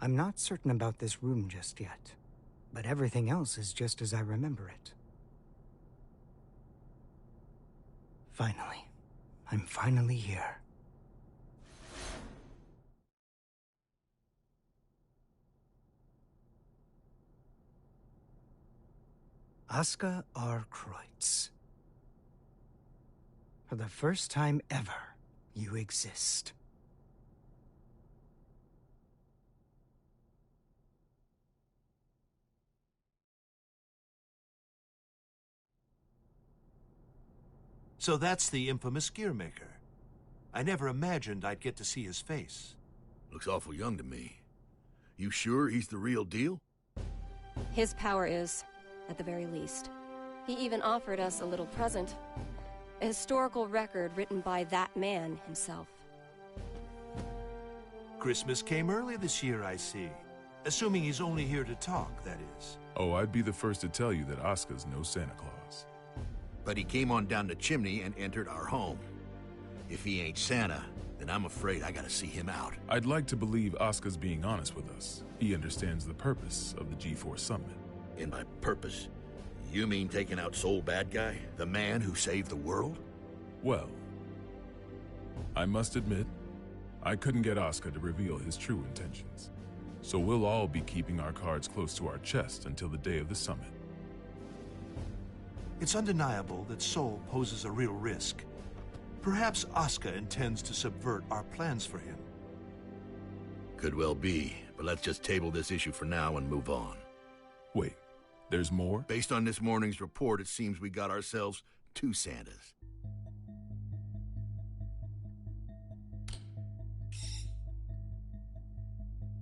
I'm not certain about this room just yet, but everything else is just as I remember it. Finally. I'm finally here. Asuka R. Kreutz. For the first time ever, you exist. So that's the infamous Gearmaker. I never imagined I'd get to see his face. Looks awful young to me. You sure he's the real deal? His power is, at the very least. He even offered us a little present. A historical record written by that man himself. Christmas came early this year, I see. Assuming he's only here to talk, that is. Oh, I'd be the first to tell you that Asuka's no Santa Claus. But he came on down the chimney and entered our home. If he ain't Santa, then I'm afraid I gotta see him out. I'd like to believe Asuka's being honest with us. He understands the purpose of the G4 summit. And by purpose, you mean taking out Soul Bad Guy? The man who saved the world? Well, I must admit, I couldn't get Asuka to reveal his true intentions. So we'll all be keeping our cards close to our chest until the day of the summit. It's undeniable that Soul poses a real risk. Perhaps Asuka intends to subvert our plans for him. Could well be, but let's just table this issue for now and move on. Wait, there's more? Based on this morning's report, it seems we got ourselves two Santas.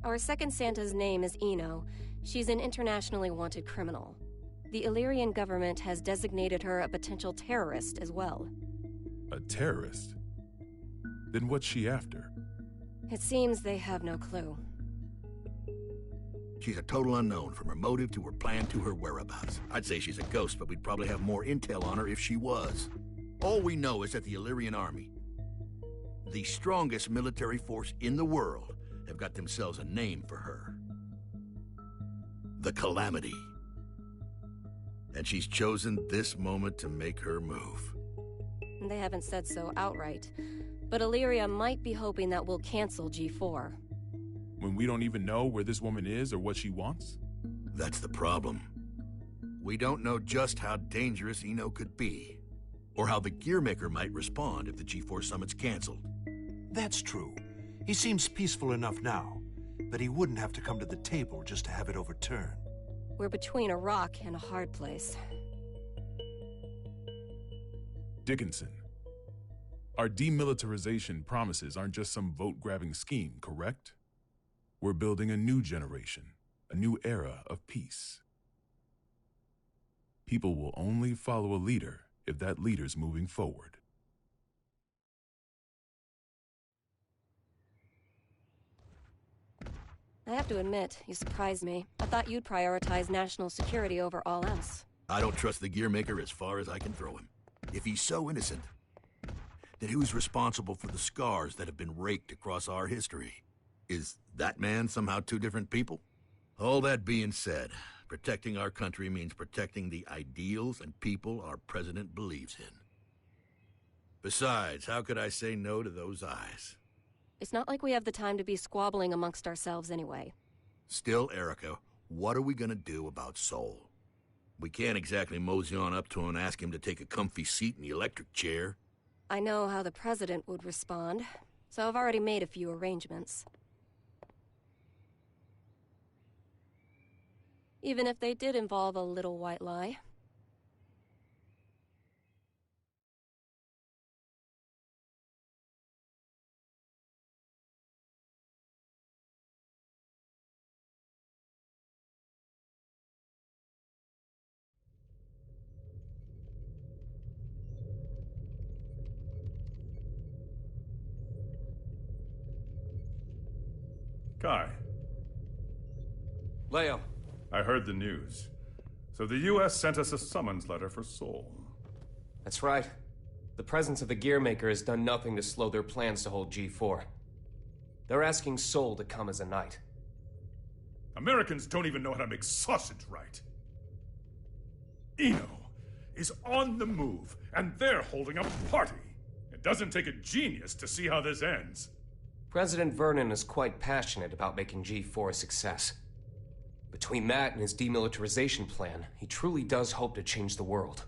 Our second Santa's name is Eno. She's an internationally wanted criminal. The Illyrian government has designated her a potential terrorist as well. A terrorist? Then what's she after? It seems they have no clue. She's a total unknown, from her motive to her plan to her whereabouts. I'd say she's a ghost, but we'd probably have more intel on her if she was. All we know is that the Illyrian army, the strongest military force in the world, have got themselves a name for her. The Calamity. And she's chosen this moment to make her move. They haven't said so outright, but Illyria might be hoping that we'll cancel G4. When we don't even know where this woman is or what she wants? That's the problem. We don't know just how dangerous Eno could be, or how the Gearmaker might respond if the G4 summit's canceled. That's true. He seems peaceful enough now, but he wouldn't have to come to the table just to have it overturned. We're between a rock and a hard place. Dickinson, our demilitarization promises aren't just some vote-grabbing scheme, correct? We're building a new generation, a new era of peace. People will only follow a leader if that leader's moving forward. I have to admit, you surprised me. I thought you'd prioritize national security over all else. I don't trust the Gearmaker as far as I can throw him. If he's so innocent, then who's responsible for the scars that have been raked across our history? Is that man somehow two different people? All that being said, protecting our country means protecting the ideals and people our president believes in. Besides, how could I say no to those eyes? It's not like we have the time to be squabbling amongst ourselves anyway. Still, Erica, what are we gonna do about Soul? We can't exactly mosey on up to him and ask him to take a comfy seat in the electric chair. I know how the president would respond, so I've already made a few arrangements. Even if they did involve a little white lie. Kai. Leo. I heard the news. So the U.S. sent us a summons letter for Soul. That's right. The presence of the Gearmaker has done nothing to slow their plans to hold G4. They're asking Soul to come as a knight. Americans don't even know how to make sausage right. Eno is on the move, and they're holding a party. It doesn't take a genius to see how this ends. President Vernon is quite passionate about making G4 a success. Between that and his demilitarization plan, he truly does hope to change the world.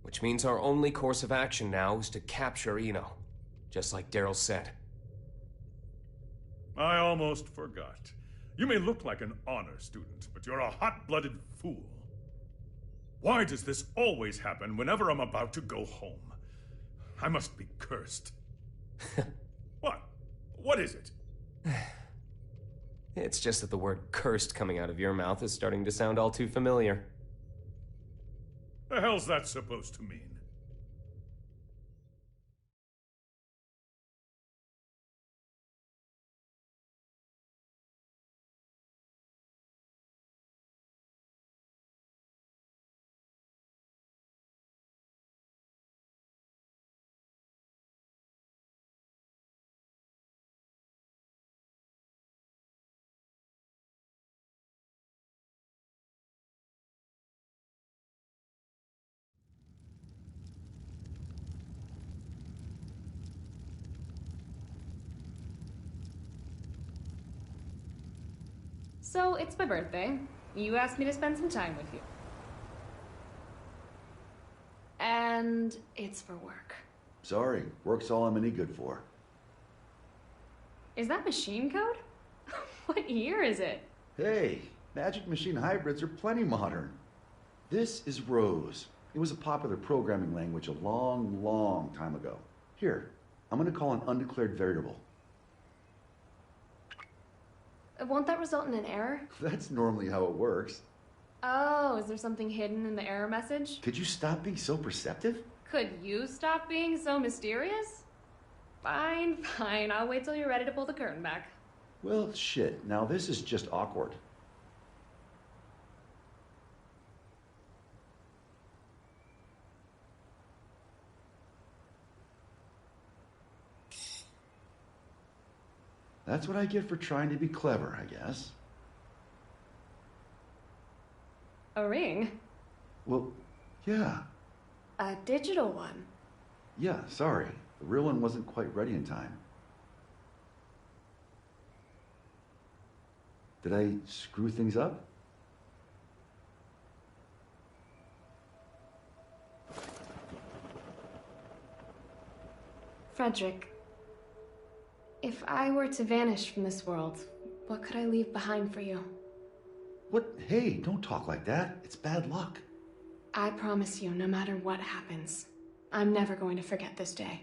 Which means our only course of action now is to capture Eno, just like Daryl said. I almost forgot. You may look like an honor student, but you're a hot-blooded fool. Why does this always happen whenever I'm about to go home? I must be cursed. What? What is it? It's just that the word cursed coming out of your mouth is starting to sound all too familiar. The hell's that supposed to mean? So, it's my birthday. You asked me to spend some time with you. And it's for work. Sorry, work's all I'm any good for. Is that machine code? What year is it? Hey, Magic Machine hybrids are plenty modern. This is Rose. It was a popular programming language a long, long time ago. Here, I'm gonna call an undeclared variable. Won't that result in an error? That's normally how it works. Oh, is there something hidden in the error message? Could you stop being so perceptive? Could you stop being so mysterious? Fine, fine. I'll wait till you're ready to pull the curtain back. Well, shit. Now this is just awkward. That's what I get for trying to be clever, I guess. A ring? Well, yeah. A digital one? Yeah, sorry. The real one wasn't quite ready in time. Did I screw things up? Frederick, if I were to vanish from this world, what could I leave behind for you? What? Hey, don't talk like that. It's bad luck. I promise you, no matter what happens, I'm never going to forget this day.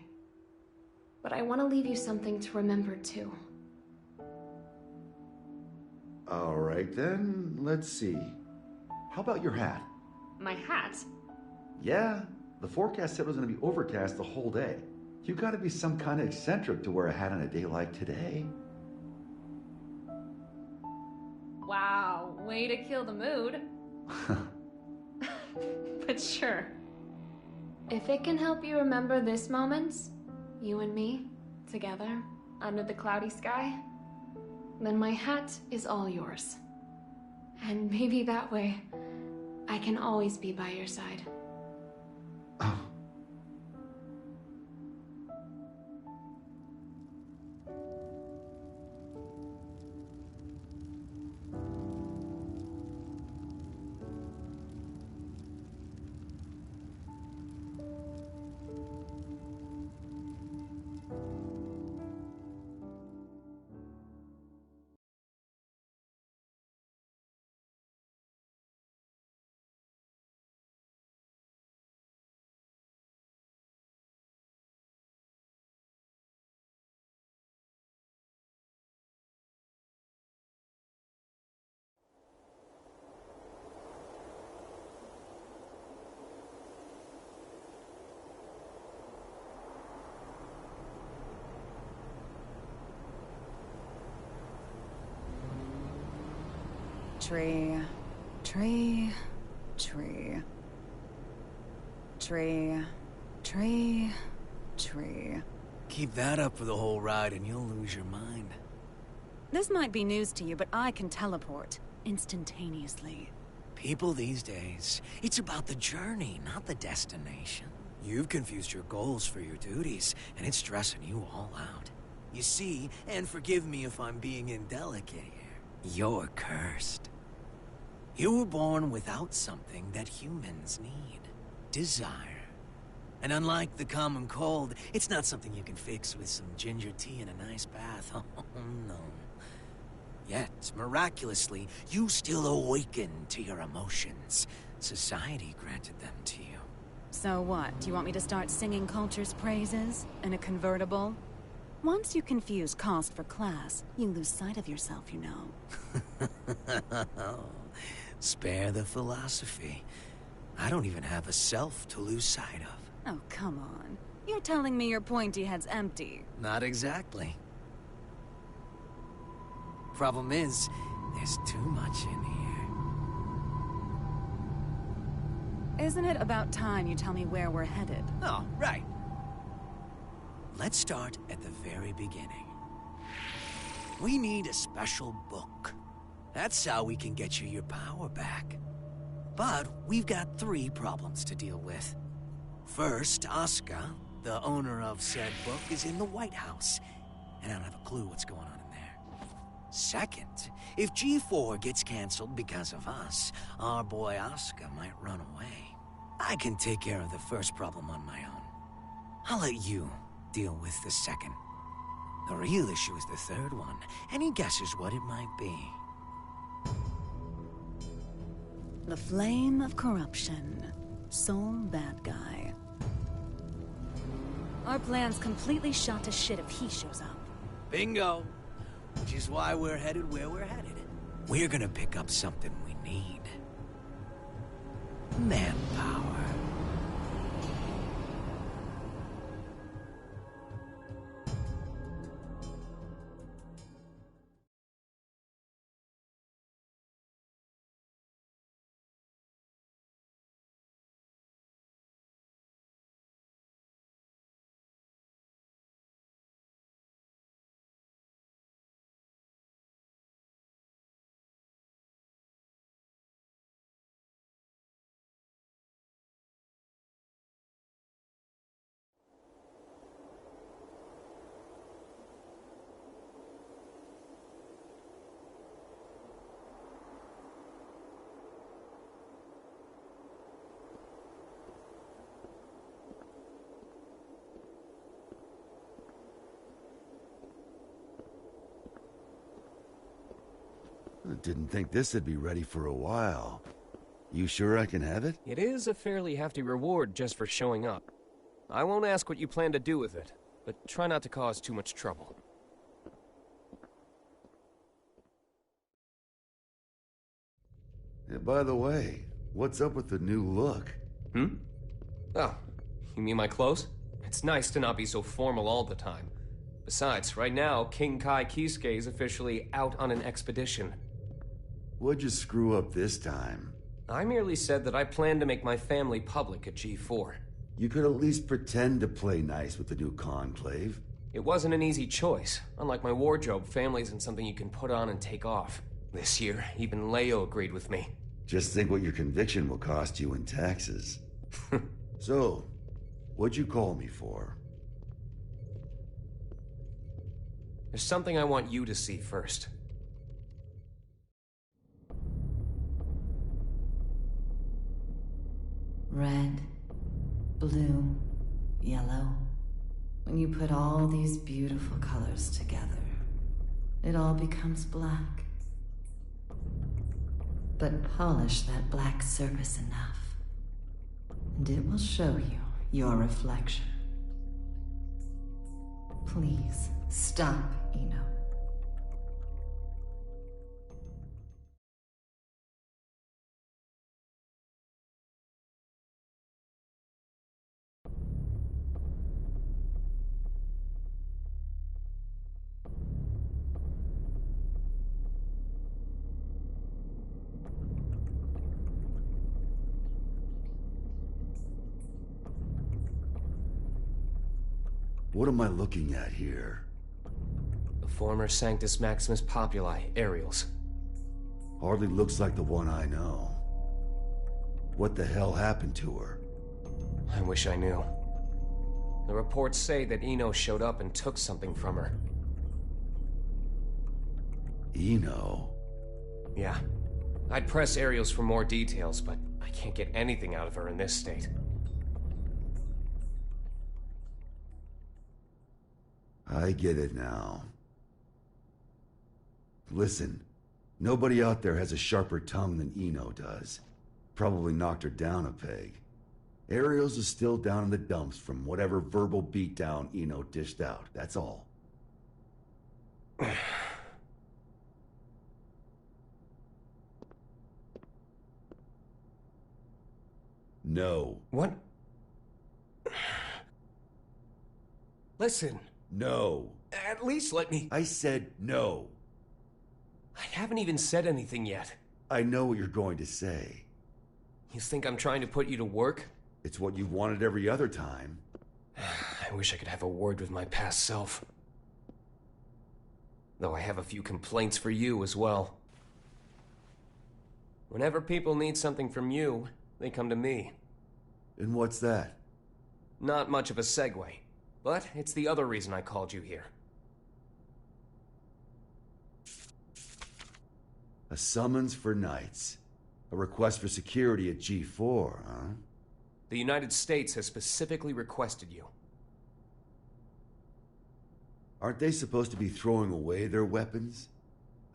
But I want to leave you something to remember too. All right then, let's see. How about your hat? My hat? Yeah, the forecast said it was going to be overcast the whole day. You gotta be some kind of eccentric to wear a hat on a day like today. Wow, way to kill the mood. But sure. If it can help you remember this moment, you and me, together, under the cloudy sky, then my hat is all yours. And maybe that way, I can always be by your side. Oh. Tree, tree, tree. Tree, tree, tree. Keep that up for the whole ride and you'll lose your mind. This might be news to you, but I can teleport. instantaneously. People these days, it's about the journey, not the destination. You've confused your goals for your duties, and it's stressing you all out. You see, and forgive me if I'm being indelicate here, you're cursed. You were born without something that humans need. Desire. And unlike the common cold, it's not something you can fix with some ginger tea and a nice bath. Oh, no. Yet, miraculously, you still awaken to your emotions. Society granted them to you. So what? Do you want me to start singing culture's praises? In a convertible? Once you confuse cost for class, you lose sight of yourself, you know. Spare the philosophy. I don't even have a self to lose sight of. Oh, come on. You're telling me your pointy head's empty. Not exactly. Problem is, there's too much in here. Isn't it about time you tell me where we're headed? Oh, right. Let's start at the very beginning. We need a special book. That's how we can get you your power back. But we've got 3 problems to deal with. First, Asuka, the owner of said book, is in the White House, and I don't have a clue what's going on in there. Second, if G4 gets canceled because of us, our boy Asuka might run away. I can take care of the first problem on my own. I'll let you deal with the second. The real issue is the third one. Any guesses what it might be? The flame of corruption. Sole bad guy. Our plan's completely shot to shit if he shows up. Bingo! Which is why we're headed where we're headed. We're gonna pick up something we need. Manpower. I didn't think this would be ready for a while. You sure I can have it? It is a fairly hefty reward just for showing up. I won't ask what you plan to do with it, but try not to cause too much trouble. Yeah, by the way, what's up with the new look? Oh, you mean my clothes? It's nice to not be so formal all the time. Besides, right now, King Kai Kisuke is officially out on an expedition. What'd you screw up this time? I merely said that I plan to make my family public at G4. You could at least pretend to play nice with the new conclave. It wasn't an easy choice. Unlike my wardrobe, family isn't something you can put on and take off. This year, even Leo agreed with me. Just think what your conviction will cost you in taxes. So, what'd you call me for? There's something I want you to see first. Red, blue, yellow. When you put all these beautiful colors together, it all becomes black. But polish that black surface enough, and it will show you your reflection. Please, stop, Eno. What am I looking at here? The former Sanctus Maximus Populi, Aerials. Hardly looks like the one I know. What the hell happened to her? I wish I knew. The reports say that Eno showed up and took something from her. Eno? Yeah. I'd press Ariels for more details, but I can't get anything out of her in this state. I get it now. Listen, nobody out there has a sharper tongue than Eno does. Probably knocked her down a peg. Ariels is still down in the dumps from whatever verbal beatdown Eno dished out, that's all. No. What? Listen. No. At least let me... I said no. I haven't even said anything yet. I know what you're going to say. You think I'm trying to put you to work? It's what you've wanted every other time. I wish I could have a word with my past self. Though I have a few complaints for you as well. Whenever people need something from you, they come to me. And what's that? Not much of a segue, but it's the other reason I called you here. A summons for Knights. A request for security at G4, huh? The United States has specifically requested you. Aren't they supposed to be throwing away their weapons?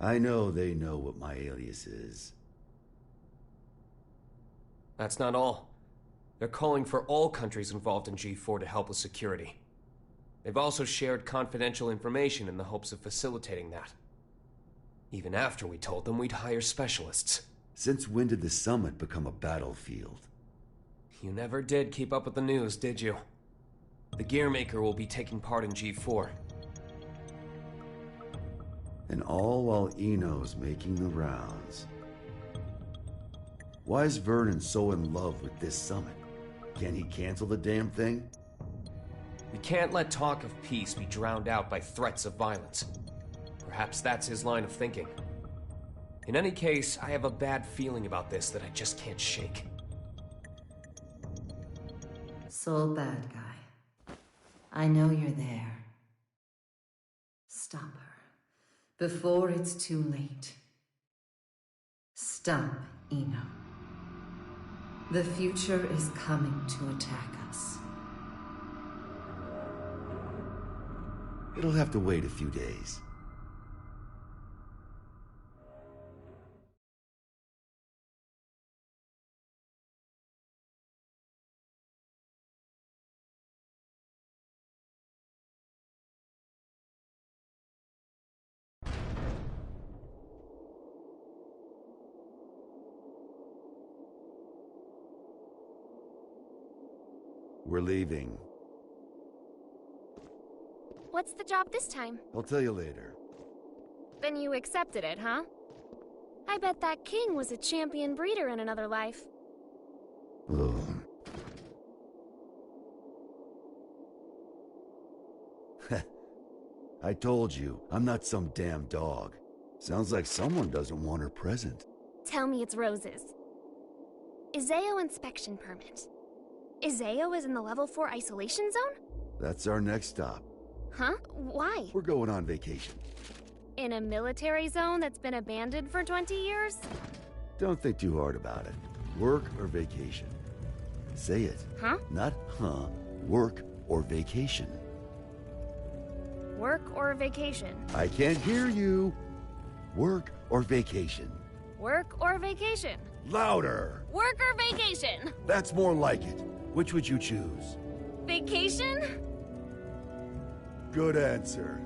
I know they know what my alias is. That's not all. They're calling for all countries involved in G4 to help with security. They've also shared confidential information in the hopes of facilitating that. Even after we told them we'd hire specialists. Since when did the summit become a battlefield? You never did keep up with the news, did you? The Gearmaker will be taking part in G4. And all while Eno's making the rounds. Why is Vernon so in love with this summit? Can he cancel the damn thing? We can't let talk of peace be drowned out by threats of violence. Perhaps that's his line of thinking. In any case, I have a bad feeling about this that I just can't shake. Soul bad guy. I know you're there. Stop her. Before it's too late. Stop, Eno. The future is coming to attack us. It'll have to wait a few days. We're leaving. What's the job this time? I'll tell you later. Then you accepted it, huh? I bet that king was a champion breeder in another life. Ugh. I told you, I'm not some damn dog. Sounds like someone doesn't want her present. Tell me it's Rose's. Izeo inspection permit. Izeo is in the level 4 isolation zone? That's our next stop. Huh? Why? We're going on vacation. In a military zone that's been abandoned for 20 years? Don't think too hard about it. Work or vacation? Say it. Huh? Not huh. Work or vacation. Work or vacation? I can't hear you. Work or vacation? Work or vacation? Louder! Work or vacation? That's more like it. Which would you choose? Vacation? Good answer.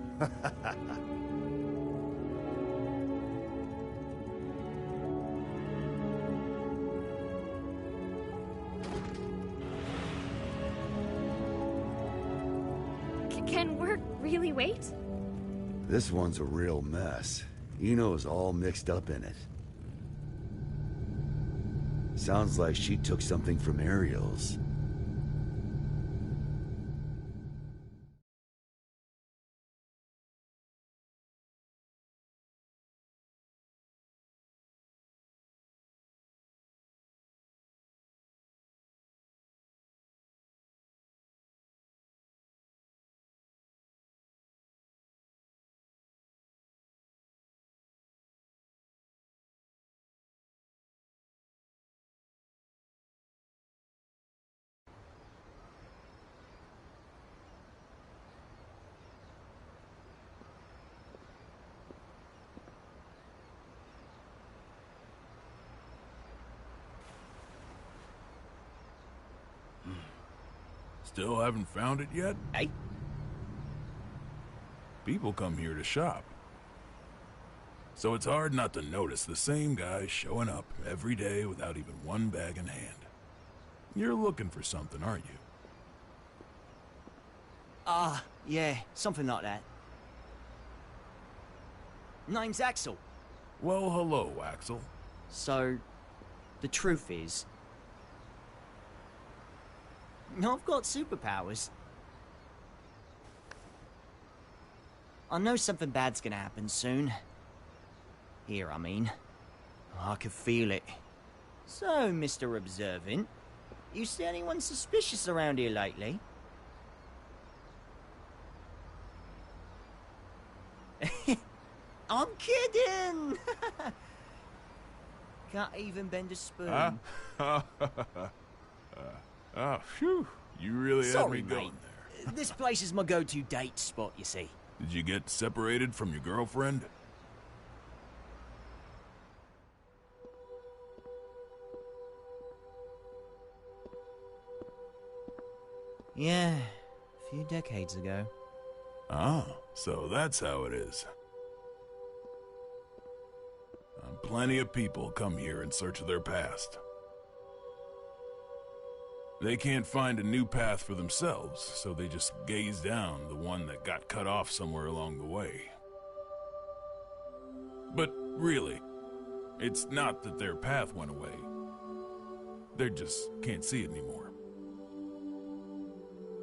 Can work really wait? This one's a real mess. Eno's all mixed up in it. Sounds like she took something from Ariel's. Still haven't found it yet? Hey? People come here to shop. So it's hard not to notice the same guy showing up every day without even one bag in hand. You're looking for something, aren't you? Yeah, something like that. Name's Axel. Well, hello, Axel. So, the truth is, I've got superpowers. I know something bad's gonna happen soon. Here, I mean. I can feel it. So, Mr. Observant, you see anyone suspicious around here lately? I'm kidding! Can't even bend a spoon. Phew. You really had me Sorry, going mate. there. This place is my go-to date spot, you see. Did you get separated from your girlfriend? Yeah, a few decades ago. Ah, so that's how it is. Plenty of people come here in search of their past. They can't find a new path for themselves, so they just gaze down the one that got cut off somewhere along the way. But really, it's not that their path went away. They just can't see it anymore.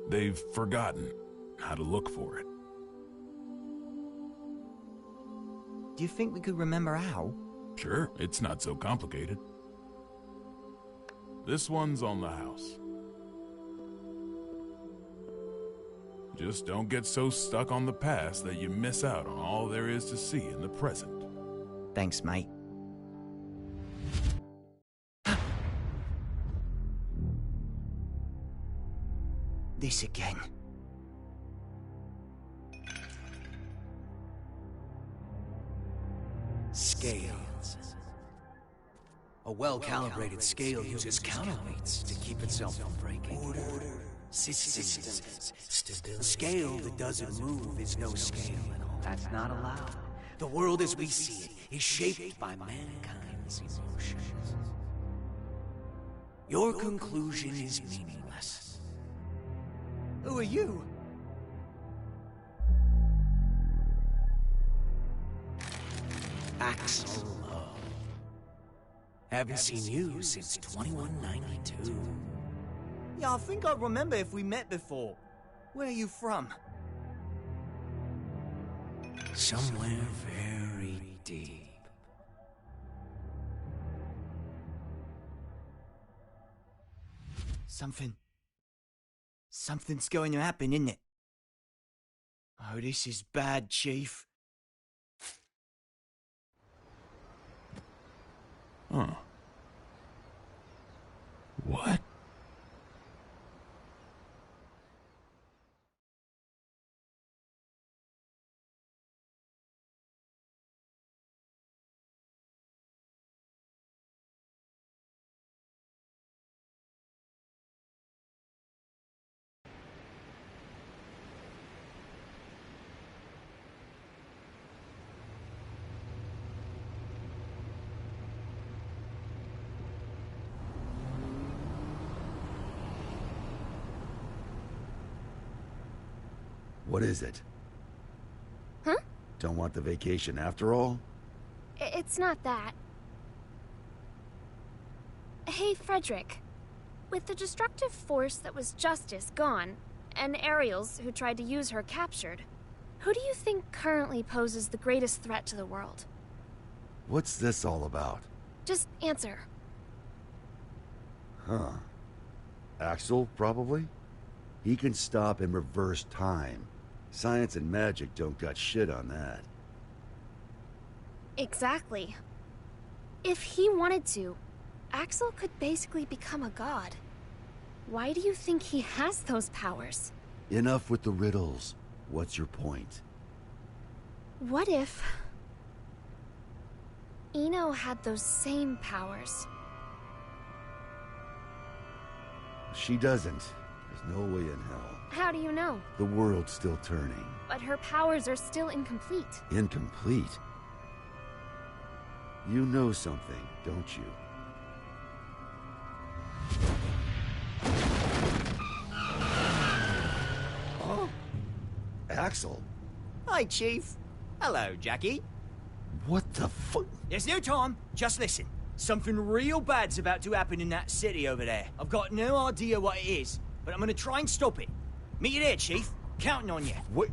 They've forgotten how to look for it. Do you think we could remember how? Sure, it's not so complicated. This one's on the house. Just don't get so stuck on the past that you miss out on all there is to see in the present. Thanks, mate. This again. Scales. A well-calibrated scale uses counterweights to keep itself from breaking. Order, systems, stability. A scale that doesn't move is no scale at all. That's not allowed. The world as we see it is shaped by mankind's emotions. Your conclusion is meaningless. Who are you? Axel Love. Haven't seen you since 2192. Yeah, I think I remember if we met before. Where are you from? Somewhere very deep. Something's going to happen, isn't it? Oh, this is bad, Chief. Huh. What? What is it? Huh? Don't want the vacation after all? It's not that. Hey, Frederick. With the destructive force that was Justice gone, and Ariels, who tried to use her, captured, who do you think currently poses the greatest threat to the world? What's this all about? Just answer. Huh. Axel, probably? He can stop and reverse time. Science and magic don't got shit on that. Exactly. If he wanted to, Axel could basically become a god. Why do you think he has those powers? Enough with the riddles. What's your point? What if Eno had those same powers? She doesn't. There's no way in hell. How do you know? The world's still turning. But her powers are still incomplete. Incomplete? You know something, don't you? Oh? Axel? Hi, Chief. Hello, Jackie. What the fuck? There's no time. Just listen. Something real bad's about to happen in that city over there. I've got no idea what it is, but I'm gonna try and stop it. Meet you there, Chief. Counting on you. What?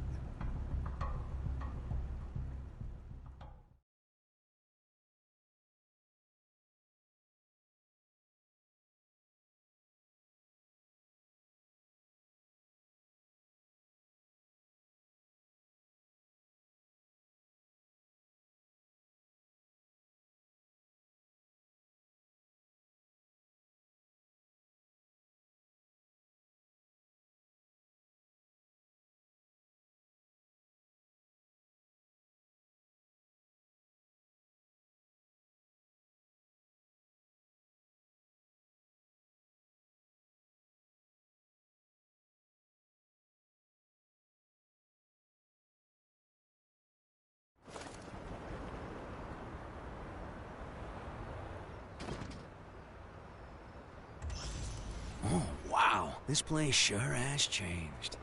Oh, wow. This place sure has changed.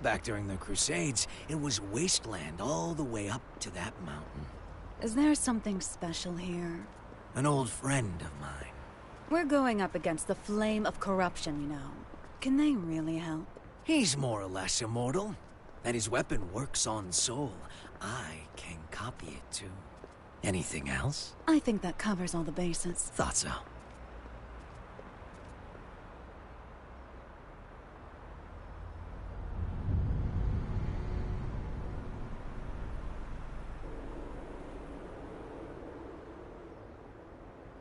Back during the Crusades, it was wasteland all the way up to that mountain. Is there something special here? An old friend of mine. We're going up against the flame of corruption, you know. Can they really help? He's more or less immortal. And his weapon works on soul. I can copy it too. Anything else? I think that covers all the bases. Thought so.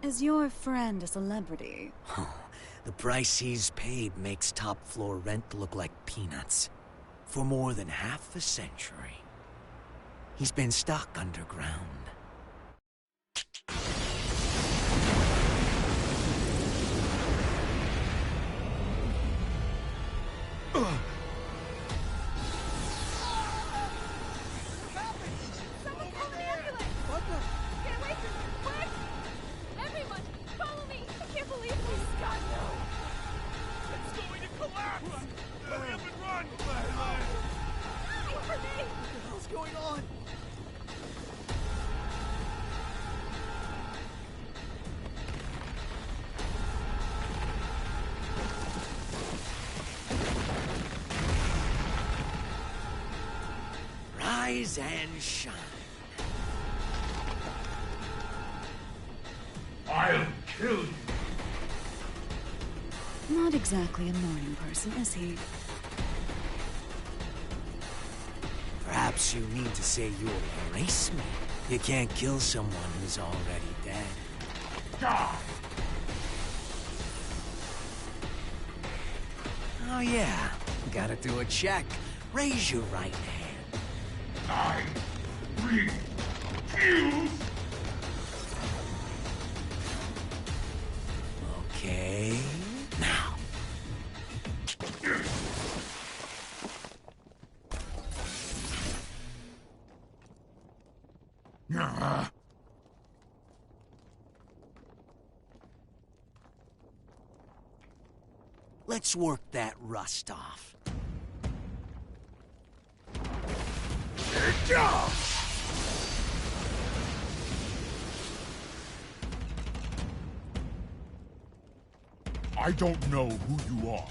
Is your friend a celebrity? The price he's paid makes top floor rent look like peanuts. For more than half a century. He's been stuck underground. Rise and shine. I'll kill you. Not exactly a morning person, is he? Perhaps you mean to say you'll erase me. You can't kill someone who's already dead. God! Oh yeah, gotta do a check. Raise your right hand. I refuse! Okay, now. Let's work that rust off. I don't know who you are.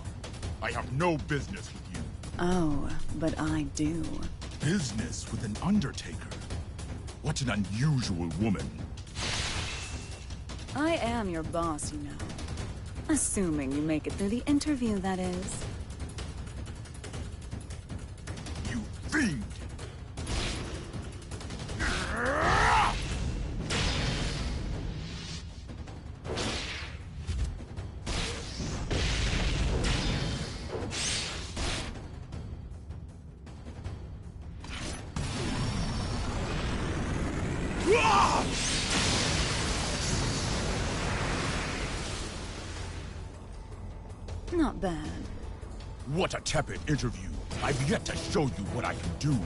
I have no business with you. Oh, but I do. Business with an Undertaker? What an unusual woman. I am your boss, you know. Assuming you make it through the interview, that is. You fiend! Not bad. What a tepid interview. I've yet to show you what I can do.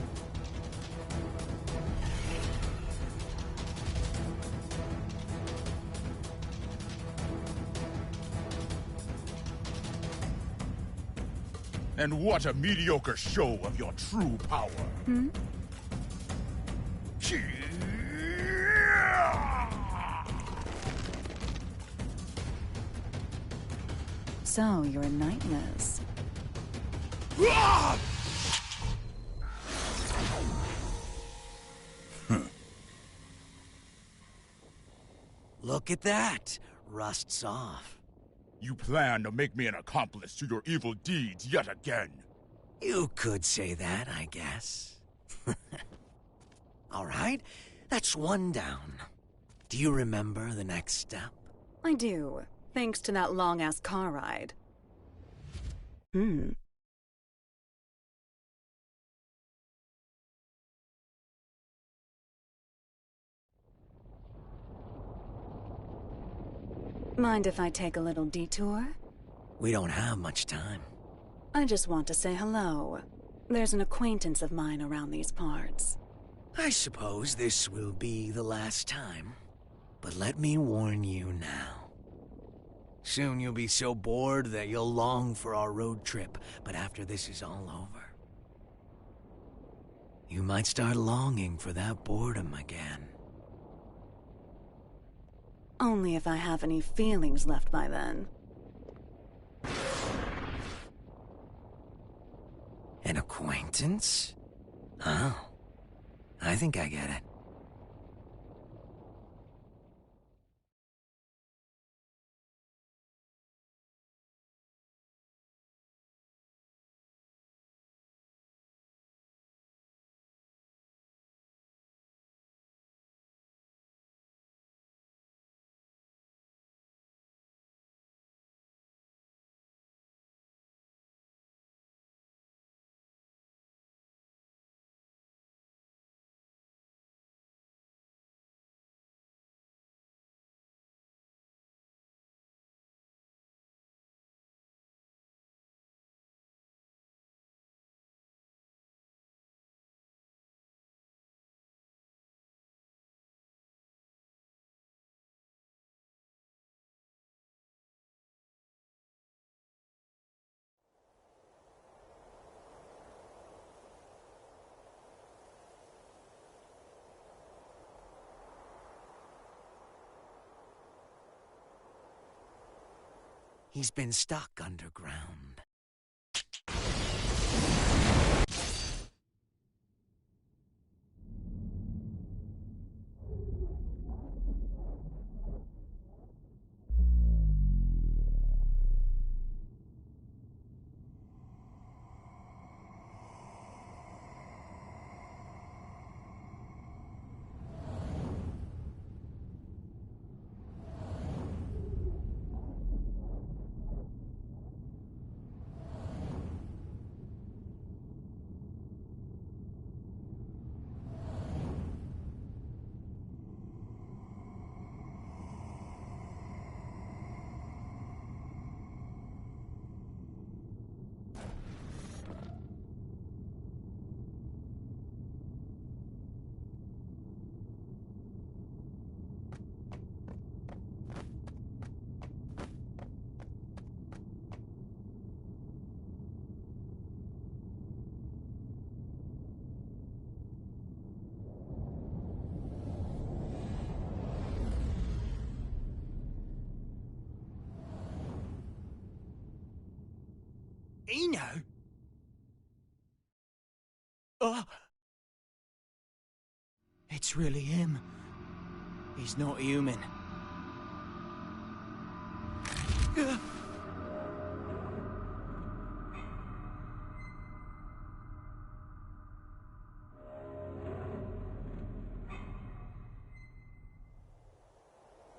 And what a mediocre show of your true power. Hmm? So, you're a Nightless. Look at that. Rust's off. You plan to make me an accomplice to your evil deeds yet again. You could say that, I guess. All right, that's one down. Do you remember the next step? I do, thanks to that long-ass car ride. Mind if I take a little detour? We don't have much time. I just want to say hello. There's an acquaintance of mine around these parts. I suppose this will be the last time. But let me warn you now. Soon you'll be so bored that you'll long for our road trip, but after this is all over, you might start longing for that boredom again. Only if I have any feelings left by then. An acquaintance? Oh, I think I get it. He's been stuck underground. Eno? Oh! It's really him. He's not human.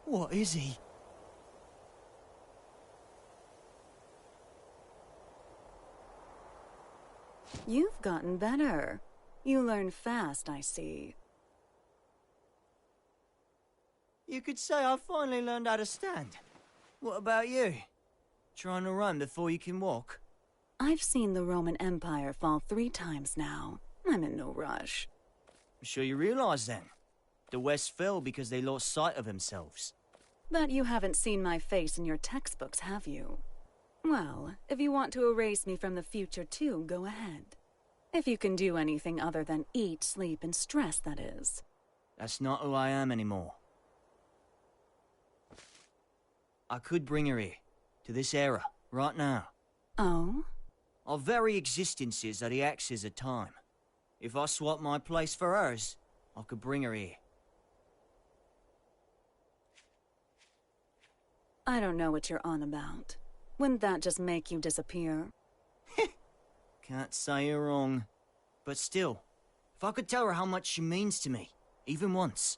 What is he? You've gotten better. You learn fast, I see. You could say I finally learned how to stand. What about you? Trying to run before you can walk? I've seen the Roman Empire fall 3 times now. I'm in no rush. I'm sure you realize then, the West fell because they lost sight of themselves. But you haven't seen my face in your textbooks, have you? Well, if you want to erase me from the future too, go ahead. If you can do anything other than eat, sleep, and stress, that is. That's not who I am anymore. I could bring her here, to this era, right now. Oh? Our very existences are the axes of time. If I swap my place for hers, I could bring her here. I don't know what you're on about. Wouldn't that just make you disappear? Can't say you're wrong. But still, if I could tell her how much she means to me, even once.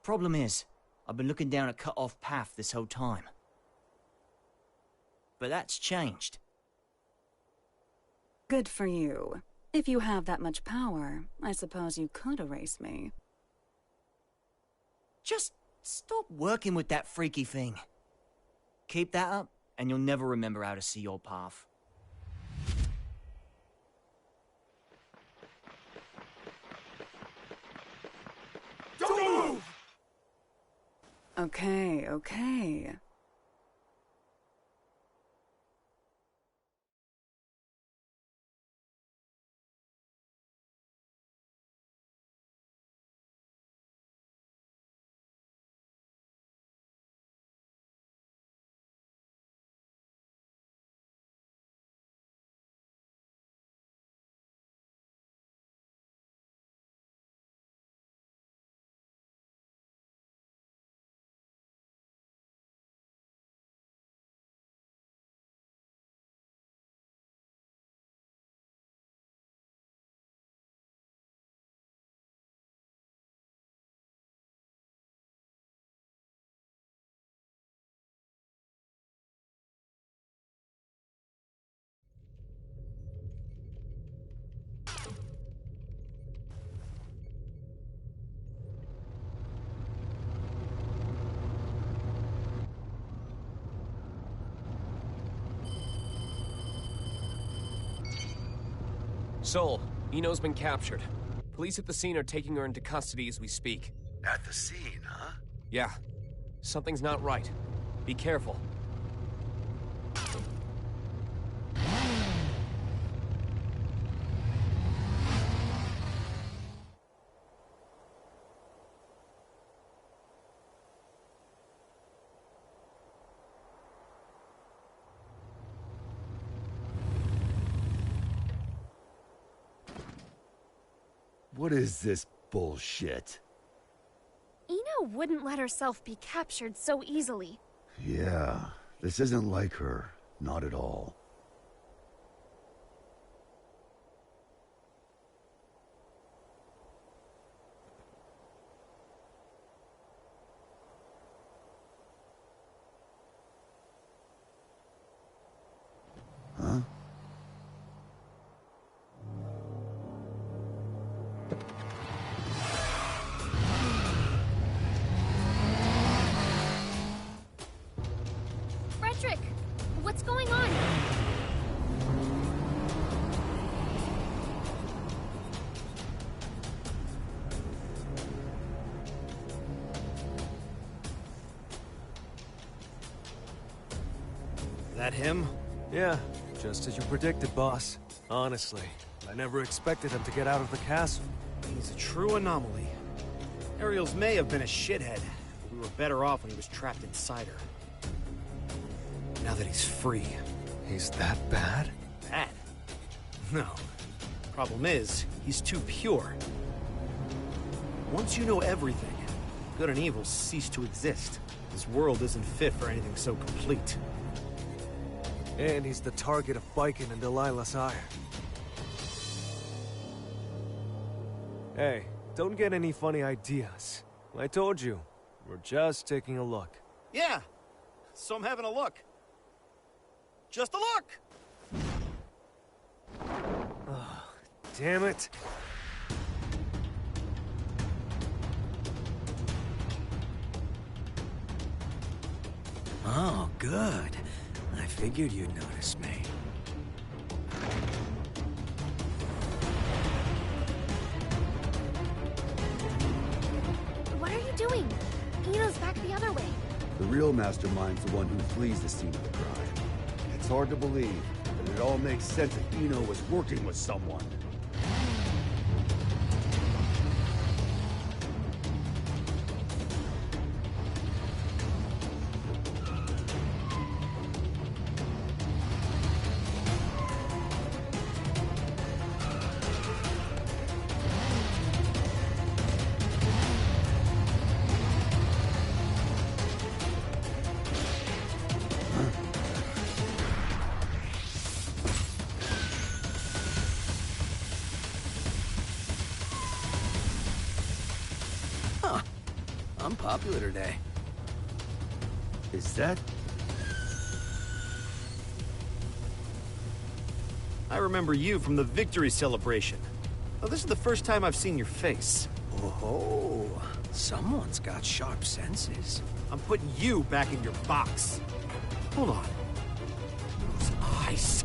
Problem is, I've been looking down a cut-off path this whole time. But that's changed. Good for you. If you have that much power, I suppose you could erase me. Just stop working with that freaky thing. Keep that up, and you'll never remember how to see your path. Don't move! Okay. Sol, Eno's been captured. Police at the scene are taking her into custody as we speak. At the scene, huh? Yeah. Something's not right. Be careful. What is this bullshit? Eno wouldn't let herself be captured so easily. Yeah, this isn't like her. Not at all. Huh? Frederick! What's going on? That him? Yeah, just as you predicted, boss. Honestly, I never expected him to get out of the castle. He's a true anomaly. Ariel's may have been a shithead, but we were better off when he was trapped inside her. Now that he's free. He's that bad? Bad? No. Problem is, he's too pure. Once you know everything, good and evil cease to exist. This world isn't fit for anything so complete. And he's the target of Biken and Delilah's ire. Hey, don't get any funny ideas. I told you, we're just taking a look. Yeah, so I'm having a look. Just a look! Oh, damn it. Oh, good. I figured you'd notice me. real mastermind's the one who flees the scene of the crime. It's hard to believe, but it all makes sense if Eno was working with someone. I'm popular today. Is that? I remember you from the victory celebration. Oh, this is the first time I've seen your face. Oh, someone's got sharp senses. I'm putting you back in your box. Hold on. Those eyes.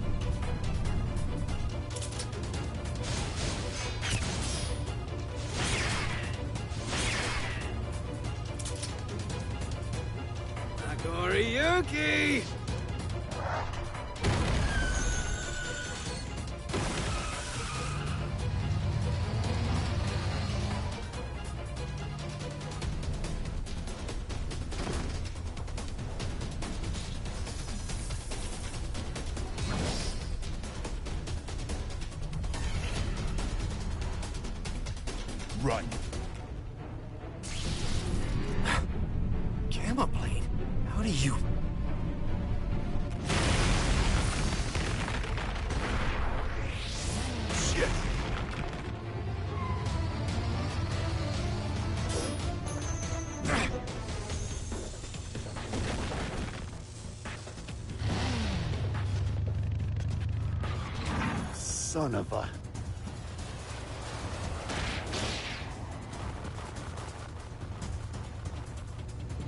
Yuki! Run. Gamma Blade? How do you... Shit. Son of a...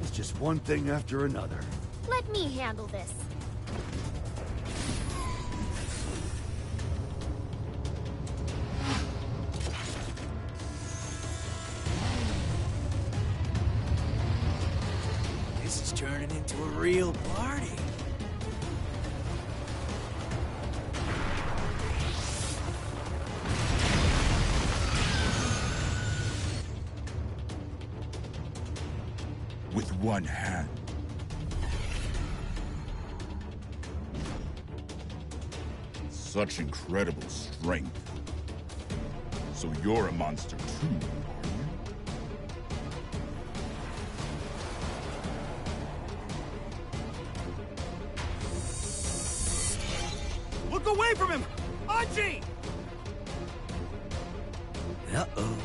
It's just one thing after another. Let me handle this. This is turning into a real party. With one hand. Such incredible strength. So you're a monster too, are you? Look away from him! Archie! Uh-oh.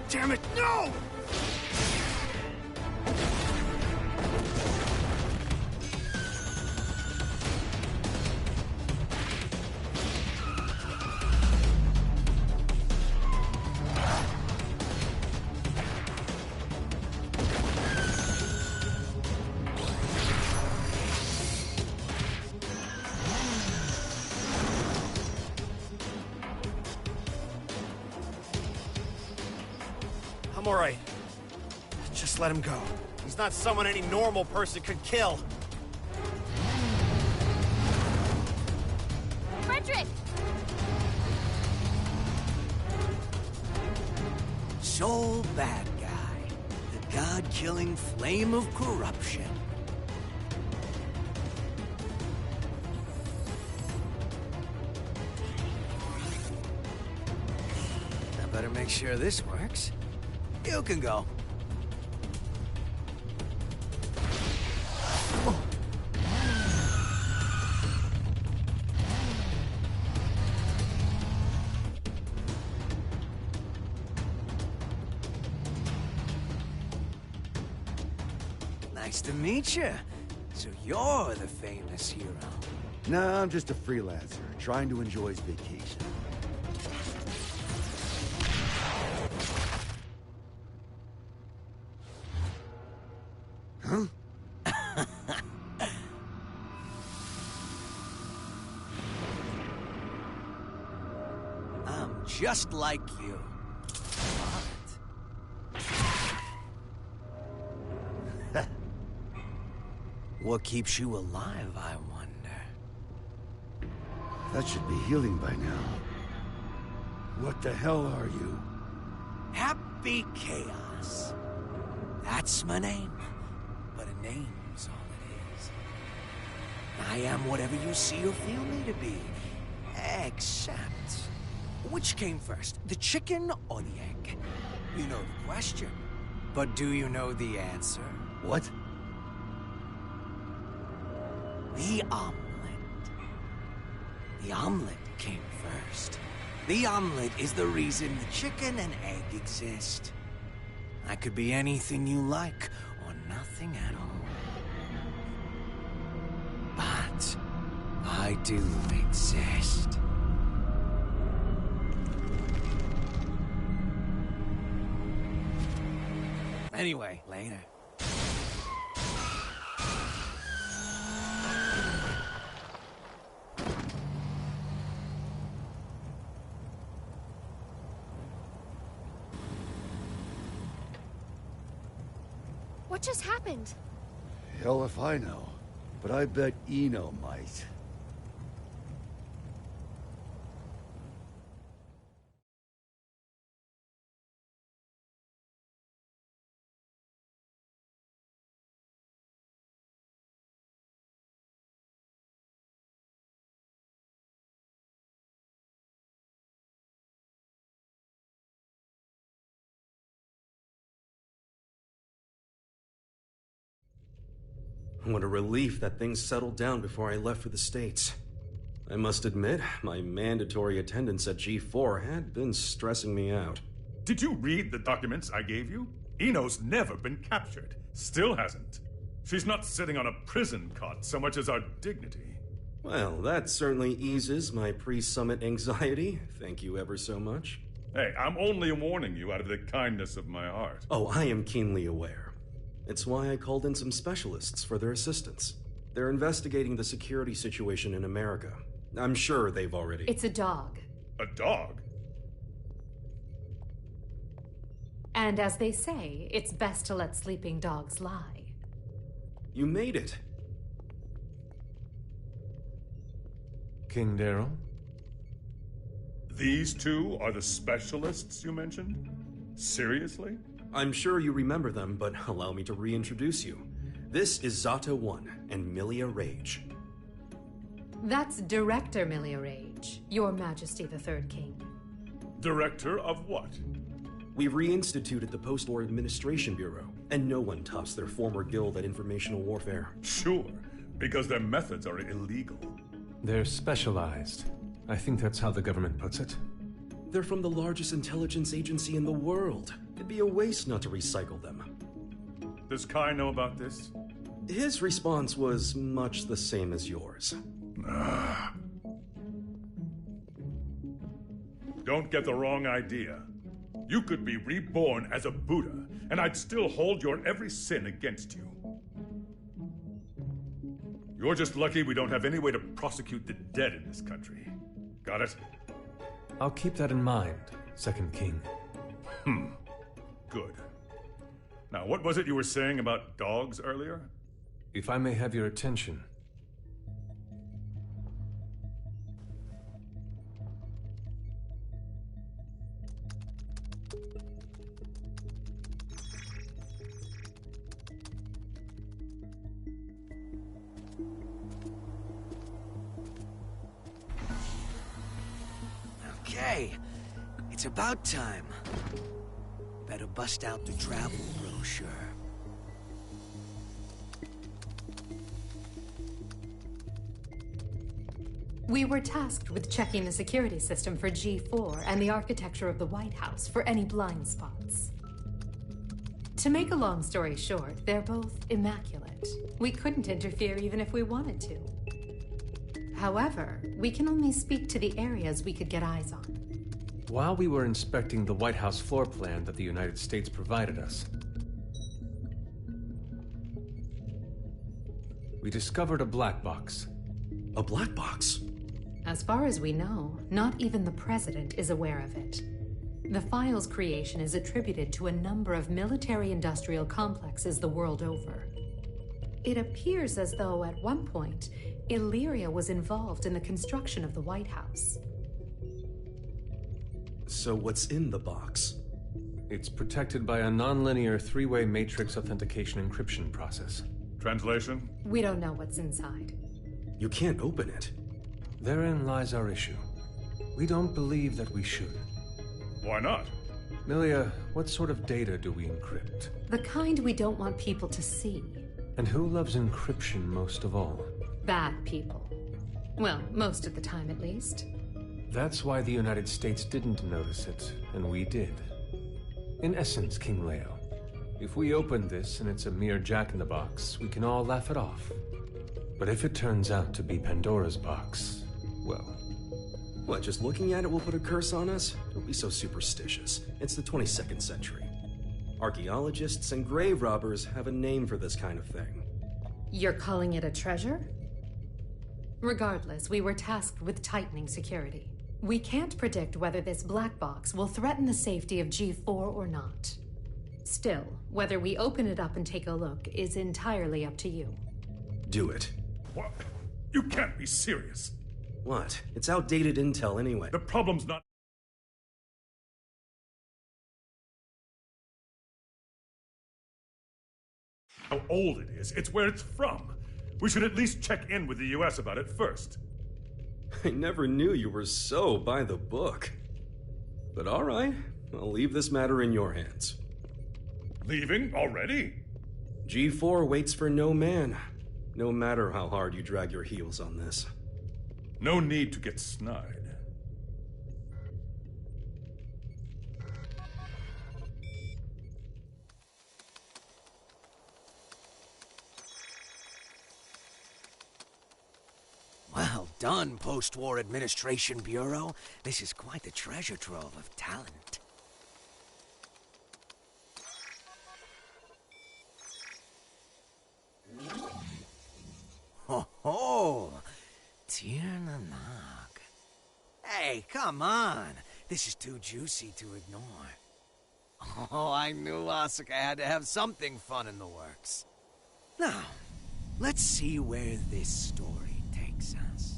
Damn it, no! I'm all right. Just let him go. He's not someone any normal person could kill. Frederick! Sole bad guy. The god-killing flame of corruption. I better make sure this works. You can go. Nice to meet you. So you're the famous hero. Nah, I'm just a freelancer, trying to enjoy his vacation. Huh? just like you. But... what keeps you alive, I wonder? That should be healing by now. What the hell are you? Happy Chaos. That's my name. But a name's all it is. I am whatever you see or feel me to be. Except... which came first, the chicken or the egg? You know the question. But do you know the answer? What? The omelet. The omelet came first. The omelet is the reason the chicken and egg exist. I could be anything you like, or nothing at all. But I do exist. Anyway, later. What just happened? Hell if I know. But I bet Eno might. What a relief that things settled down before I left for the States. I must admit, my mandatory attendance at G4 had been stressing me out. Did you read the documents I gave you? Eno's never been captured. Still hasn't. She's not sitting on a prison cot so much as our dignity. Well, that certainly eases my pre-summit anxiety. Thank you ever so much. Hey, I'm only warning you out of the kindness of my heart. Oh, I am keenly aware. It's why I called in some specialists for their assistance. They're investigating the security situation in America. I'm sure they've already... It's a dog. A dog? And as they say, it's best to let sleeping dogs lie. You made it. King Daryl? These two are the specialists you mentioned? Seriously? I'm sure you remember them, but allow me to reintroduce you. This is Zata 1 and Milia Rage. That's Director Milia Rage, Your Majesty the Third King. Director of what? We reinstituted the Post-War Administration Bureau, and no one tops their former guild at informational warfare. Sure, because their methods are illegal. They're specialized. I think that's how the government puts it. They're from the largest intelligence agency in the world. It'd be a waste not to recycle them. Does Kai know about this? His response was much the same as yours. Don't get the wrong idea. You could be reborn as a Buddha, and I'd still hold your every sin against you. You're just lucky we don't have any way to prosecute the dead in this country. Got it? I'll keep that in mind, Second King. Good. Now, what was it you were saying about dogs earlier? If I may have your attention. Okay, it's about time. Better bust out the travel brochure. We were tasked with checking the security system for G4 and the architecture of the White House for any blind spots. To make a long story short, they're both immaculate. We couldn't interfere even if we wanted to. However, we can only speak to the areas we could get eyes on. While we were inspecting the White House floor plan that the United States provided us, we discovered a black box. A black box? A As far as we know, not even the President is aware of it. The file's creation is attributed to a number of military-industrial complexes the world over. It appears as though, at one point, Illyria was involved in the construction of the White House. So what's in the box? It's protected by a non-linear three-way matrix authentication encryption process. Translation? We don't know what's inside. You can't open it. Therein lies our issue. We don't believe that we should. Why not? Milia, what sort of data do we encrypt? The kind we don't want people to see. And who loves encryption most of all? Bad people. Well, most of the time at least. That's why the United States didn't notice it, and we did. In essence, King Leo, if we open this and it's a mere jack-in-the-box, we can all laugh it off. But if it turns out to be Pandora's box, well... What, just looking at it will put a curse on us? Don't be so superstitious. It's the 22nd century. Archaeologists and grave robbers have a name for this kind of thing. You're calling it a treasure? Regardless, we were tasked with tightening security. We can't predict whether this black box will threaten the safety of G4 or not. Still, whether we open it up and take a look is entirely up to you. Do it. What? You can't be serious. What? It's outdated intel anyway. The problem's not... how old it is, it's where it's from. We should at least check in with the US about it first. I never knew you were so by the book. But all right, I'll leave this matter in your hands. Leaving already? G4 waits for no man, no matter how hard you drag your heels on this. No need to get snide. Well done, Post-War Administration Bureau. This is quite the treasure trove of talent. Ho ho! Tiernanak. Hey, come on! This is too juicy to ignore. Oh, I knew Asuka had to have something fun in the works. Now, let's see where this story takes us.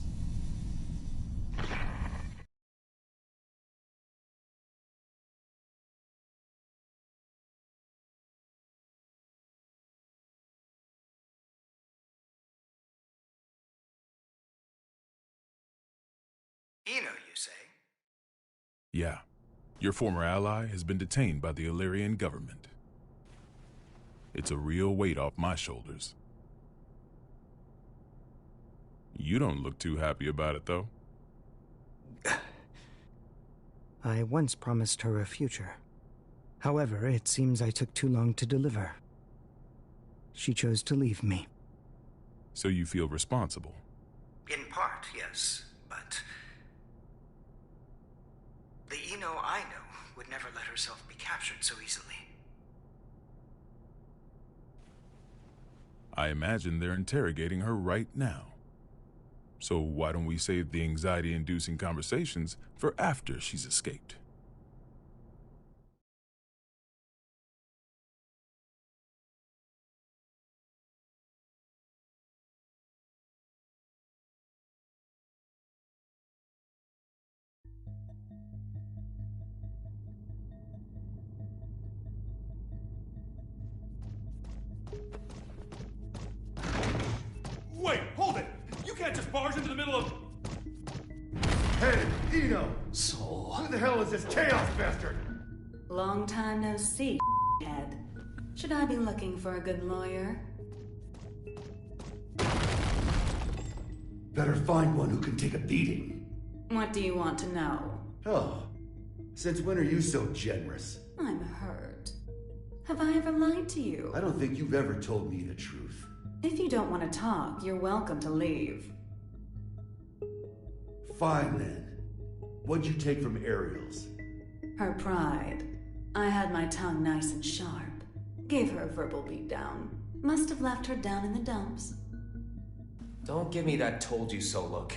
Eno, you say? Yeah. Your former ally has been detained by the Illyrian government. It's a real weight off my shoulders. You don't look too happy about it, though. I once promised her a future. However, it seems I took too long to deliver. She chose to leave me. So you feel responsible? In part, yes, but... the Eno I know would never let herself be captured so easily. I imagine they're interrogating her right now. So why don't we save the anxiety-inducing conversations for after she's escaped? Wait, hold it! You can't just barge into the middle of... Hey, Eno! So... who the hell is this chaos bastard? Long time no see, head. Should I be looking for a good lawyer? Better find one who can take a beating. What do you want to know? Oh, since when are you so generous? I'm hurt. Have I ever lied to you? I don't think you've ever told me the truth. If you don't want to talk, you're welcome to leave. Fine then. What'd you take from Ariel's? Her pride. I had my tongue nice and sharp. Gave her a verbal beatdown. Must have left her down in the dumps. Don't give me that told you so look.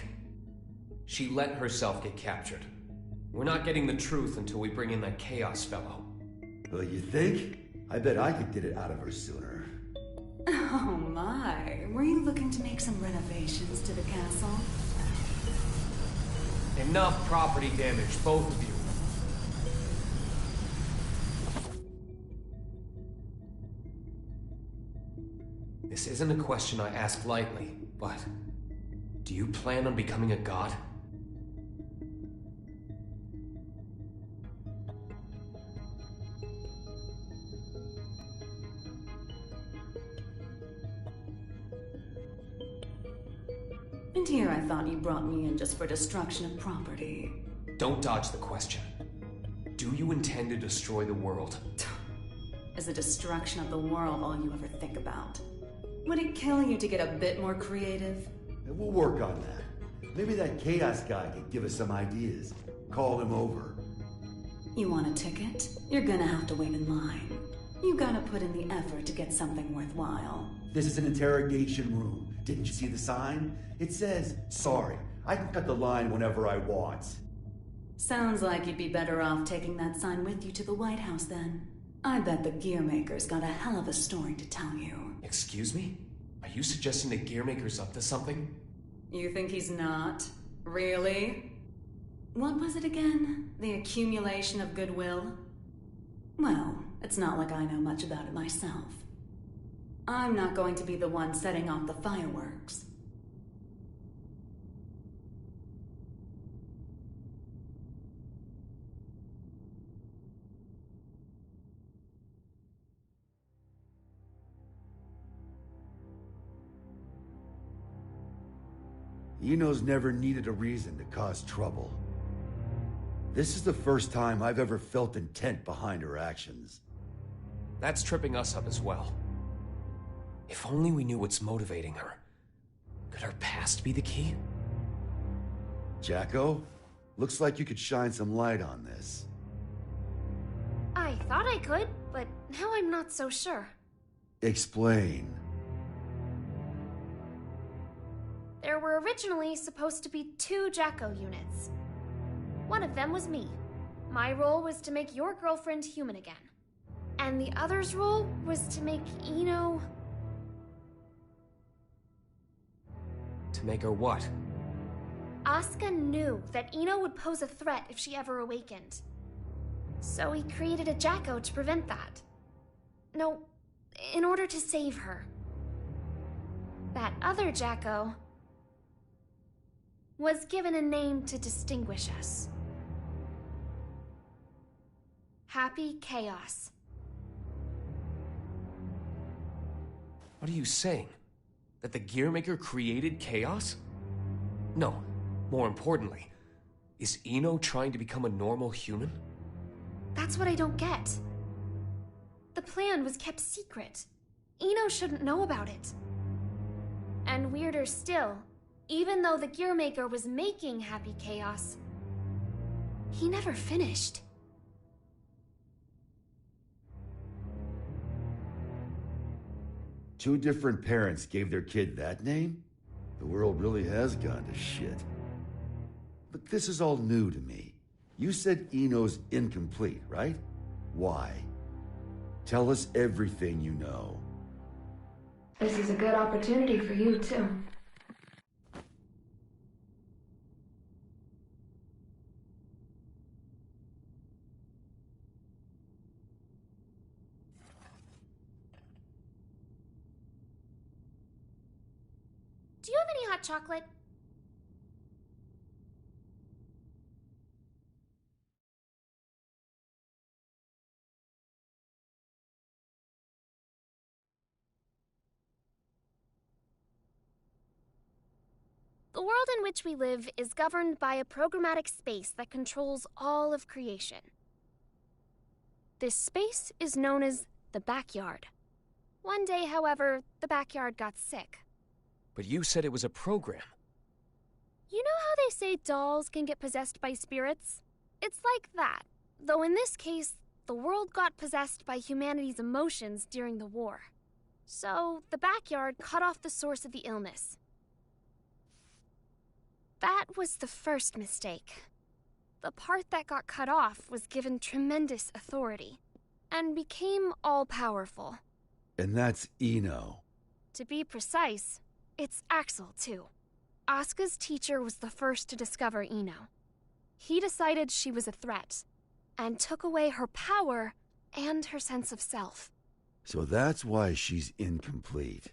She let herself get captured. We're not getting the truth until we bring in that Chaos fellow. Well, you think? I bet I could get it out of her sooner. Oh my, were you looking to make some renovations to the castle? Enough property damage, both of you. This isn't a question I ask lightly, but do you plan on becoming a god? And here I thought you brought me in just for destruction of property. Don't dodge the question. Do you intend to destroy the world? Is the destruction of the world all you ever think about? Would it kill you to get a bit more creative? We'll work on that. Maybe that Chaos guy could give us some ideas. Call him over. You want a ticket? You're gonna have to wait in line. You gotta put in the effort to get something worthwhile. This is an interrogation room. Didn't you see the sign? It says, sorry, I can cut the line whenever I want. Sounds like you'd be better off taking that sign with you to the White House then. I bet the Gearmaker's got a hell of a story to tell you. Excuse me? Are you suggesting the Gearmaker's up to something? You think he's not? Really? What was it again? The accumulation of goodwill? Well, it's not like I know much about it myself. I'm not going to be the one setting off the fireworks. Eno's never needed a reason to cause trouble. This is the first time I've ever felt intent behind her actions. That's tripping us up as well. If only we knew what's motivating her. Could her past be the key? Jacko, looks like you could shine some light on this. I thought I could, but now I'm not so sure. Explain. There were originally supposed to be 2 Jacko units. One of them was me. My role was to make your girlfriend human again. And the other's role was to make Eno... To make her what? Asuka knew that Eno would pose a threat if she ever awakened. So he created a Jacko to prevent that. No, in order to save her. That other Jacko was given a name to distinguish us. Happy Chaos. What are you saying? That the Gearmaker created Chaos? No, more importantly, is Eno trying to become a normal human? That's what I don't get. The plan was kept secret. Eno shouldn't know about it. And weirder still, even though the Gearmaker was making Happy Chaos, he never finished. Two different parents gave their kid that name? The world really has gone to shit. But this is all new to me. You said Eno's incomplete, right? Why? Tell us everything you know. This is a good opportunity for you, too. Do you have any hot chocolate? The world in which we live is governed by a programmatic space that controls all of creation. This space is known as the backyard. One day, however, the backyard got sick. But you said it was a program. You know how they say dolls can get possessed by spirits? It's like that, though in this case, the world got possessed by humanity's emotions during the war. So, the backyard cut off the source of the illness. That was the first mistake. The part that got cut off was given tremendous authority, and became all-powerful. And that's Eno. To be precise, it's Axel, too. Asuka's teacher was the first to discover Eno. He decided she was a threat, and took away her power and her sense of self. So that's why she's incomplete.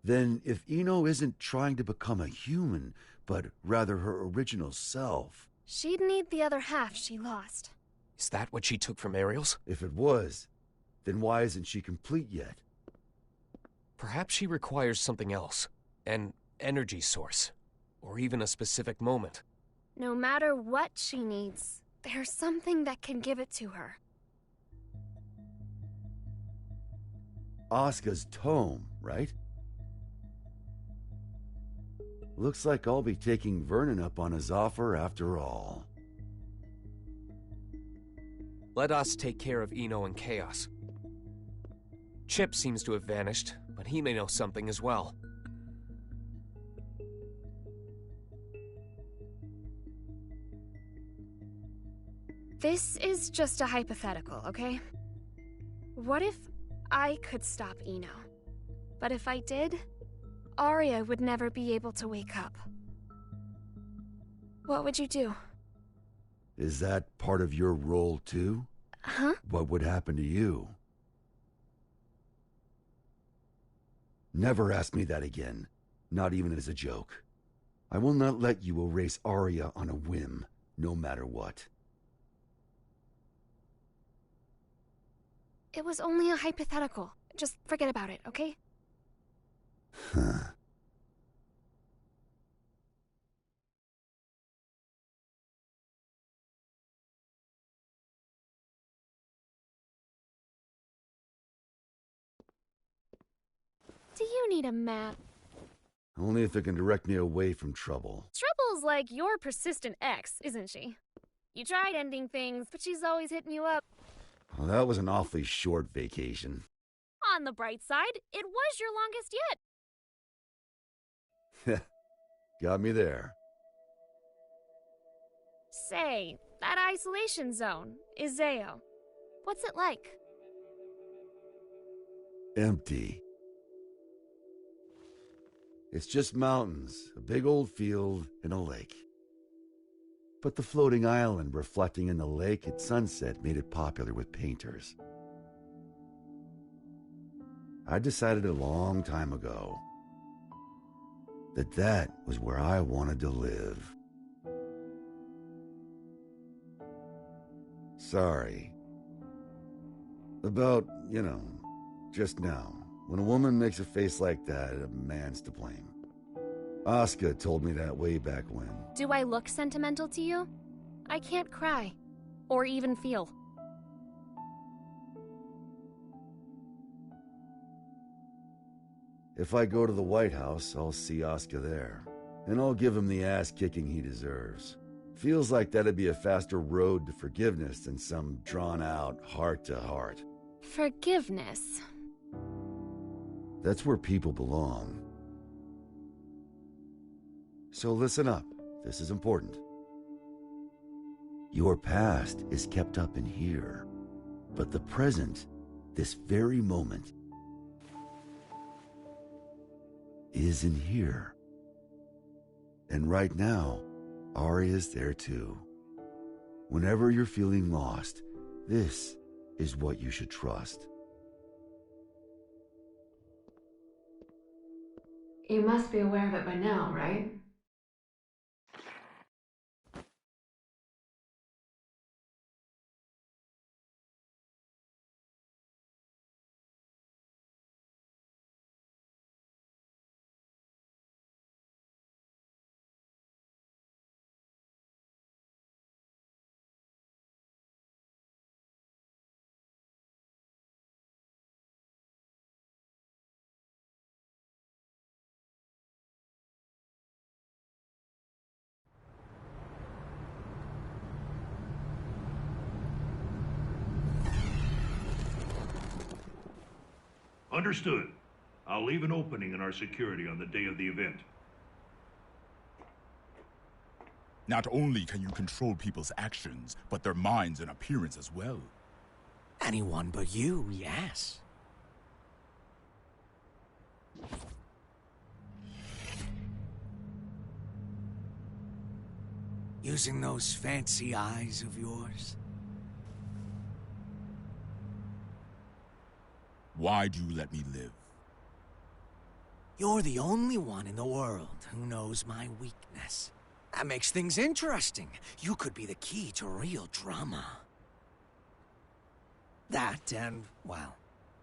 Then if Eno isn't trying to become a human, but rather her original self... She'd need the other half she lost. Is that what she took from Ariel's? If it was, then why isn't she complete yet? Perhaps she requires something else. An energy source. Or even a specific moment. No matter what she needs, there's something that can give it to her. Asuka's tome, right? Looks like I'll be taking Vernon up on his offer after all. Let us take care of Eno and Chaos. Chip seems to have vanished, but he may know something as well. This is just a hypothetical, okay? What if I could stop Eno? But if I did, Arya would never be able to wake up. What would you do? Is that part of your role too? Huh? What would happen to you? Never ask me that again, not even as a joke. I will not let you erase Arya on a whim, no matter what. It was only a hypothetical. Just forget about it, okay? Huh. Do you need a map? Only if it can direct me away from trouble. Trouble's like your persistent ex, isn't she? You tried ending things, but she's always hitting you up. Well, that was an awfully short vacation. On the bright side, it was your longest yet. Got me there. Say, that isolation zone, Izeo. What's it like? Empty. It's just mountains, a big old field, and a lake. But the floating island reflecting in the lake at sunset made it popular with painters. I decided a long time ago that that was where I wanted to live. Sorry. About, just now. When a woman makes a face like that, a man's to blame. Asuka told me that way back when. Do I look sentimental to you? I can't cry. Or even feel. If I go to the White House, I'll see Asuka there. And I'll give him the ass-kicking he deserves. Feels like that'd be a faster road to forgiveness than some drawn-out heart-to-heart. Forgiveness. That's where people belong. So listen up. This is important. Your past is kept up in here. But the present, this very moment, is in here. And right now, Arya's there too. Whenever you're feeling lost, this is what you should trust. You must be aware of it by now, right? Understood. I'll leave an opening in our security on the day of the event. Not only can you control people's actions, but their minds and appearance as well. Anyone but you, yes. Using those fancy eyes of yours? Why do you let me live? You're the only one in the world who knows my weakness. That makes things interesting. You could be the key to real drama. That and, well,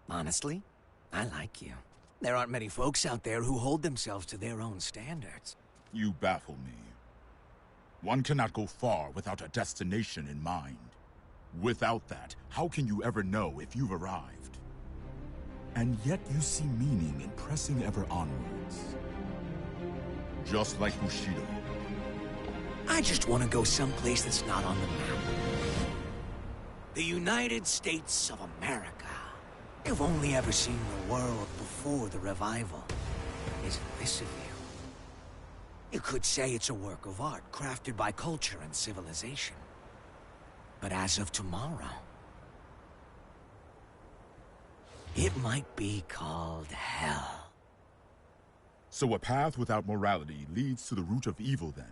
honestly, I like you. There aren't many folks out there who hold themselves to their own standards. You baffle me. One cannot go far without a destination in mind. Without that, how can you ever know if you've arrived? And yet you see meaning in pressing ever onwards. Just like Bushido. I just want to go someplace that's not on the map. The United States of America. You've only ever seen the world before the revival. Isn't this a view? You could say it's a work of art crafted by culture and civilization. But as of tomorrow, it might be called hell. So a path without morality leads to the root of evil then?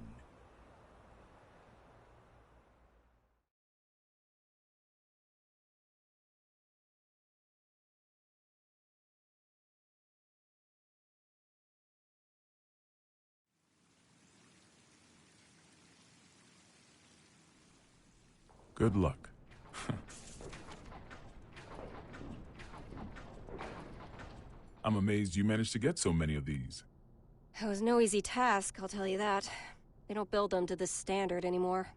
Good luck. I'm amazed you managed to get so many of these. It was no easy task, I'll tell you that. They don't build them to this standard anymore.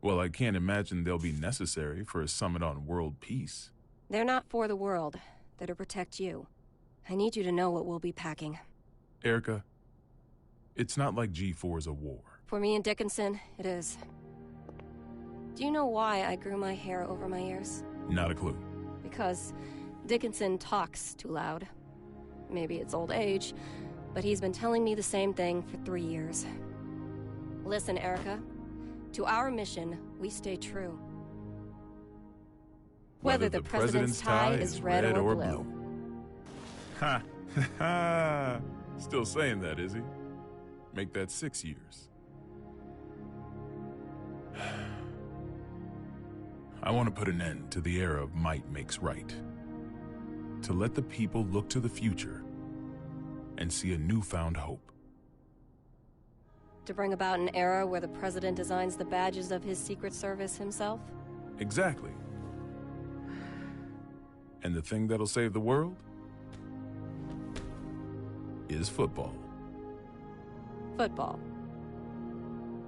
Well, I can't imagine they'll be necessary for a summit on world peace. They're not for the world. They're to protect you. I need you to know what we'll be packing. Erica, it's not like G4's a war. For me and Dickinson, it is. Do you know why I grew my hair over my ears? Not a clue. Because Dickinson talks too loud. Maybe it's old age, but he's been telling me the same thing for 3 years. Listen, Erica. To our mission, we stay true. Whether the president's tie is red or blue. Ha! Ha! Still saying that, is he? Make that 6 years. I want to put an end to the era of might makes right. To let the people look to the future and see a newfound hope. To bring about an era where the president designs the badges of his Secret Service himself? Exactly. And the thing that'll save the world is football. Football.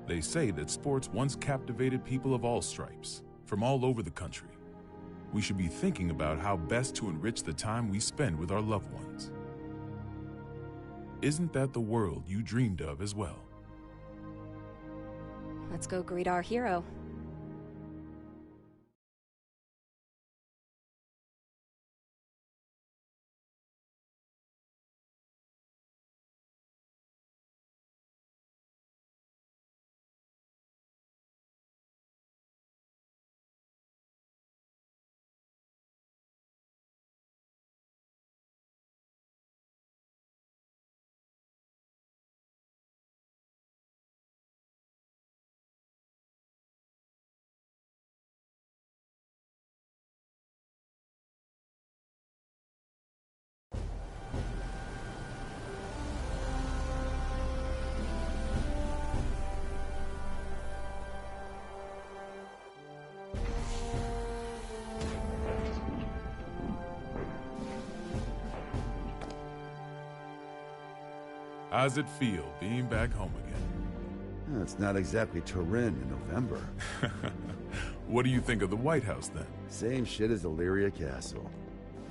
They say that sports once captivated people of all stripes, from all over the country. We should be thinking about how best to enrich the time we spend with our loved ones. Isn't that the world you dreamed of as well? Let's go greet our hero. How's it feel being back home again? It's not exactly Turin in November. What do you think of the White House, then? Same shit as Illyria Castle.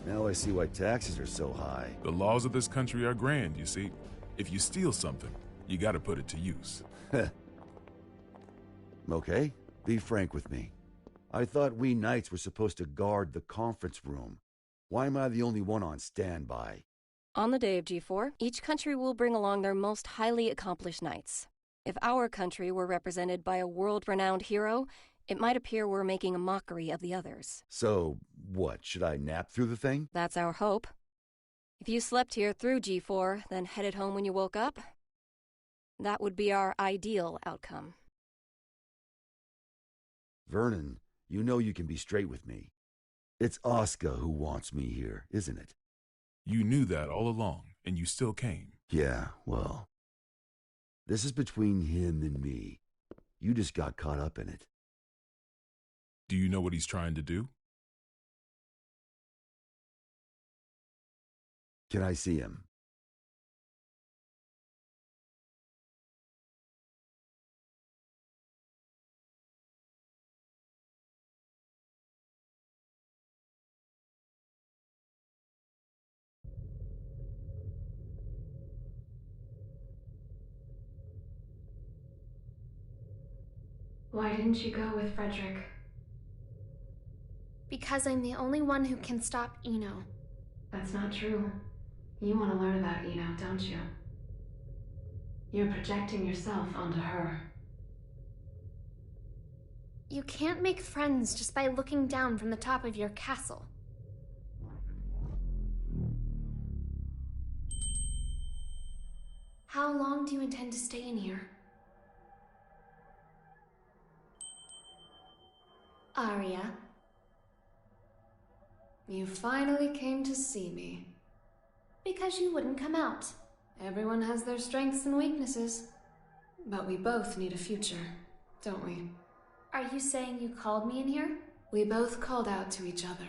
Now I see why taxes are so high. The laws of this country are grand, you see. If you steal something, you gotta put it to use. Okay, be frank with me. I thought we knights were supposed to guard the conference room. Why am I the only one on standby? On the day of G4, each country will bring along their most highly accomplished knights. If our country were represented by a world-renowned hero, it might appear we're making a mockery of the others. So, what, should I nap through the thing? That's our hope. If you slept here through G4, then headed home when you woke up, that would be our ideal outcome. Vernon, you know you can be straight with me. It's Oscar who wants me here, isn't it? You knew that all along, and you still came. Yeah, well, this is between him and me. You just got caught up in it. Do you know what he's trying to do? Can I see him? Why didn't you go with Frederick? Because I'm the only one who can stop Eno. That's not true. You want to learn about Eno, don't you? You're projecting yourself onto her. You can't make friends just by looking down from the top of your castle. How long do you intend to stay in here? Arya. You finally came to see me. Because you wouldn't come out. Everyone has their strengths and weaknesses. But we both need a future, don't we? Are you saying you called me in here? We both called out to each other.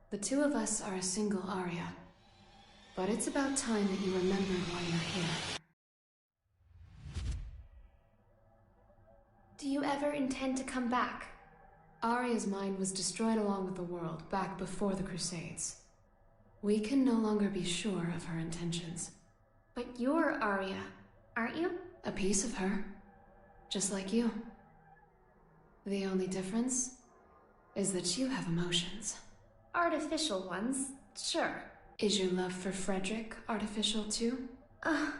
The two of us are a single Arya. But it's about time that you remembered why you're here. Do you ever intend to come back? Arya's mind was destroyed along with the world back before the Crusades. We can no longer be sure of her intentions. But you're Arya, aren't you? A piece of her. Just like you. The only difference is that you have emotions. Artificial ones, sure. Is your love for Frederick artificial too? How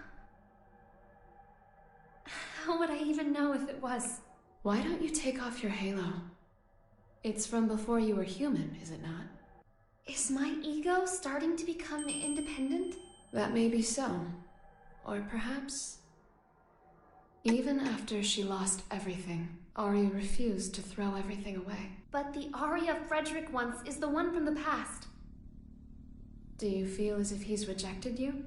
would I even know if it was? Why don't you take off your halo? It's from before you were human, is it not? Is my ego starting to become independent? That may be so. Or perhaps... Even after she lost everything, Arya refused to throw everything away. But the Arya Frederick once is the one from the past. Do you feel as if he's rejected you?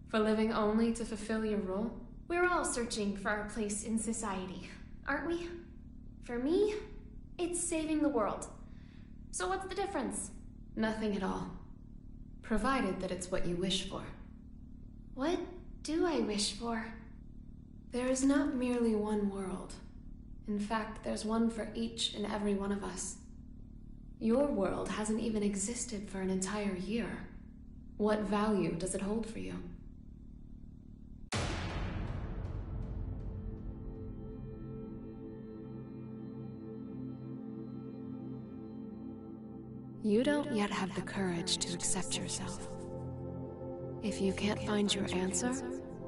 For living only to fulfill your role? We're all searching for our place in society, aren't we? For me, it's saving the world. So what's the difference? Nothing at all. Provided that it's what you wish for. What do I wish for? There is not merely one world. In fact, there's one for each and every one of us. Your world hasn't even existed for an entire year. What value does it hold for you? You don't yet have the courage to accept yourself. If you can't find your answer,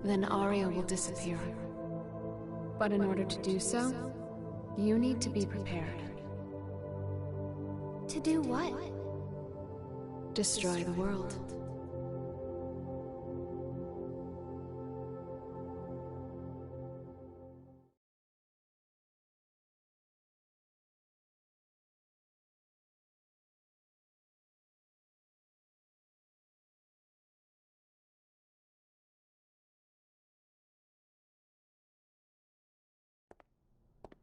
then Arya will disappear. But in order to do so, you need to be prepared. To do what? Destroy the world.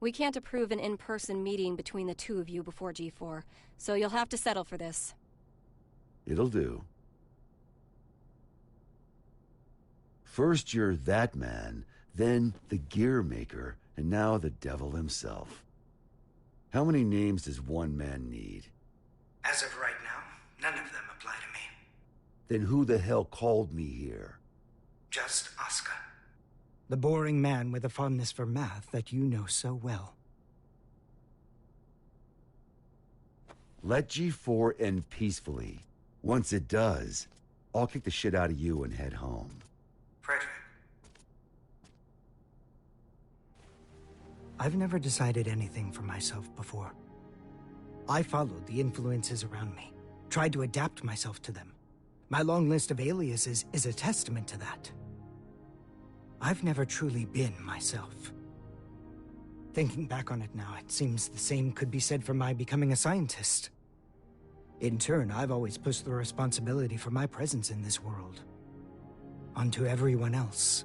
We can't approve an in-person meeting between the two of you before G4, so you'll have to settle for this. It'll do. First you're that man, then the gear maker, and now the devil himself. How many names does one man need? As of right now, none of them apply to me. Then who the hell called me here? Just Oscar. The boring man with a fondness for math that you know so well. Let G4 end peacefully. Once it does, I'll kick the shit out of you and head home. Frederick. I've never decided anything for myself before. I followed the influences around me, tried to adapt myself to them. My long list of aliases is a testament to that. I've never truly been myself. Thinking back on it now, it seems the same could be said for my becoming a scientist. In turn, I've always pushed the responsibility for my presence in this world onto everyone else.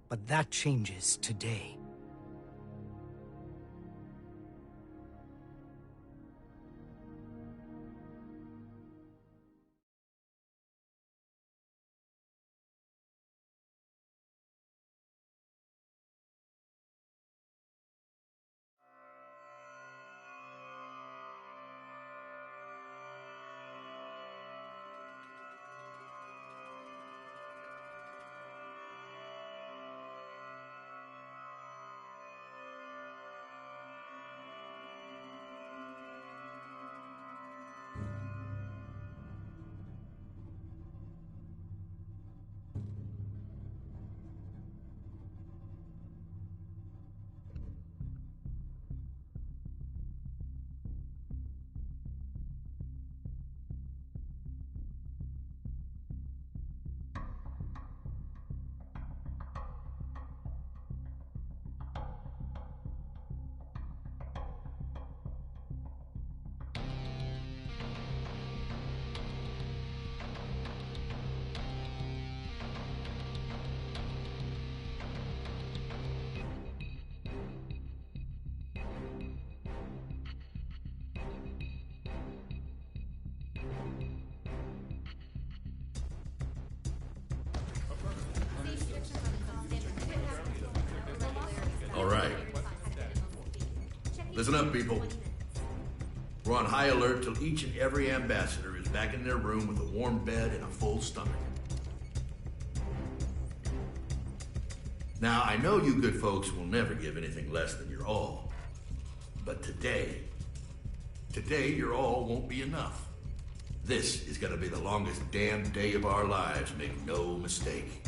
But that changes today. All right. Listen up, people. We're on high alert till each and every ambassador is back in their room with a warm bed and a full stomach. Now, I know you good folks will never give anything less than your all. But today, your all won't be enough. This is gonna be the longest damn day of our lives, make no mistake.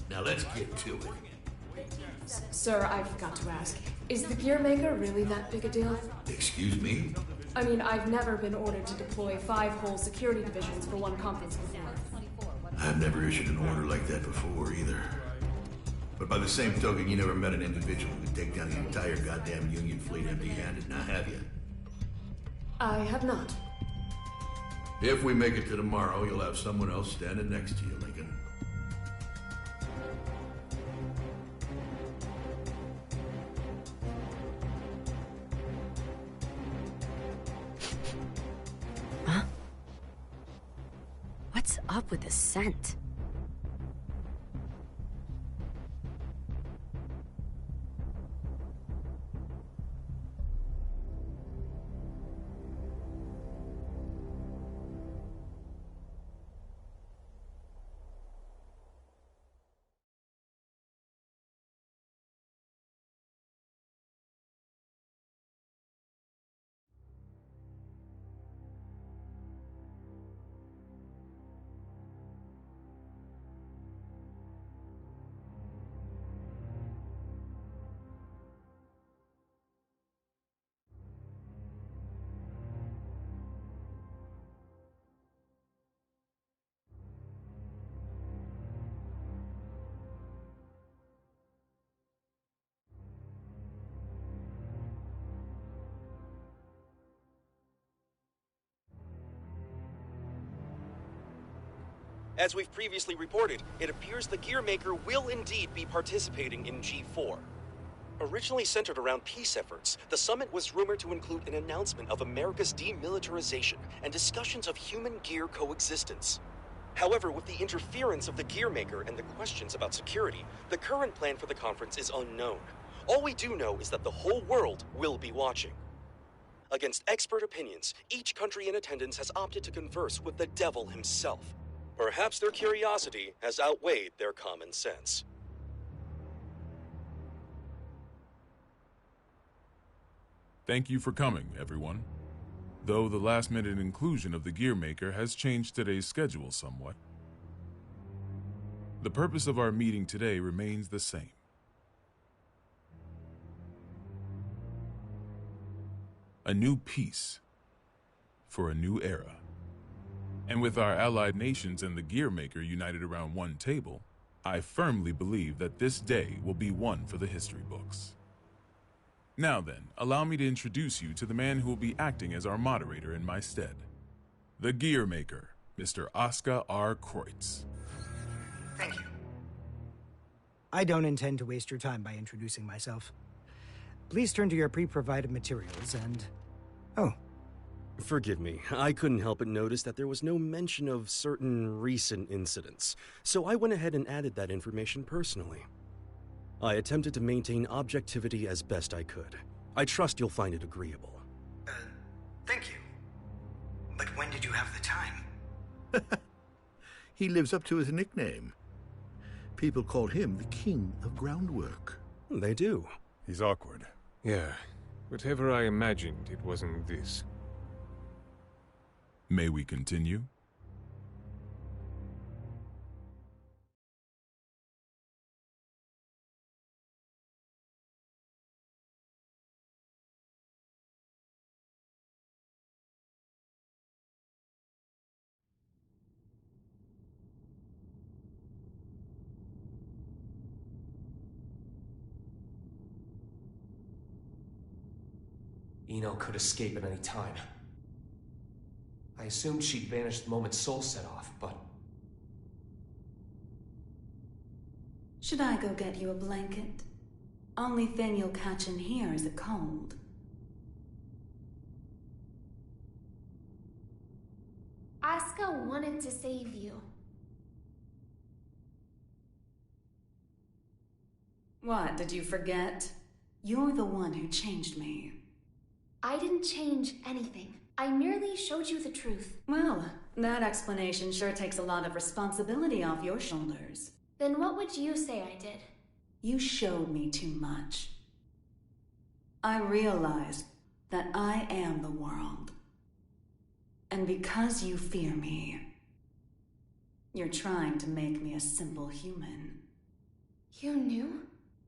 Now let's get to it. Sir, I forgot to ask. Is the gear maker really that big a deal? Excuse me? I mean, I've never been ordered to deploy 5 whole security divisions for one conference before. I've never issued an order like that before, either. But by the same token, you never met an individual who could take down the entire goddamn Union fleet empty-handed, now have you? I have not. If we make it to tomorrow, you'll have someone else standing next to you, Lincoln. What's up with the scent? As we've previously reported, it appears the Gearmaker will indeed be participating in G4. Originally centered around peace efforts, the summit was rumored to include an announcement of America's demilitarization and discussions of human-gear coexistence. However, with the interference of the Gearmaker and the questions about security, the current plan for the conference is unknown. All we do know is that the whole world will be watching. Against expert opinions, each country in attendance has opted to converse with the devil himself. Perhaps their curiosity has outweighed their common sense. Thank you for coming, everyone. Though the last-minute inclusion of the Gearmaker has changed today's schedule somewhat. The purpose of our meeting today remains the same. A new peace for a new era. And with our allied nations and the gear maker united around one table, I firmly believe that this day will be one for the history books. Now then, allow me to introduce you to the man who will be acting as our moderator in my stead. The gear maker, Mr. Oscar R. Kreutz. Thank you. I don't intend to waste your time by introducing myself. Please turn to your pre-provided materials and... Oh. Forgive me, I couldn't help but notice that there was no mention of certain recent incidents, so I went ahead and added that information personally. I attempted to maintain objectivity as best I could. I trust you'll find it agreeable. Thank you. But when did you have the time? He lives up to his nickname. People call him the King of Groundwork. They do. He's awkward. Yeah, whatever I imagined, it wasn't this. May we continue? Eno could escape at any time. I assumed she'd vanished the moment Soul set off, but... Should I go get you a blanket? Only thing you'll catch in here is a cold. Asuka wanted to save you. What, did you forget? You're the one who changed me. I didn't change anything. I merely showed you the truth. Well, that explanation sure takes a lot of responsibility off your shoulders. Then what would you say I did? You showed me too much. I realized that I am the world. And because you fear me, you're trying to make me a simple human. You knew?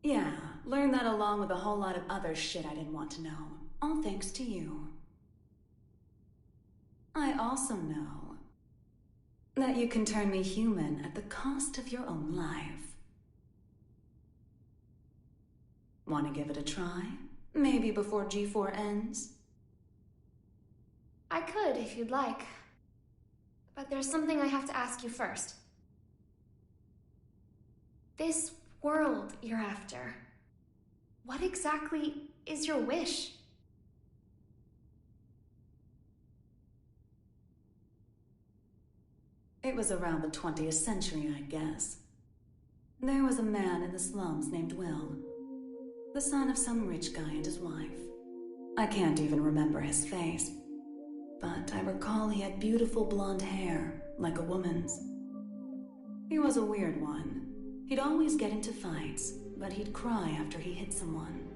Yeah, learned that along with a whole lot of other shit I didn't want to know. All thanks to you. I also know that you can turn me human at the cost of your own life. Want to give it a try? Maybe before G4 ends? I could, if you'd like. But there's something I have to ask you first. This world you're after, what exactly is your wish? It was around the 20th century, I guess. There was a man in the slums named Will, the son of some rich guy and his wife. I can't even remember his face, but I recall he had beautiful blonde hair, like a woman's. He was a weird one. He'd always get into fights, but he'd cry after he hit someone.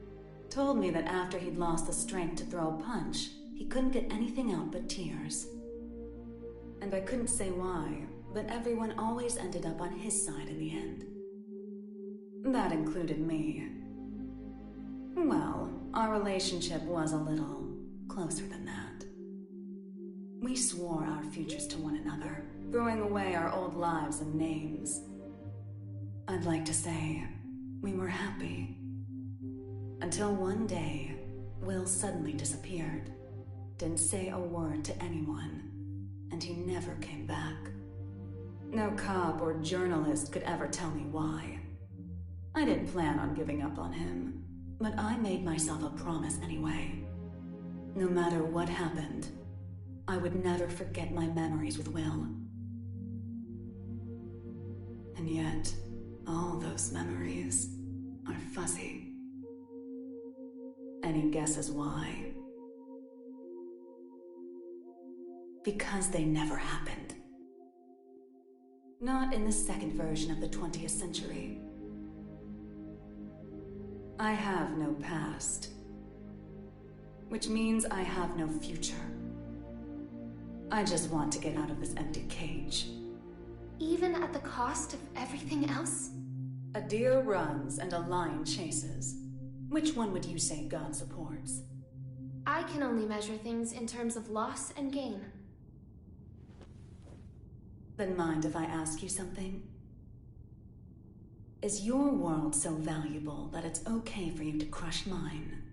Told me that after he'd lost the strength to throw a punch, he couldn't get anything out but tears. And I couldn't say why, but everyone always ended up on his side in the end. That included me. Well, our relationship was a little closer than that. We swore our futures to one another, throwing away our old lives and names. I'd like to say we were happy. Until one day, Will suddenly disappeared. Didn't say a word to anyone. And he never came back. No cop or journalist could ever tell me why. I didn't plan on giving up on him, but I made myself a promise anyway. No matter what happened, I would never forget my memories with Will. And yet, all those memories are fuzzy. Any guesses why? Because they never happened. Not in the second version of the 20th century. I have no past. Which means I have no future. I just want to get out of this empty cage. Even at the cost of everything else? A deer runs and a lion chases. Which one would you say God supports? I can only measure things in terms of loss and gain. Then mind if I ask you something? Is your world so valuable that it's okay for you to crush mine?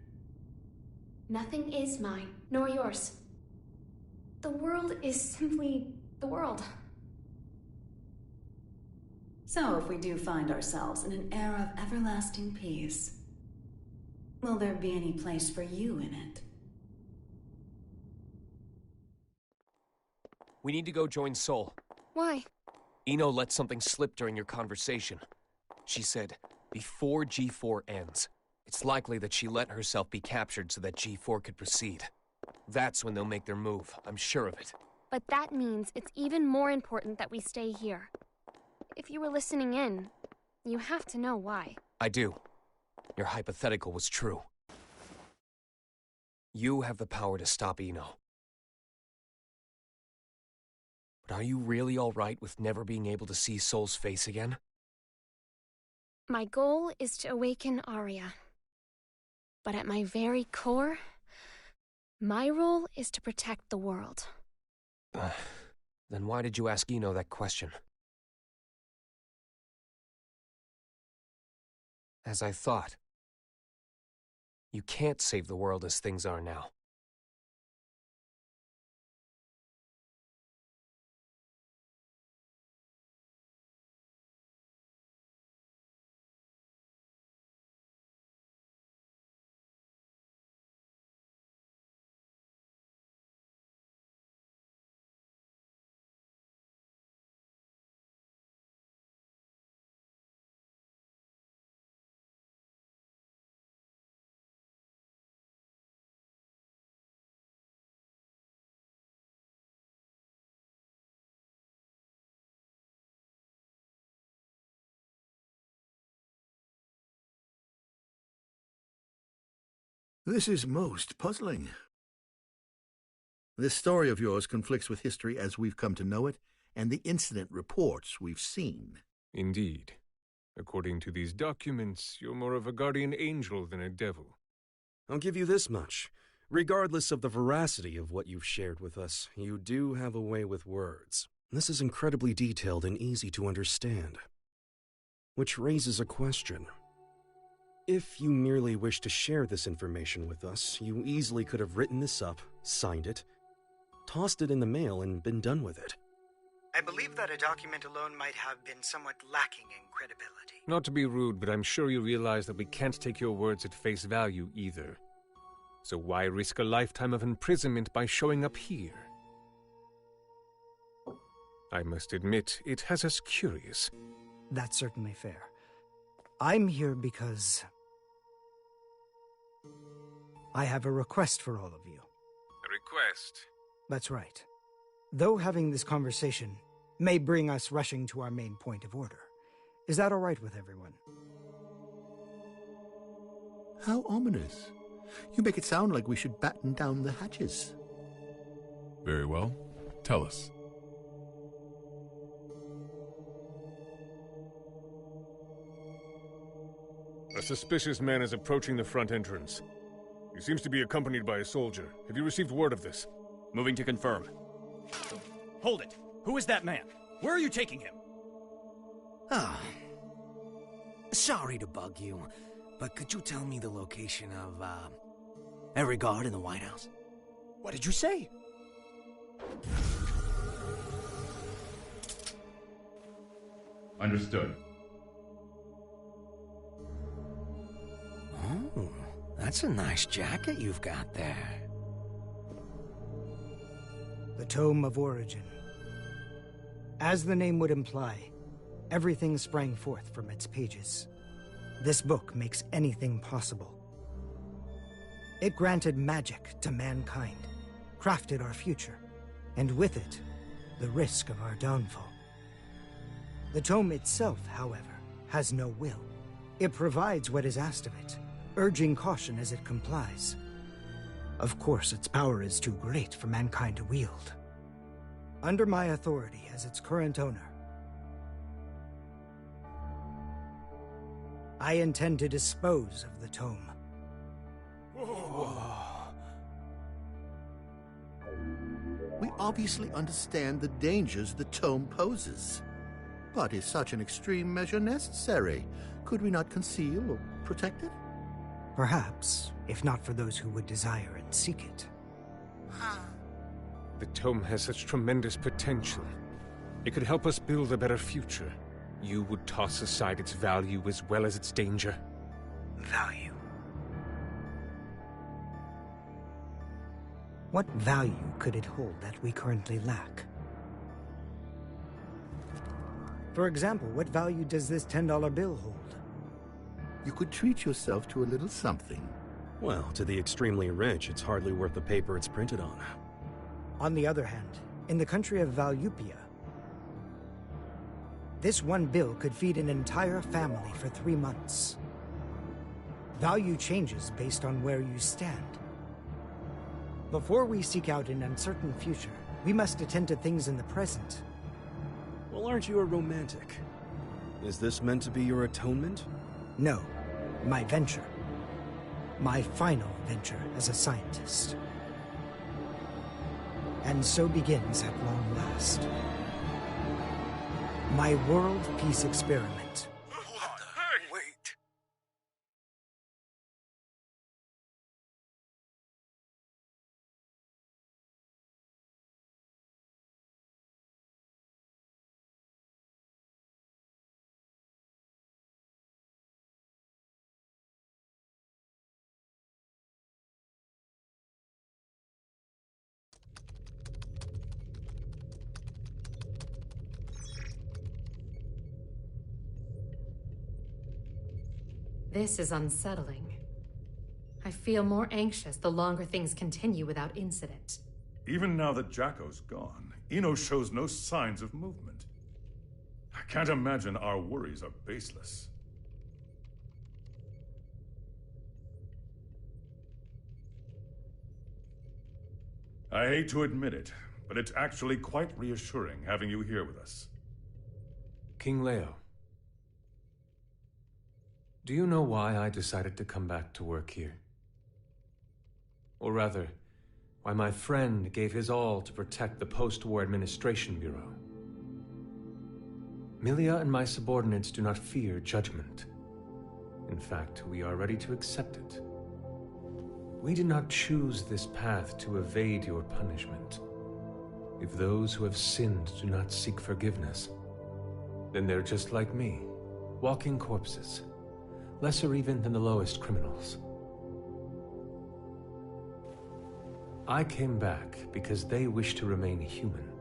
Nothing is mine, nor yours. The world is simply the world. So if we do find ourselves in an era of everlasting peace, will there be any place for you in it? We need to go join Sol. Why? Eno let something slip during your conversation. She said, before G4 ends, it's likely that she let herself be captured so that G4 could proceed. That's when they'll make their move, I'm sure of it. But that means it's even more important that we stay here. If you were listening in, you have to know why. I do. Your hypothetical was true. You have the power to stop Eno. But are you really all right with never being able to see Sol's face again? My goal is to awaken Arya. But at my very core, my role is to protect the world. Then why did you ask Eno that question? As I thought, you can't save the world as things are now. This is most puzzling. This story of yours conflicts with history as we've come to know it, and the incident reports we've seen. Indeed. According to these documents, you're more of a guardian angel than a devil. I'll give you this much. Regardless of the veracity of what you've shared with us, you do have a way with words. This is incredibly detailed and easy to understand. Which raises a question. If you merely wish to share this information with us, you easily could have written this up, signed it, tossed it in the mail, and been done with it. I believe that a document alone might have been somewhat lacking in credibility. Not to be rude, but I'm sure you realize that we can't take your words at face value either. So why risk a lifetime of imprisonment by showing up here? I must admit, it has us curious. That's certainly fair. I'm here because I have a request for all of you. A request? That's right. Though having this conversation may bring us rushing to our main point of order, is that all right with everyone? How ominous. You make it sound like we should batten down the hatches. Very well. Tell us. A suspicious man is approaching the front entrance. He seems to be accompanied by a soldier. Have you received word of this? Moving to confirm. Hold it! Who is that man? Where are you taking him? Ah. Sorry to bug you, but could you tell me the location of, every guard in the White House? What did you say? Understood. Oh, that's a nice jacket you've got there. The Tome of Origin. As the name would imply, everything sprang forth from its pages. This book makes anything possible. It granted magic to mankind, crafted our future, and with it, the risk of our downfall. The tome itself, however, has no will. It provides what is asked of it, urging caution as it complies. Of course, its power is too great for mankind to wield. Under my authority as its current owner, I intend to dispose of the tome. We obviously understand the dangers the tome poses. But is such an extreme measure necessary? Could we not conceal or protect it? Perhaps, if not for those who would desire and seek it. The tome has such tremendous potential. It could help us build a better future. You would toss aside its value as well as its danger? Value. What value could it hold that we currently lack? For example, what value does this $10 bill hold? You could treat yourself to a little something. Well, to the extremely rich, it's hardly worth the paper it's printed on. On the other hand, in the country of Valupia, this one bill could feed an entire family for 3 months. Value changes based on where you stand. Before we seek out an uncertain future, we must attend to things in the present. Well, aren't you a romantic? Is this meant to be your atonement? No, my venture. My final venture as a scientist. And so begins at long last my world peace experiment. Wait. This is unsettling. I feel more anxious the longer things continue without incident. Even now that Jacko's gone, Eno shows no signs of movement. I can't imagine our worries are baseless. I hate to admit it, but it's actually quite reassuring having you here with us. King Leo. Do you know why I decided to come back to work here? Or rather, why my friend gave his all to protect the Post-War Administration Bureau? Milia and my subordinates do not fear judgment. In fact, we are ready to accept it. We did not choose this path to evade your punishment. If those who have sinned do not seek forgiveness, then they're just like me, walking corpses, lesser even than the lowest criminals. I came back because they wish to remain human.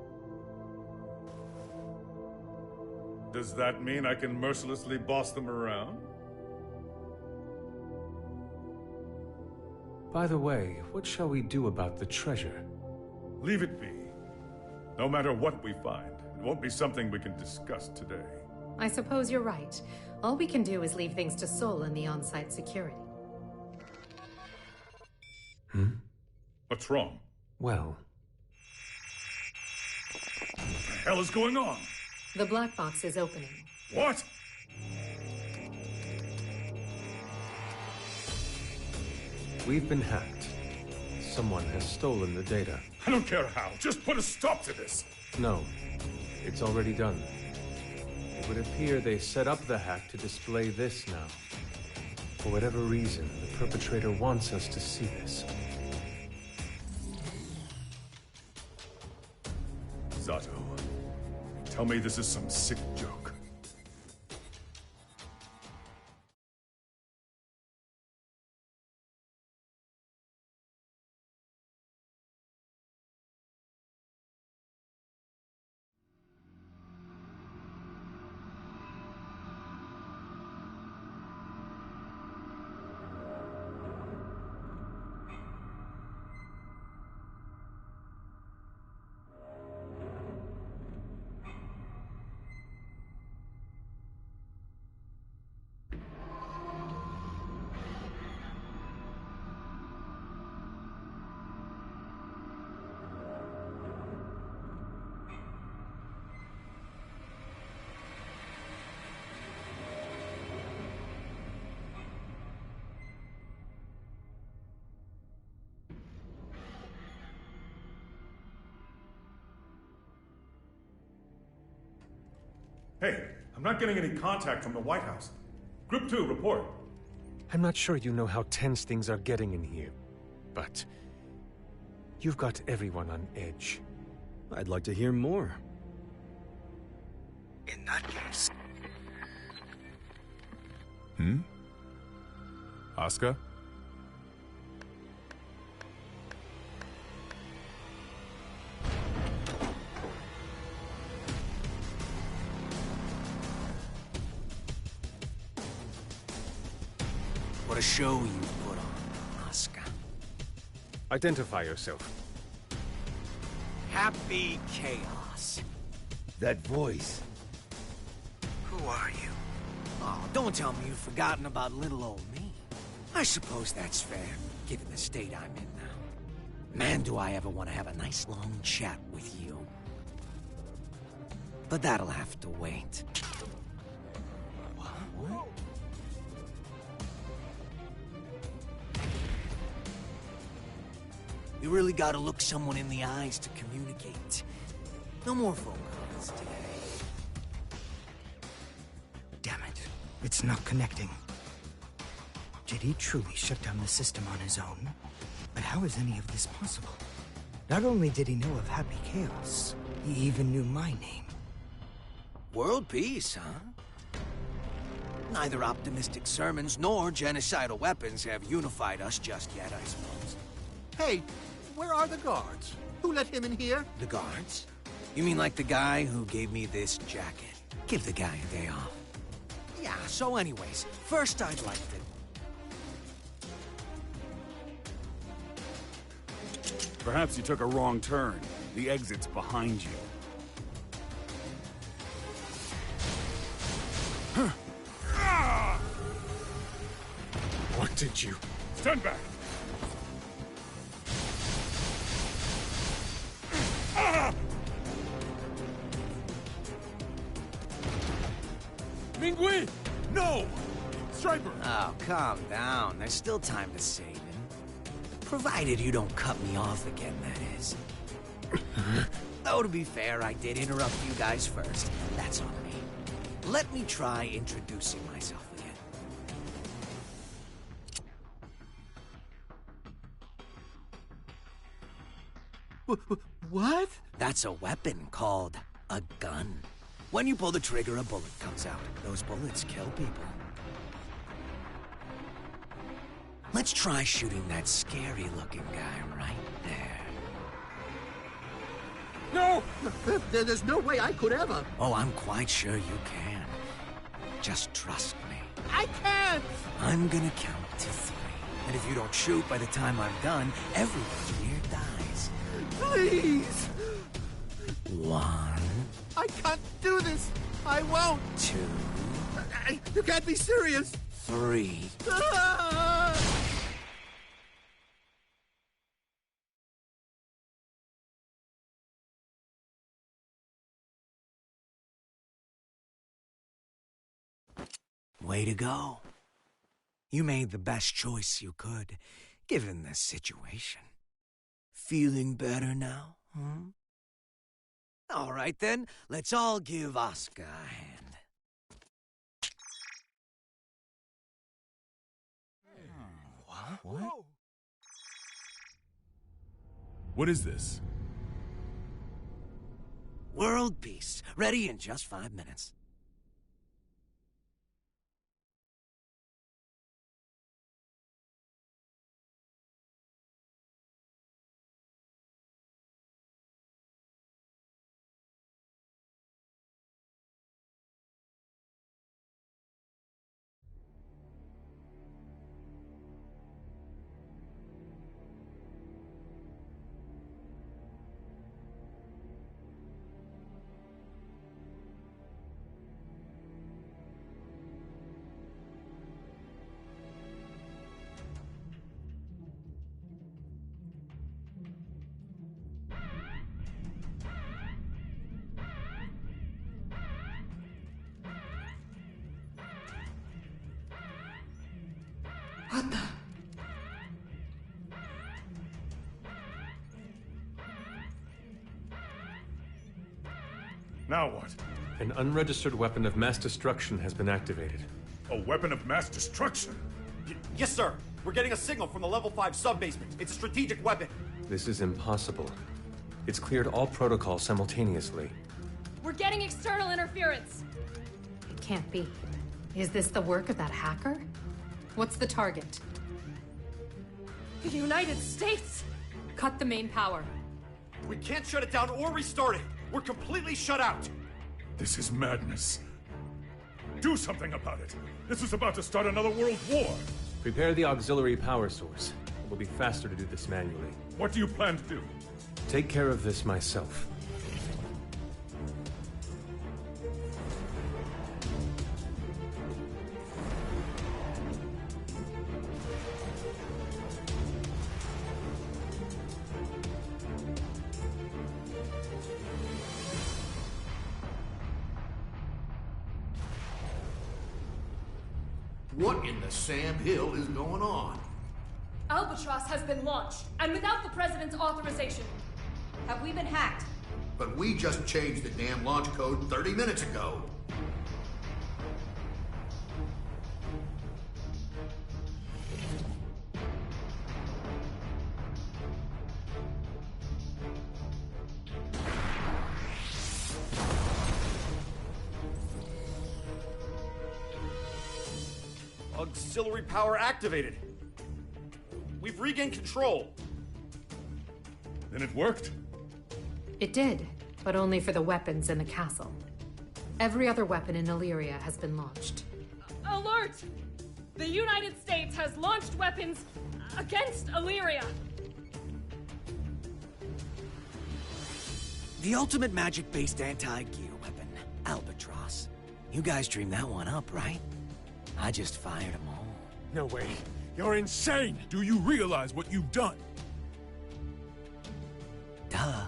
Does that mean I can mercilessly boss them around? By the way, what shall we do about the treasure? Leave it be. No matter what we find, it won't be something we can discuss today. I suppose you're right. All we can do is leave things to Sol and the on-site security. What's wrong? Well... What the hell is going on? The black box is opening. What? We've been hacked. Someone has stolen the data. I don't care how. Just put a stop to this. No. It's already done. It would appear they set up the hack to display this now. For whatever reason, the perpetrator wants us to see this. Zato, tell me this is some sick joke. Hey, I'm not getting any contact from the White House. Group 2, report. I'm not sure you know how tense things are getting in here, but you've got everyone on edge. I'd like to hear more. In that case... Oscar? What a show you put on, Oscar. Identify yourself. Happy Chaos. That voice. Who are you? Oh, don't tell me you've forgotten about little old me. I suppose that's fair, given the state I'm in now. Man, do I ever want to have a nice long chat with you. But that'll have to wait. What? You really gotta look someone in the eyes to communicate. No more phone calls today. Damn it. It's not connecting. Did he truly shut down the system on his own? But how is any of this possible? Not only did he know of Happy Chaos, he even knew my name. World peace, huh? Neither optimistic sermons nor genocidal weapons have unified us just yet, I suppose. Hey, where are the guards? Who let him in here? The guards? You mean like the guy who gave me this jacket? Give the guy a day off. Yeah, so anyways, first I'd like to... Perhaps you took a wrong turn. The exit's behind you. What did you... Stand back! Mingui! No! Striper! Oh, calm down. There's still time to save him. Provided you don't cut me off again, that is. Though, to be fair, I did interrupt you guys first. That's on me. Let me try introducing myself again. What? That's a weapon called a gun. When you pull the trigger, a bullet comes out. Those bullets kill people. Let's try shooting that scary-looking guy right there. No! There's no way I could ever. Oh, I'm quite sure you can. Just trust me. I can't! I'm gonna count to 3. And if you don't shoot by the time I'm done, everyone here dies. Please! 1. I can't do this! I won't! 2. You can't be serious! 3. Ah! Way to go. You made the best choice you could, given the situation. Feeling better now, huh? All right then, let's all give Oscar a hand. What? What is this? World peace. Ready in just 5 minutes. What the? Now what? An unregistered weapon of mass destruction has been activated. A weapon of mass destruction? Yes, sir. We're getting a signal from the level 5 sub-basement. It's a strategic weapon. This is impossible. It's cleared all protocols simultaneously. We're getting external interference. It can't be. Is this the work of that hacker? What's the target? The United States! Cut the main power. We can't shut it down or restart it. We're completely shut out. This is madness. Do something about it. This is about to start another world war. Prepare the auxiliary power source. It will be faster to do this manually. What do you plan to do? Take care of this myself. What in the Sam Hill is going on? Albatross has been launched, and without the President's authorization. Have we been hacked? But we just changed the damn launch code 30 minutes ago. Auxiliary power activated. We've regained control. Then it worked? It did, but only for the weapons in the castle. Every other weapon in Illyria has been launched. Alert! The United States has launched weapons against Illyria. The ultimate magic-based anti-gear weapon, Albatross. You guys dreamed that one up, right? I just fired them all. No way. You're insane! Do you realize what you've done? Duh.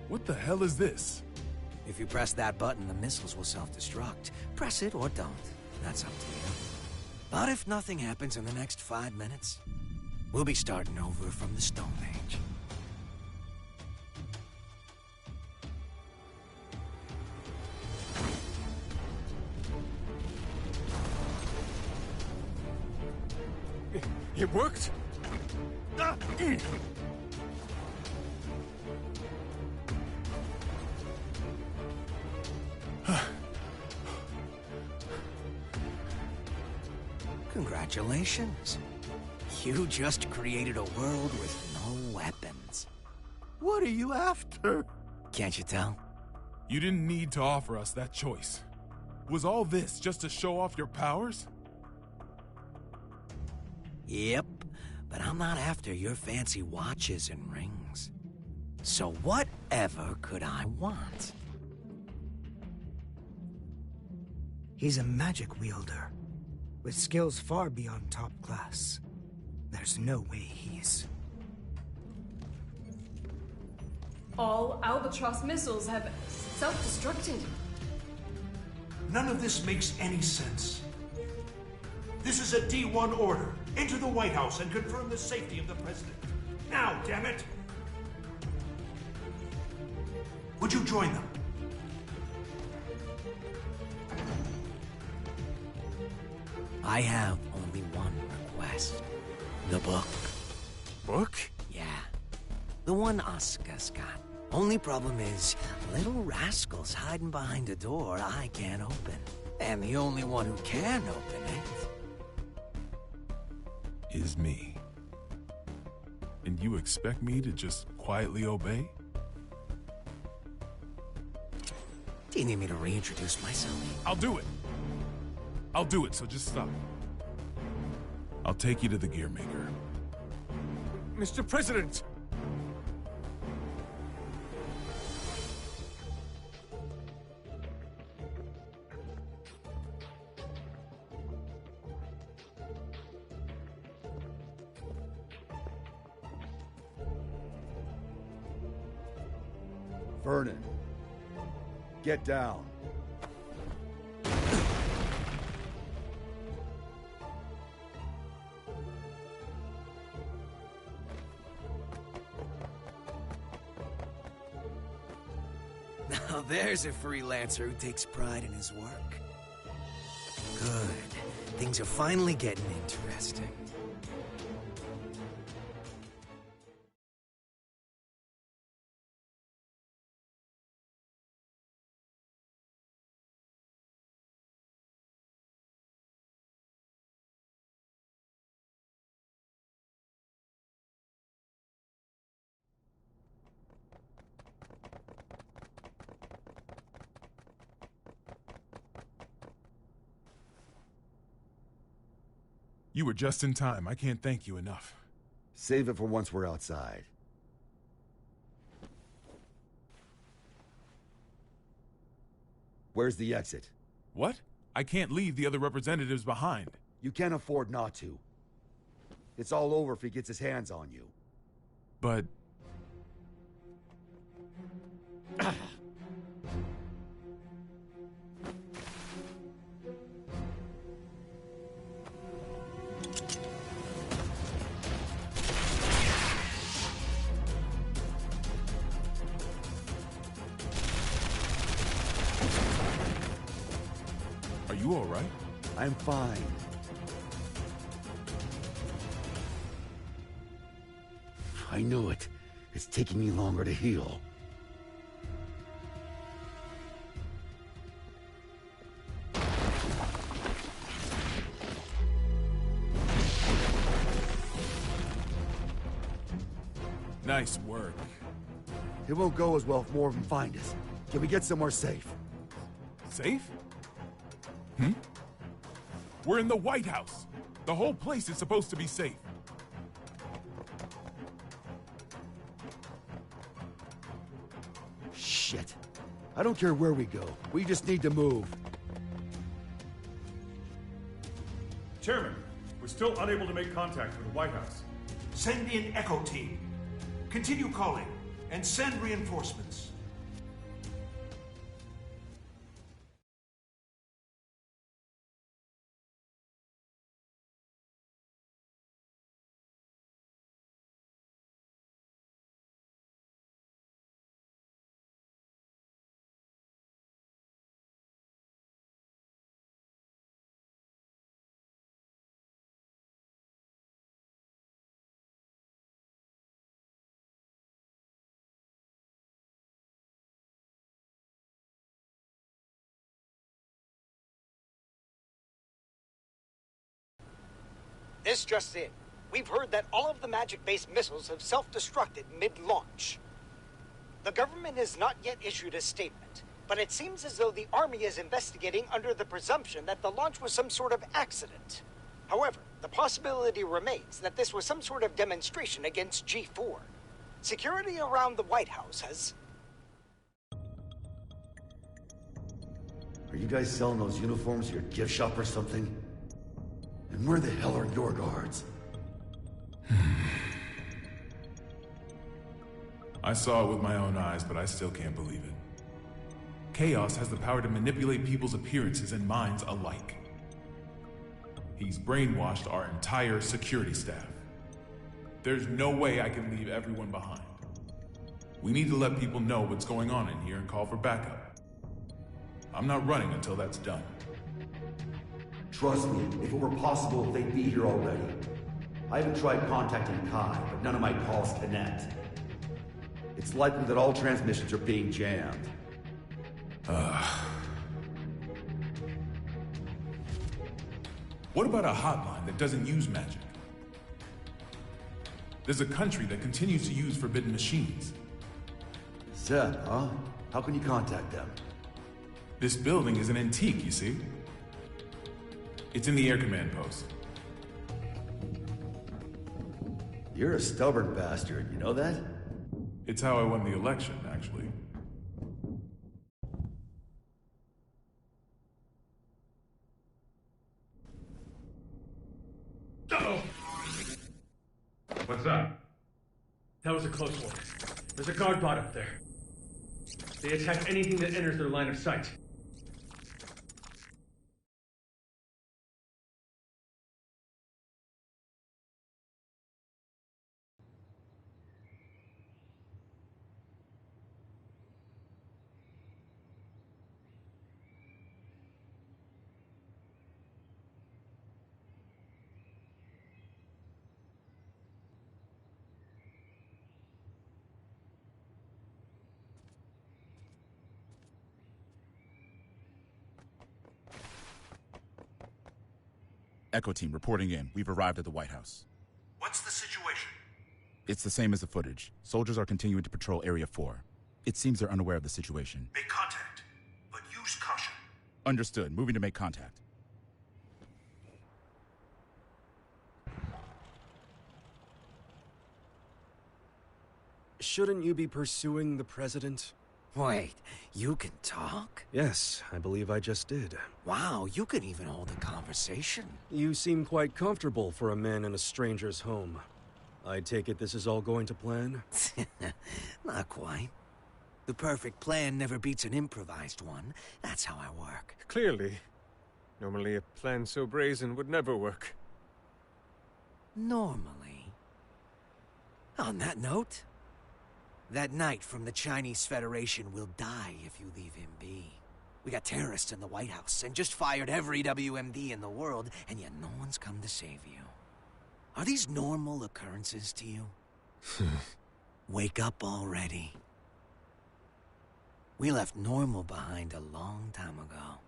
What the hell is this? If you press that button, the missiles will self-destruct. Press it or don't. That's up to you. But if nothing happens in the next 5 minutes, we'll be starting over from the Stone Age. It worked? Congratulations. You just created a world with no weapons. What are you after? Can't you tell? You didn't need to offer us that choice. Was all this just to show off your powers? Yep, but I'm not after your fancy watches and rings. So whatever could I want? He's a magic wielder, with skills far beyond top class. There's no way he's... All Albatross missiles have self-destructed. None of this makes any sense. This is a D1 order. Enter the White House and confirm the safety of the president. Now, damn it! Would you join them? I have only one request. The book. Book? Yeah. The one Asuka's got. Only problem is, little rascal's hiding behind a door I can't open. And the only one who can open it... is me. And you expect me to just quietly obey? Do you need me to reintroduce myself? I'll do it. I'll do it, so just stop. I'll take you to the gear maker. Mr. President! Vernon, get down. Now there's a freelancer who takes pride in his work. Good. Things are finally getting interesting. You were just in time. I can't thank you enough. Save it for once we're outside. Where's the exit? What? I can't leave the other representatives behind. You can't afford not to. It's all over if he gets his hands on you. But... Are you all right? I'm fine. I knew it. It's taking me longer to heal. Nice work. It won't go as well if more of them find us. Can we get somewhere safe? Safe? Hmm? We're in the White House. The whole place is supposed to be safe. Shit. I don't care where we go. We just need to move. Chairman, we're still unable to make contact with the White House. Send in Echo Team. Continue calling, and send reinforcements. This just in. We've heard that all of the magic-based missiles have self-destructed mid-launch. The government has not yet issued a statement, but it seems as though the Army is investigating under the presumption that the launch was some sort of accident. However, the possibility remains that this was some sort of demonstration against G4. Security around the White House has... Are you guys selling those uniforms at your gift shop or something? And where the hell are your guards? I saw it with my own eyes, but I still can't believe it. Chaos has the power to manipulate people's appearances and minds alike. He's brainwashed our entire security staff. There's no way I can leave everyone behind. We need to let people know what's going on in here and call for backup. I'm not running until that's done. Trust me, if it were possible, they'd be here already. I haven't tried contacting Kai, but none of my calls connect. It's likely that all transmissions are being jammed. What about a hotline that doesn't use magic? There's a country that continues to use forbidden machines. Zed, huh? How can you contact them? This building is an antique, you see? It's in the air command post. You're a stubborn bastard, you know that? It's how I won the election, actually. Uh-oh! What's that? That was a close one. There's a guard bot up there. They attack anything that enters their line of sight. Echo Team reporting in. We've arrived at the White House. What's the situation? It's the same as the footage. Soldiers are continuing to patrol Area 4. It seems they're unaware of the situation. Make contact, but use caution. Understood. Moving to make contact. Shouldn't you be pursuing the president? Wait, you can talk? Yes, I believe I just did. Wow, you can even hold a conversation. You seem quite comfortable for a man in a stranger's home. I take it this is all going to plan? Not quite. The perfect plan never beats an improvised one. That's how I work. Clearly. Normally a plan so brazen would never work. Normally. On that note, that knight from the Chinese Federation will die if you leave him be. We got terrorists in the White House and just fired every WMD in the world, and yet no one's come to save you. Are these normal occurrences to you? Wake up already. We left normal behind a long time ago.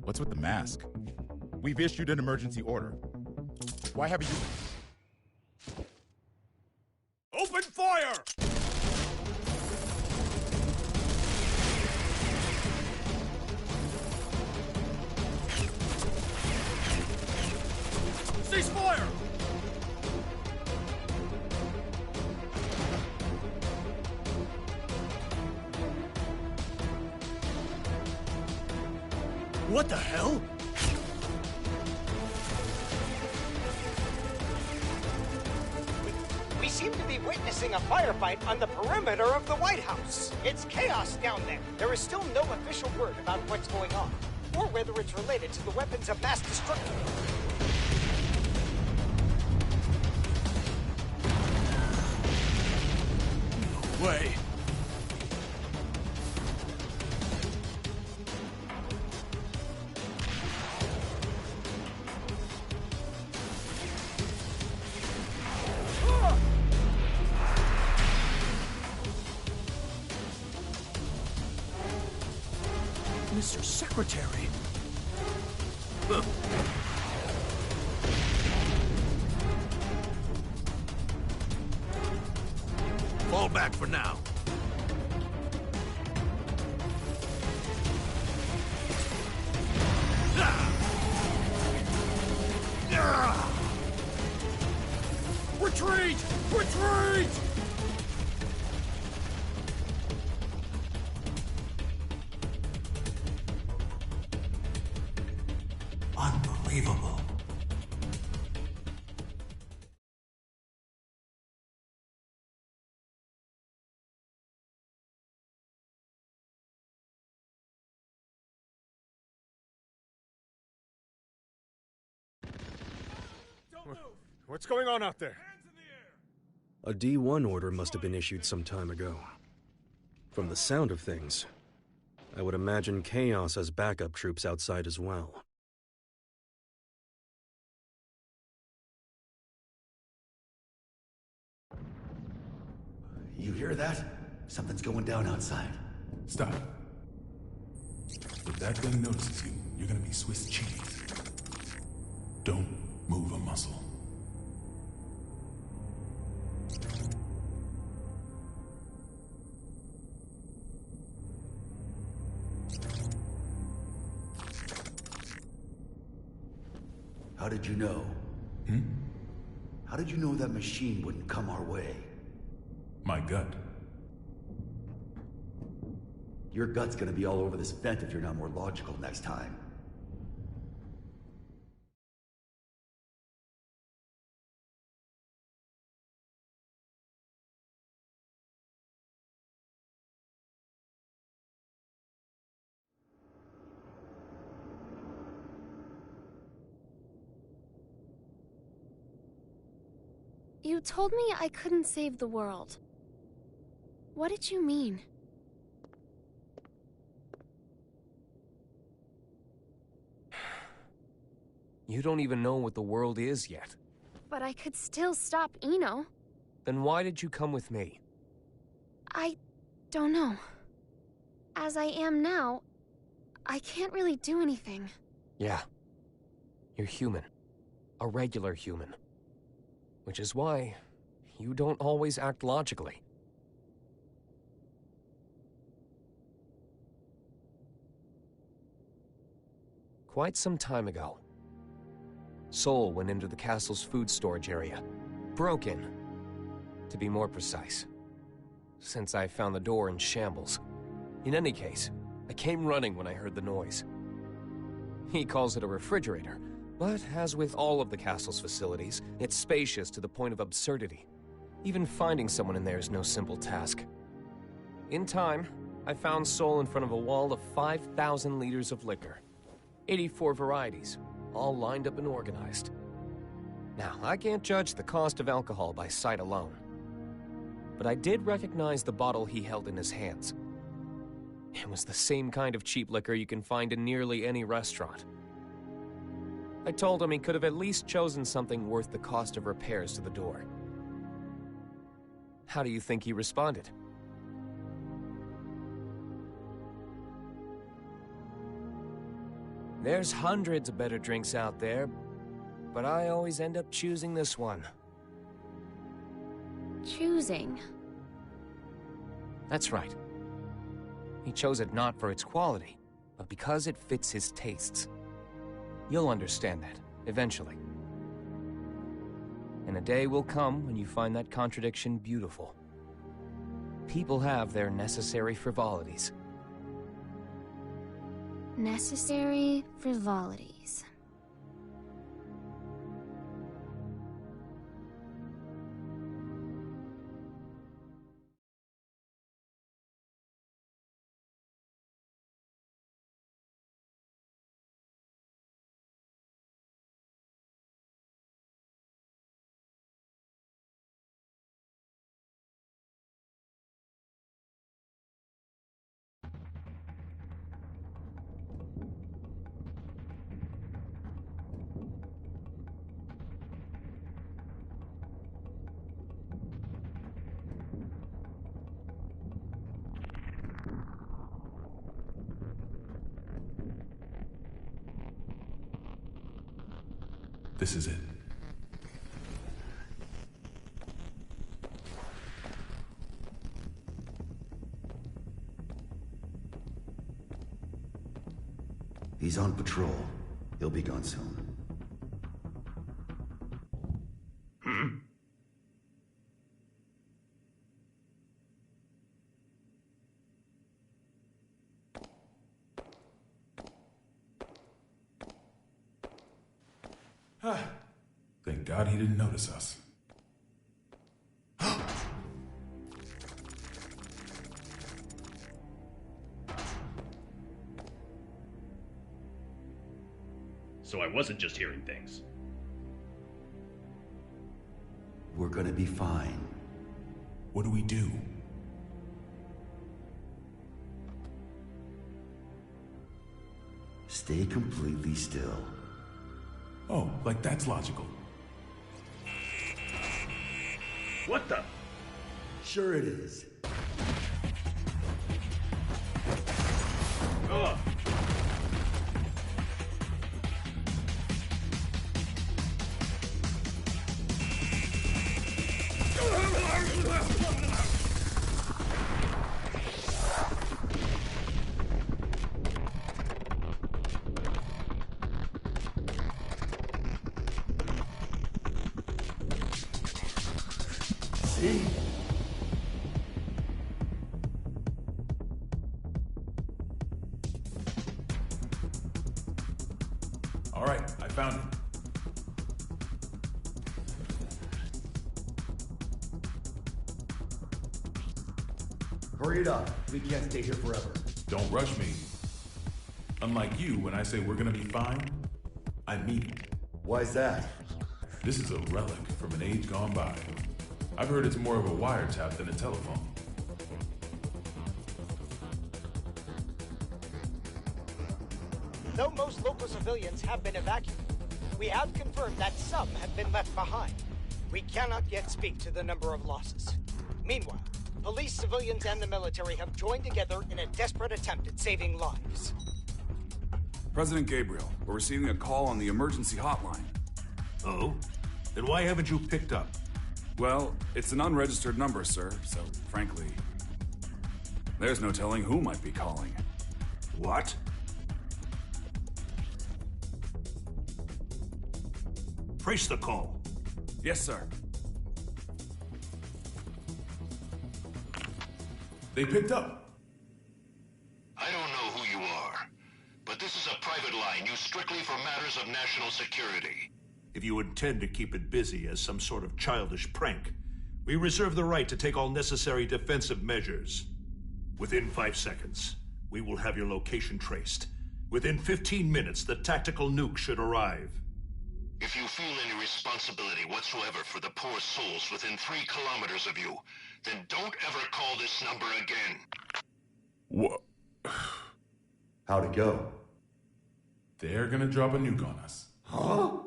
What's with the mask? We've issued an emergency order. Why haven't you... Open fire! Cease fire! What the hell? We seem to be witnessing a firefight on the perimeter of the White House. It's chaos down there. There is still no official word about what's going on, or whether it's related to the weapons of mass destruction. No way. Mr. Secretary. Fall back for now. Retreat! Retreat! Unbelievable. What's going on out there? A D1 order must have been issued some time ago. From the sound of things, I would imagine Chaos has backup troops outside as well. You hear that? Something's going down outside. Stop. If that gun notices you, you're gonna be Swiss cheese. Don't move a muscle. How did you know? How did you know that machine wouldn't come our way? My gut. Your gut's gonna be all over this vent if you're not more logical next time. You told me I couldn't save the world. What did you mean? You don't even know what the world is yet. But I could still stop Eno. Then why did you come with me? I don't know. As I am now, I can't really do anything. Yeah. You're human. A regular human. Which is why you don't always act logically. Quite some time ago, Sol went into the castle's food storage area. Broke in, to be more precise. Since I found the door in shambles. In any case, I came running when I heard the noise. He calls it a refrigerator, but as with all of the castle's facilities, it's spacious to the point of absurdity. Even finding someone in there is no simple task. In time, I found Sol in front of a wall of 5,000 liters of liquor. 84 varieties, all lined up and organized. Now, I can't judge the cost of alcohol by sight alone. But I did recognize the bottle he held in his hands. It was the same kind of cheap liquor you can find in nearly any restaurant. I told him he could have at least chosen something worth the cost of repairs to the door. How do you think he responded? There's hundreds of better drinks out there, but I always end up choosing this one. Choosing? That's right. He chose it not for its quality, but because it fits his tastes. You'll understand that, eventually. And a day will come when you find that contradiction beautiful. People have their necessary frivolities. Necessary frivolities. This is it. He's on patrol. He'll be gone soon. Thank God he didn't notice us. So I wasn't just hearing things. We're gonna be fine. What do we do? Stay completely still. Oh, like that's logical. What the? Sure it is. Ugh. All right, I found it. Hurry it up. We can't stay here forever. Don't rush me. Unlike you, when I say we're gonna be fine, I mean it. Why's that? This is a relic from an age gone by. I've heard it's more of a wiretap than a telephone. Though most local civilians have been evacuated, we have confirmed that some have been left behind. We cannot yet speak to the number of losses. Meanwhile, police, civilians, and the military have joined together in a desperate attempt at saving lives. President Gabriel, we're receiving a call on the emergency hotline. Oh? Then why haven't you picked up? Well, it's an unregistered number, sir, so frankly, there's no telling who might be calling. What? Trace the call. Yes, sir. They picked up. I don't know who you are, but this is a private line used strictly for matters of national security. If you intend to keep it busy as some sort of childish prank, we reserve the right to take all necessary defensive measures. Within 5 seconds, we will have your location traced. Within 15 minutes, the tactical nuke should arrive. If you feel any responsibility whatsoever for the poor souls within 3 kilometers of you, then don't ever call this number again. What? How'd it go? They're gonna drop a nuke on us. Huh?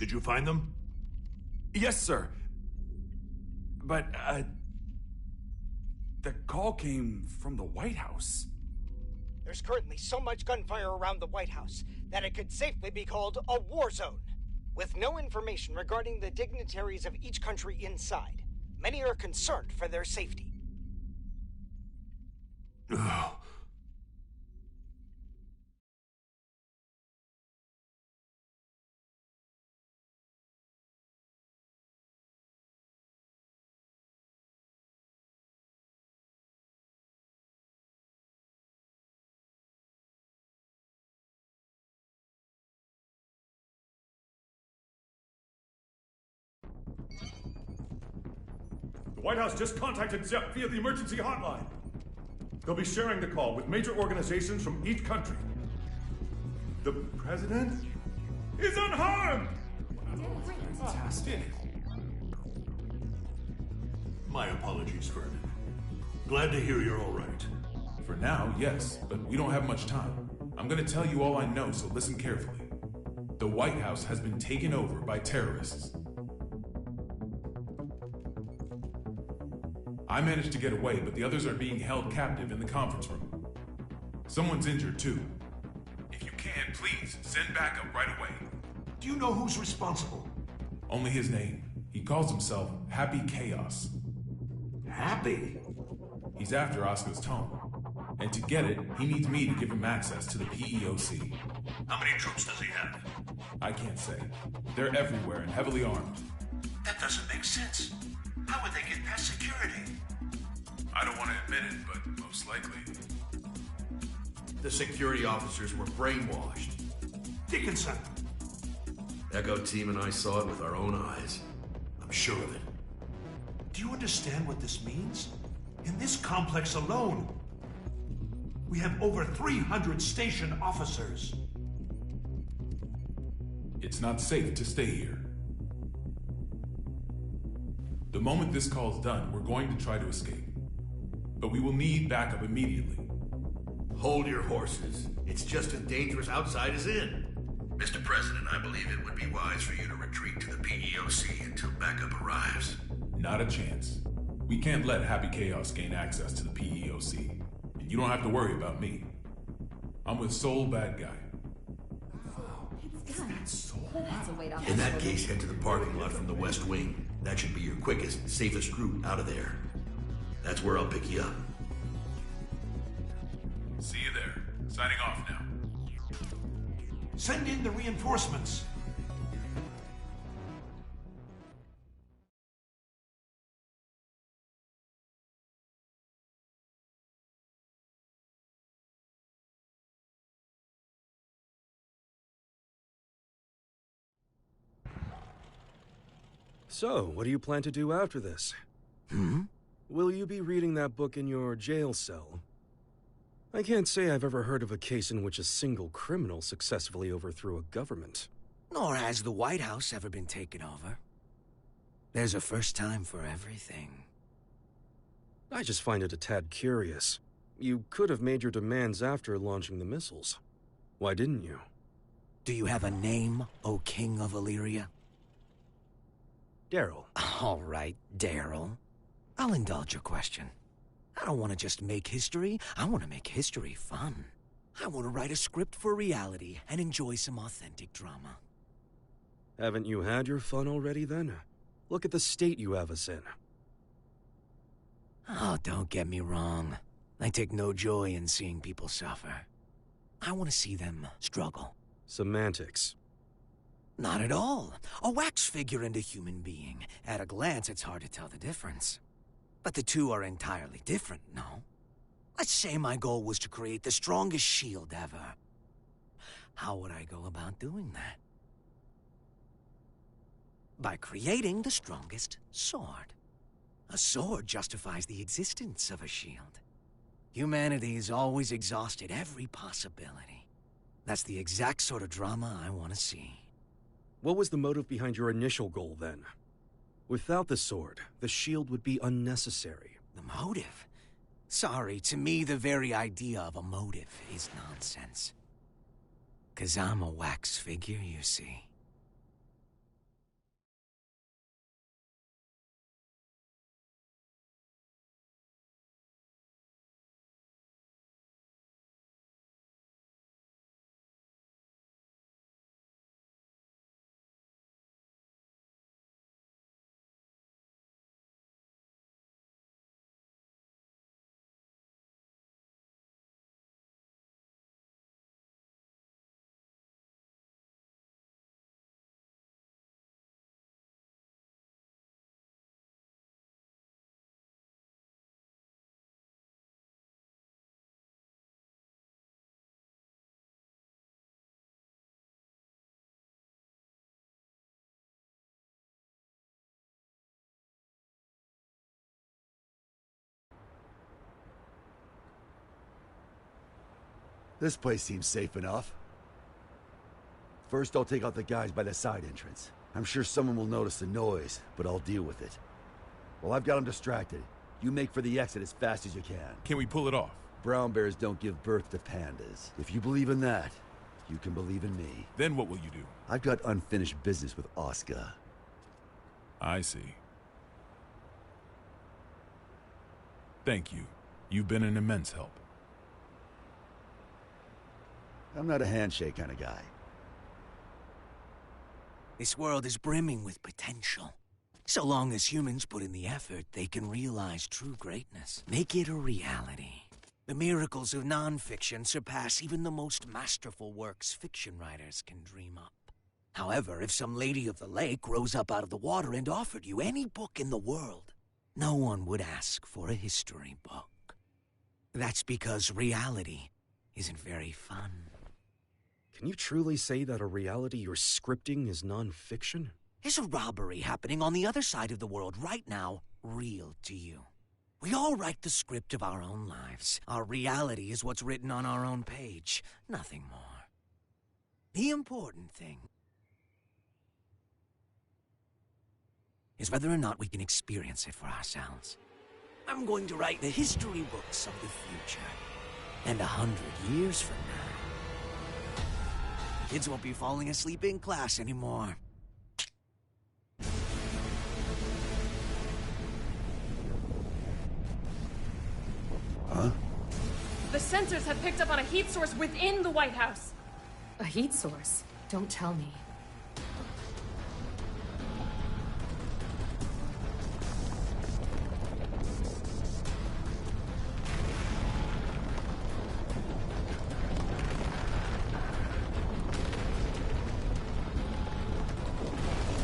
Did you find them? Yes, sir. But, the call came from the White House. There's currently so much gunfire around the White House that it could safely be called a war zone. With no information regarding the dignitaries of each country inside, many are concerned for their safety. Ugh. The White House just contacted Zepp via the emergency hotline. They'll be sharing the call with major organizations from each country. The president is unharmed! Fantastic. My apologies, Vernon. Glad to hear you're all right. For now, yes, but we don't have much time. I'm gonna tell you all I know, so listen carefully. The White House has been taken over by terrorists. I managed to get away, but the others are being held captive in the conference room. Someone's injured, too. If you can, please, send backup right away. Do you know who's responsible? Only his name. He calls himself Happy Chaos. Happy? He's after Oscar's tome. And to get it, he needs me to give him access to the PEOC. How many troops does he have? I can't say. They're everywhere and heavily armed. That doesn't make sense. How would they get past security? I don't want to admit it, but most likely. The security officers were brainwashed. Dickinson! Echo Team and I saw it with our own eyes. I'm sure of it. Do you understand what this means? In this complex alone, we have over 300 station officers. It's not safe to stay here. The moment this call's done, we're going to try to escape. But we will need backup immediately. Hold your horses. It's just as dangerous outside as in. Mr. President, I believe it would be wise for you to retreat to the PEOC until backup arrives. Not a chance. We can't let Happy Chaos gain access to the PEOC. And you don't have to worry about me. I'm with Soul Bad Guy. In that case, head to the parking lot from the West Wing. That should be your quickest, safest route out of there. That's where I'll pick you up. See you there. Signing off now. Send in the reinforcements. So, what do you plan to do after this? Will you be reading that book in your jail cell? I can't say I've ever heard of a case in which a single criminal successfully overthrew a government. Nor has the White House ever been taken over. There's a first time for everything. I just find it a tad curious. You could have made your demands after launching the missiles. Why didn't you? Do you have a name, O King of Illyria? Daryl. All right, Daryl. I'll indulge your question. I don't want to just make history, I want to make history fun. I want to write a script for reality and enjoy some authentic drama. Haven't you had your fun already, then? Look at the state you have us in. Oh, don't get me wrong. I take no joy in seeing people suffer. I want to see them struggle. Semantics. Not at all. A wax figure and a human being. At a glance, it's hard to tell the difference. But the two are entirely different, no? Let's say my goal was to create the strongest shield ever. How would I go about doing that? By creating the strongest sword. A sword justifies the existence of a shield. Humanity has always exhausted every possibility. That's the exact sort of drama I want to see. What was the motive behind your initial goal, then? Without the sword, the shield would be unnecessary. The motive? Sorry, to me the very idea of a motive is nonsense. 'Cause I'm a wax figure, you see. This place seems safe enough. First, I'll take out the guys by the side entrance. I'm sure someone will notice the noise, but I'll deal with it. While I've got them distracted, you make for the exit as fast as you can. Can we pull it off? Brown bears don't give birth to pandas. If you believe in that, you can believe in me. Then what will you do? I've got unfinished business with Oscar. I see. Thank you. You've been an immense help. I'm not a handshake kind of guy. This world is brimming with potential. So long as humans put in the effort, they can realize true greatness. Make it a reality. The miracles of non-fiction surpass even the most masterful works fiction writers can dream up. However, if some lady of the lake rose up out of the water and offered you any book in the world, no one would ask for a history book. That's because reality isn't very fun. Can you truly say that a reality you're scripting is non-fiction? Is a robbery happening on the other side of the world right now real to you? We all write the script of our own lives. Our reality is what's written on our own page, nothing more. The important thing is whether or not we can experience it for ourselves. I'm going to write the history books of the future. And 100 years from now, kids won't be falling asleep in class anymore. Huh? The sensors have picked up on a heat source within the White House. A heat source? Don't tell me.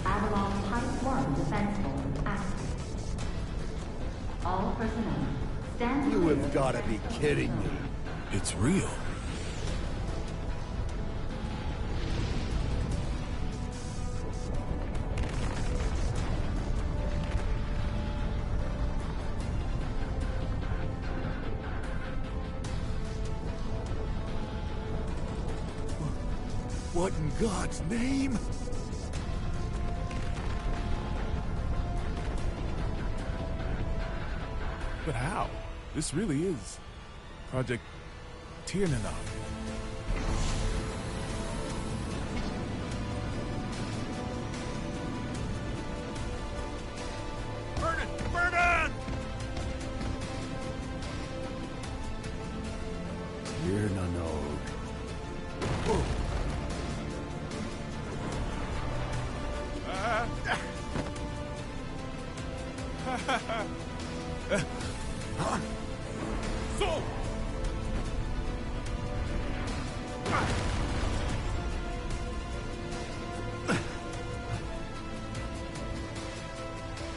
Avalon Type 1 defense mode active. All personnel, stand You have got to be kidding me. It's real. What in God's name? But how? This really is Project Tiernanog. Vernon! Vernon! Tiernanog. So!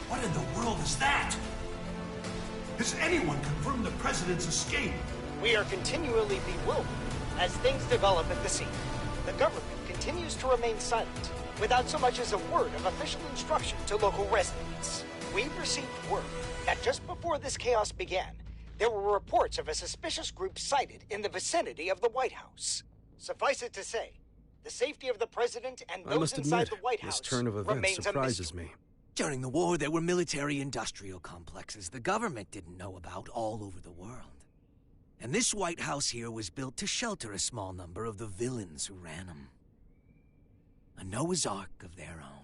What in the world is that? Has anyone confirmed the president's escape? We are continually bewildered as things develop at the scene. The government continues to remain silent, without so much as a word of official instruction to local residents. We've received word that just before this chaos began, there were reports of a suspicious group sighted in the vicinity of the White House. Suffice it to say, the safety of the president and I those must inside admit, the White this House turn of events remains a surprises mystery. me. During the war, there were military-industrial complexes the government didn't know about all over the world. And this White House here was built to shelter a small number of the villains who ran them. A Noah's Ark of their own.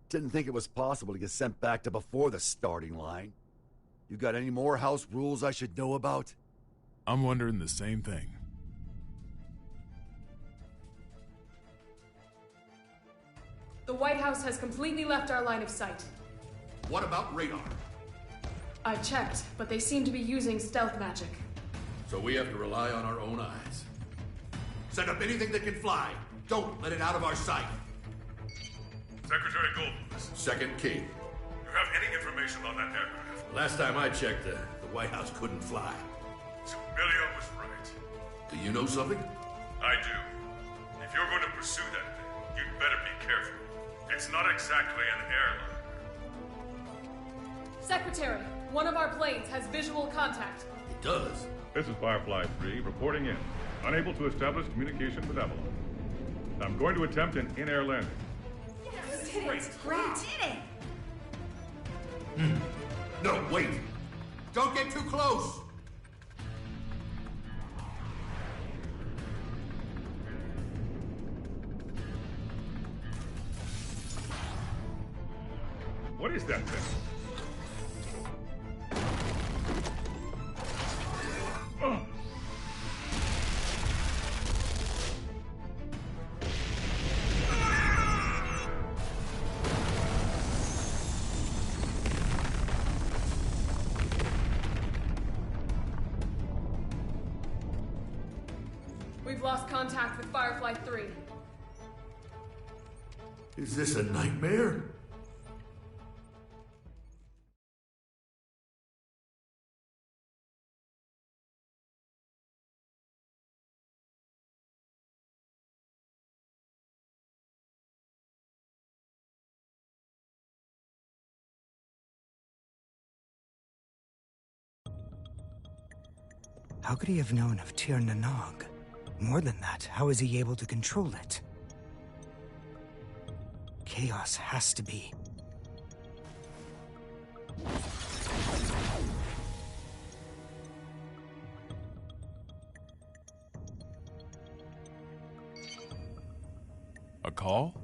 Didn't think it was possible to get sent back to before the starting line. You got any more house rules I should know about? I'm wondering the same thing. The White House has completely left our line of sight. What about radar? I checked, but they seem to be using stealth magic. So we have to rely on our own eyes. Send up anything that can fly. Don't let it out of our sight. Secretary Goldfuss, Second King. you have any information on that aircraft? Last time I checked, the White House couldn't fly. Sibilia was right. Do you know something? I do. If you're going to pursue that thing, you'd better be careful. It's not exactly an airline. Secretary, one of our planes has visual contact. It does. This is Firefly 3 reporting in. Unable to establish communication with Avalon. I'm going to attempt an in-air landing. Yes, great. No, wait. Don't get too close. What is that thing? Oh. We've lost contact with Firefly 3. Is this a nightmare? How could he have known of Tiernanog? More than that, how is he able to control it? Chaos has to be. A call?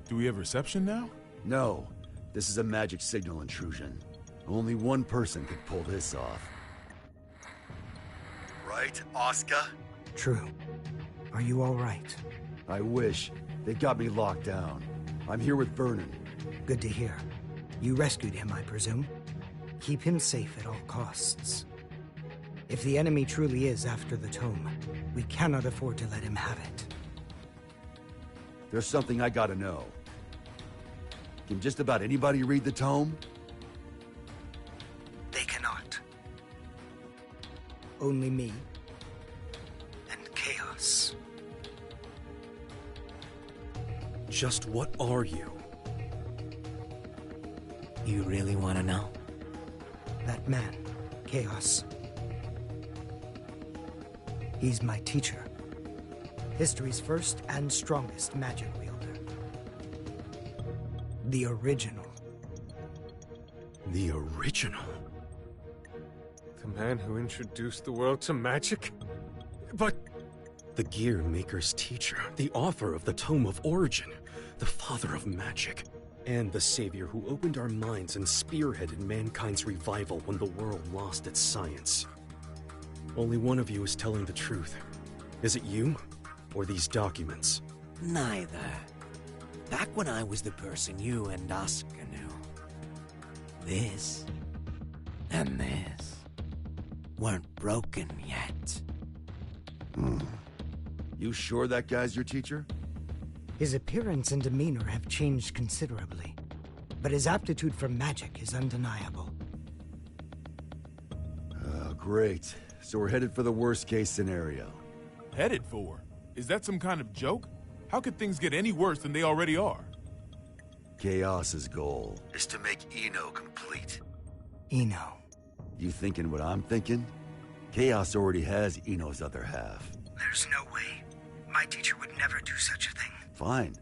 Do we have reception now? No. This is a magic signal intrusion. Only one person could pull this off. Right, Oscar? True. Are you all right? I wish. They got me locked down. I'm here with Vernon. Good to hear. You rescued him, I presume? Keep him safe at all costs. If the enemy truly is after the tome, we cannot afford to let him have it. There's something I gotta know. Can just about anybody read the tome? They cannot. Only me and Chaos. Just what are you? You really want to know? That man, Chaos. He's my teacher. History's first and strongest magic wielder. The original. The original? The man who introduced the world to magic? But... The Gear Maker's teacher, the author of the Tome of Origin, the father of magic, and the savior who opened our minds and spearheaded mankind's revival when the world lost its science. Only one of you is telling the truth. Is it you, or these documents? Neither. Back when I was the person you and Oscar knew, this and this weren't broken yet. You sure that guy's your teacher? His appearance and demeanor have changed considerably, but his aptitude for magic is undeniable. Oh, great. So we're headed for the worst-case scenario. Headed for? Is that some kind of joke? How could things get any worse than they already are? Chaos's goal is to make Eno complete. Eno. You thinking what I'm thinking? Chaos already has Eno's other half. There's no way. My teacher would never do such a thing. Fine.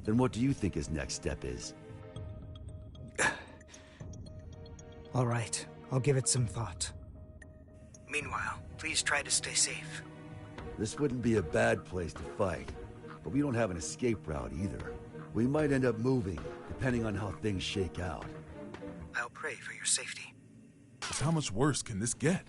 Then what do you think his next step is? All right, I'll give it some thought. Meanwhile, please try to stay safe. This wouldn't be a bad place to fight, but we don't have an escape route either. We might end up moving, depending on how things shake out. I'll pray for your safety. Just how much worse can this get?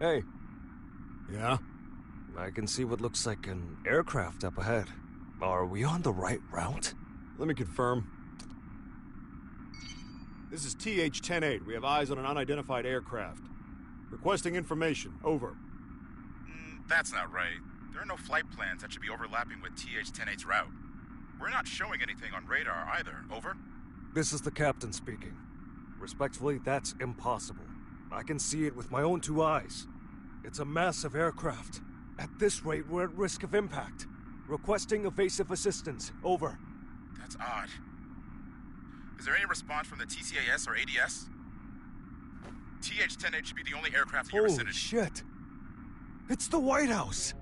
Hey. Yeah? I can see what looks like an aircraft up ahead. Are we on the right route? Let me confirm. This is TH-108. We have eyes on an unidentified aircraft. Requesting information. Over. That's not right. There are no flight plans that should be overlapping with TH-108's route. We're not showing anything on radar either. Over. This is the captain speaking. Respectfully, that's impossible. I can see it with my own two eyes. It's a massive aircraft. At this rate, we're at risk of impact. Requesting evasive assistance. Over. That's odd. Is there any response from the TCAS or ADS? TH-108 should be the only aircraft in your vicinity. Holy shit! It's the White House!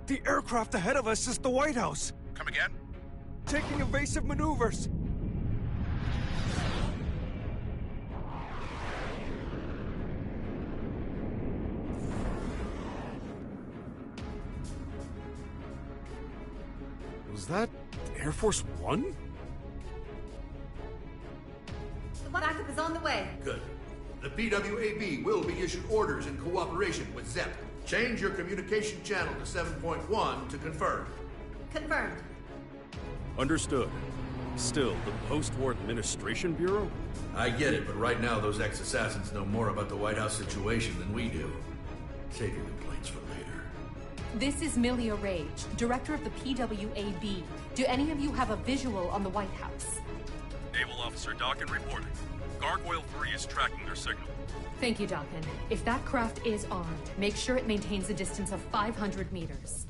The aircraft ahead of us is the White House! Come again? Taking evasive maneuvers! Was that Air Force One? The backup is on the way. Good. The PWAB will be issued orders in cooperation with ZEP. Change your communication channel to 7.1 to confirm. Confirmed. Understood. Still, the Post-War Administration Bureau? I get it, but right now those ex-assassins know more about the White House situation than we do. Save your complaints for later. This is Milia Rage, director of the PWAB. Do any of you have a visual on the White House? Naval Officer Dawkin reporting. Gargoyle 3 is tracking their signal. Thank you, Dawkin. If that craft is armed, make sure it maintains a distance of 500 meters.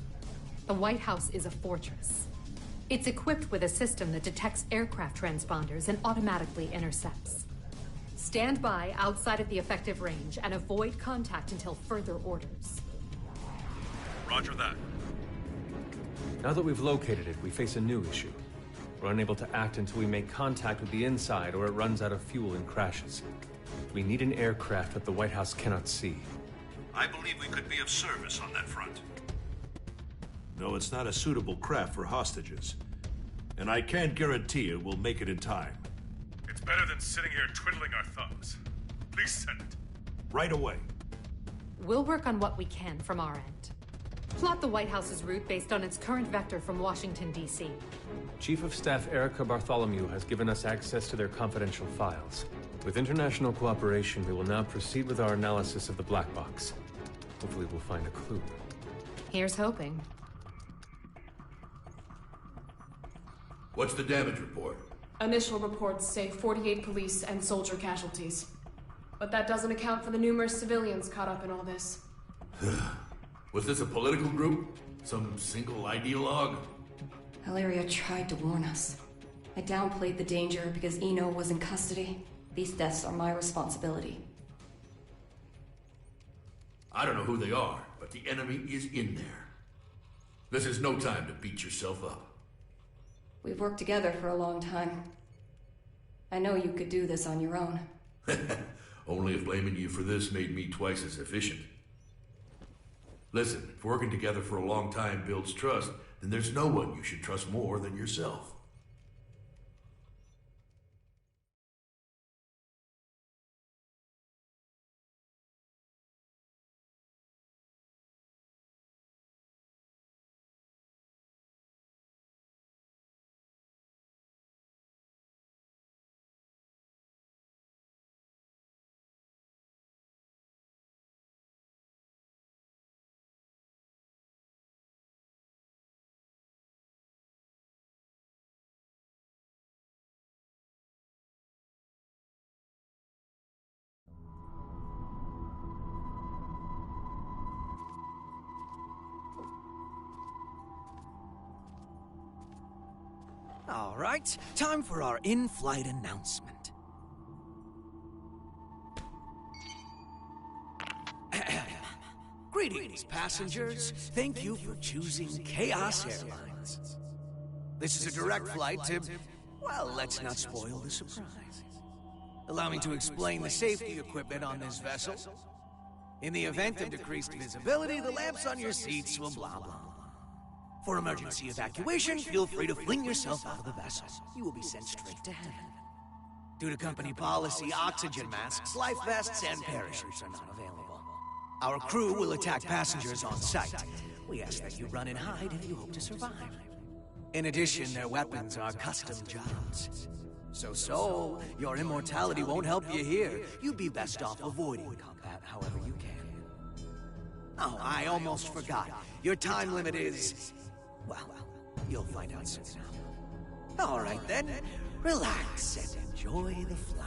The White House is a fortress. It's equipped with a system that detects aircraft transponders and automatically intercepts. Stand by outside of the effective range and avoid contact until further orders. Roger that. Now that we've located it, we face a new issue. We're unable to act until we make contact with the inside or it runs out of fuel and crashes. We need an aircraft that the White House cannot see. I believe we could be of service on that front. No, it's not a suitable craft for hostages. And I can't guarantee it will make it in time. It's better than sitting here twiddling our thumbs. Please send it. Right away. We'll work on what we can from our end. Plot the White House's route based on its current vector from Washington, D.C. Chief of Staff Erica Bartholomew has given us access to their confidential files. With international cooperation, we will now proceed with our analysis of the black box. Hopefully we'll find a clue. Here's hoping. What's the damage report? Initial reports say 48 police and soldier casualties. But that doesn't account for the numerous civilians caught up in all this. Was this a political group? Some single ideologue? Hilaria tried to warn us. I downplayed the danger because Eno was in custody. These deaths are my responsibility. I don't know who they are, but the enemy is in there. This is no time to beat yourself up. We've worked together for a long time. I know you could do this on your own. Only if blaming you for this made me twice as efficient. Listen, if working together for a long time builds trust, then there's no one you should trust more than yourself. All right, time for our in-flight announcement. Greetings, passengers. Thank you for choosing Chaos Airlines. This is a direct flight to... well, let's not spoil the surprise. Allow me to explain the safety equipment on this vessel. In the event of decreased visibility, the lamps on your seats will blah, blah, blah. For emergency evacuation, feel free to fling yourself out of the vessel. You will be sent straight to heaven. Due to company policy, oxygen masks, life vests, and parachutes are not available. Our crew will attack passengers on sight. We ask that you run and hide if you hope to survive. In addition, their weapons are custom jobs. So, your immortality won't help you here. You'd be best off avoiding combat however you can. Oh, I almost forgot. Your time limit is... well, you'll find out soon enough. All right then, relax and enjoy the flight.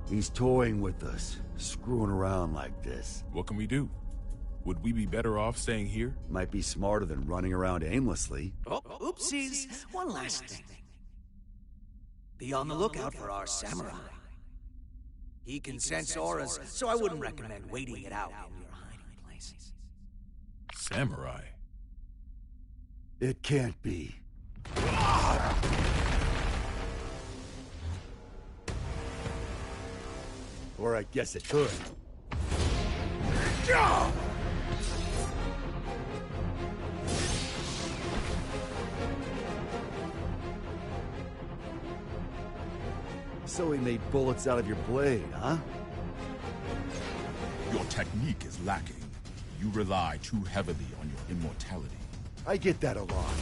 He's toying with us, screwing around like this. What can we do? Would we be better off staying here? Might be smarter than running around aimlessly. Oh, oopsies. One last thing. Be on the lookout for our samurai. He can sense auras, so I wouldn't recommend waiting it out in your hiding places. Samurai? It can't be. Or I guess it could. So he made bullets out of your blade, huh? Your technique is lacking. You rely too heavily on your immortality. I get that a lot.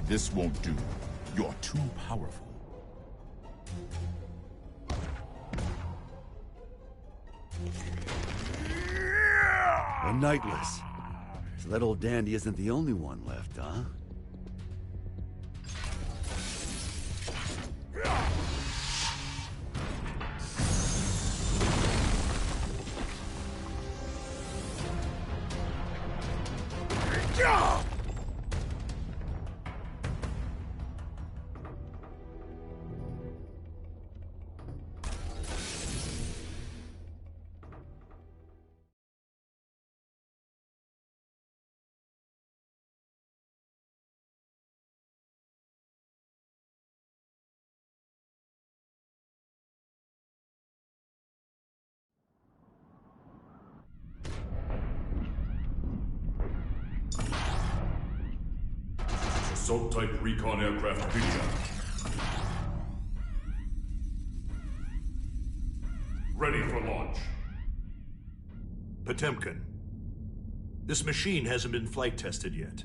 This won't do. You're too powerful. A Nightless. So that old dandy isn't the only one left, huh? Assault-type recon aircraft video. Ready for launch. Potemkin. This machine hasn't been flight tested yet.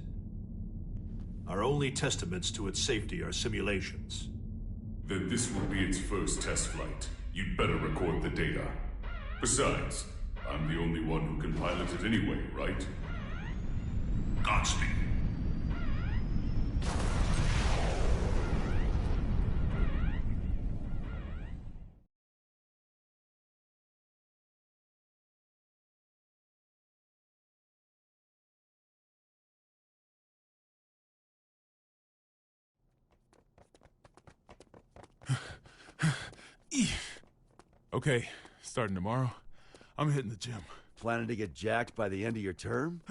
Our only testaments to its safety are simulations. Then this will be its first test flight. You'd better record the data. Besides, I'm the only one who can pilot it anyway, right? Godspeed. Okay, starting tomorrow, I'm hitting the gym. Planning to get jacked by the end of your term?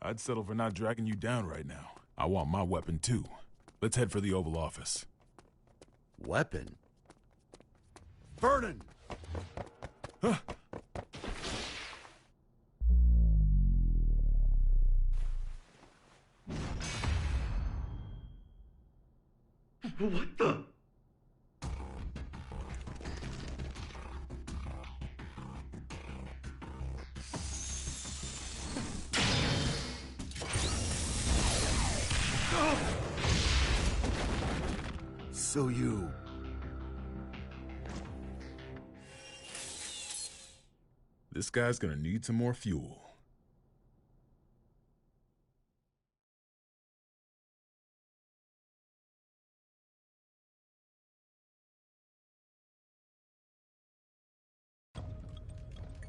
I'd settle for not dragging you down right now. I want my weapon too. Let's head for the Oval Office. Weapon? Vernon! What the? So you... This guy's gonna need some more fuel.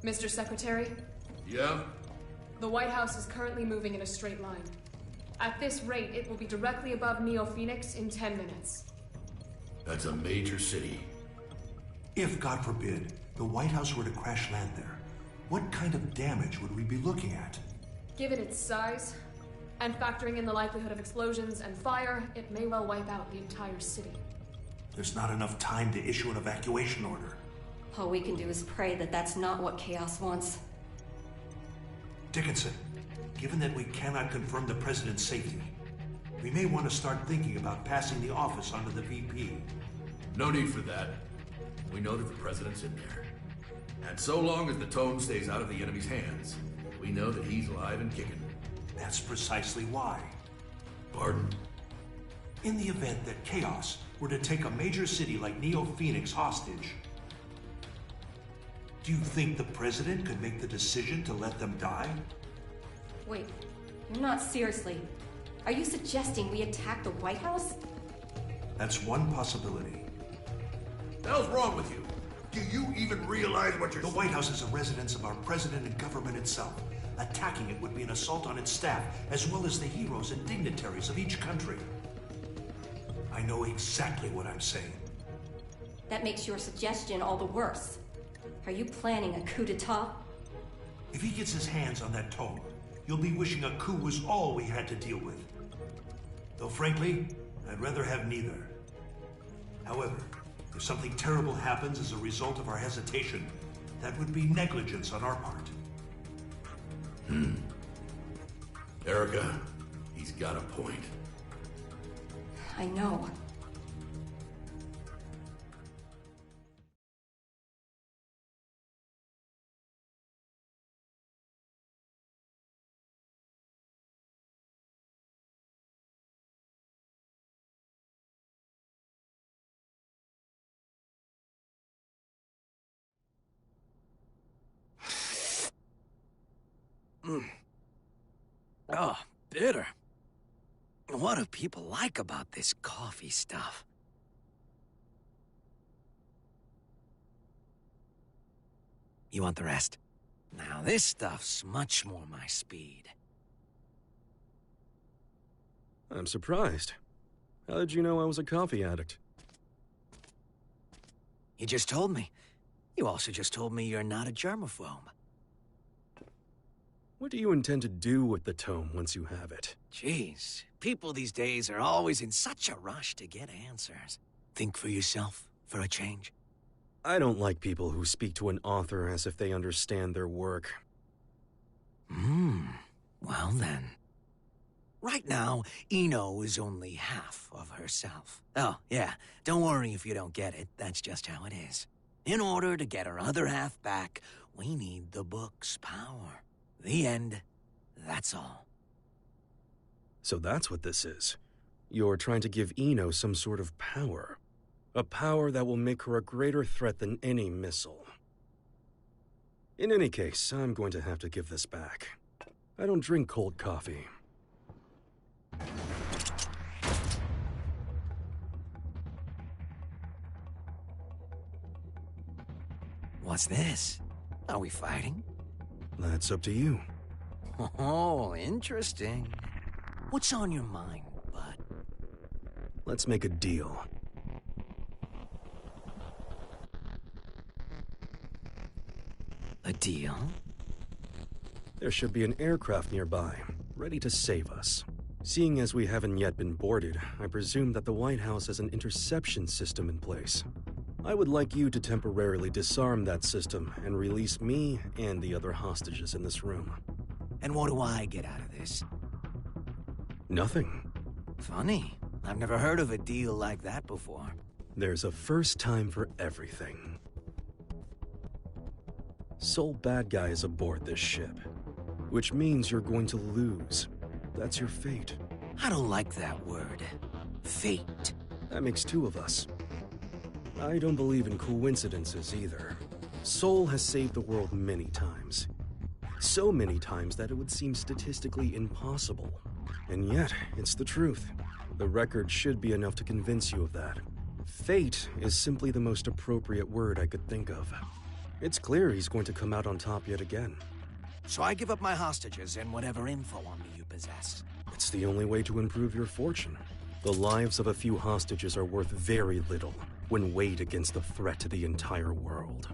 Mr. Secretary? Yeah? The White House is currently moving in a straight line. At this rate, it will be directly above Neo-Phoenix in 10 minutes. That's a major city. If, God forbid, the White House were to crash land there, what kind of damage would we be looking at? Given its size, and factoring in the likelihood of explosions and fire, it may well wipe out the entire city. There's not enough time to issue an evacuation order. All we can do is pray that that's not what Chaos wants. Dickinson, given that we cannot confirm the President's safety, we may want to start thinking about passing the office onto the VP. No need for that. We know that the President's in there. And so long as the tome stays out of the enemy's hands, we know that he's alive and kicking. That's precisely why. Pardon? In the event that Chaos were to take a major city like Neo-Phoenix hostage, do you think the President could make the decision to let them die? Wait, you're not seriously. Are you suggesting we attack the White House? That's one possibility. The hell's wrong with you? Do you even realize what you're The White House is a residence of our President and government itself. Attacking it would be an assault on its staff, as well as the heroes and dignitaries of each country. I know exactly what I'm saying. That makes your suggestion all the worse. Are you planning a coup d'etat? If he gets his hands on that tome, you'll be wishing a coup was all we had to deal with. Though frankly, I'd rather have neither. However, if something terrible happens as a result of our hesitation, that would be negligence on our part. Erica, he's got a point. I know. Oh, bitter. What do people like about this coffee stuff? You want the rest? Now this stuff's much more my speed. I'm surprised. How did you know I was a coffee addict? You just told me. You also just told me you're not a germaphobe. What do you intend to do with the tome once you have it? Jeez, people these days are always in such a rush to get answers. Think for yourself, for a change. I don't like people who speak to an author as if they understand their work. Well then. Right now, Eno is only half of herself. Oh, yeah, don't worry if you don't get it. That's just how it is. In order to get her other half back, we need the book's power. The end. That's all. So that's what this is. You're trying to give Eno some sort of power. A power that will make her a greater threat than any missile. In any case, I'm going to have to give this back. I don't drink cold coffee. What's this? Are we fighting? That's up to you. Oh, interesting. What's on your mind, bud? Let's make a deal. A deal? There should be an aircraft nearby, ready to save us. Seeing as we haven't yet been boarded, I presume that the White House has an interception system in place. I would like you to temporarily disarm that system and release me and the other hostages in this room. And what do I get out of this? Nothing. Funny. I've never heard of a deal like that before. There's a first time for everything. Sole bad guy is aboard this ship, which means you're going to lose. That's your fate. I don't like that word. Fate. That makes two of us. I don't believe in coincidences either. Sol has saved the world many times. So many times that it would seem statistically impossible. And yet, it's the truth. The record should be enough to convince you of that. Fate is simply the most appropriate word I could think of. It's clear he's going to come out on top yet again. So I give up my hostages and whatever info on me you possess. It's the only way to improve your fortune. The lives of a few hostages are worth very little when weighed against the threat to the entire world.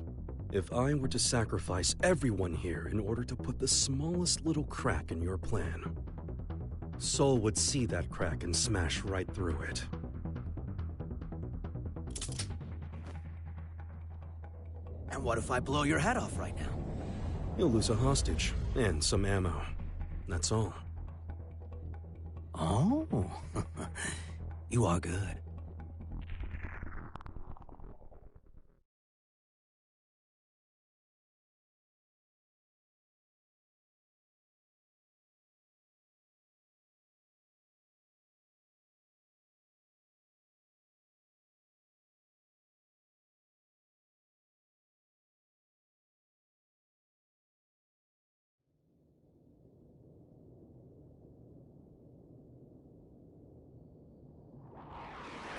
If I were to sacrifice everyone here in order to put the smallest little crack in your plan, Sol would see that crack and smash right through it. And what if I blow your head off right now? You'll lose a hostage and some ammo. That's all. Oh, you are good.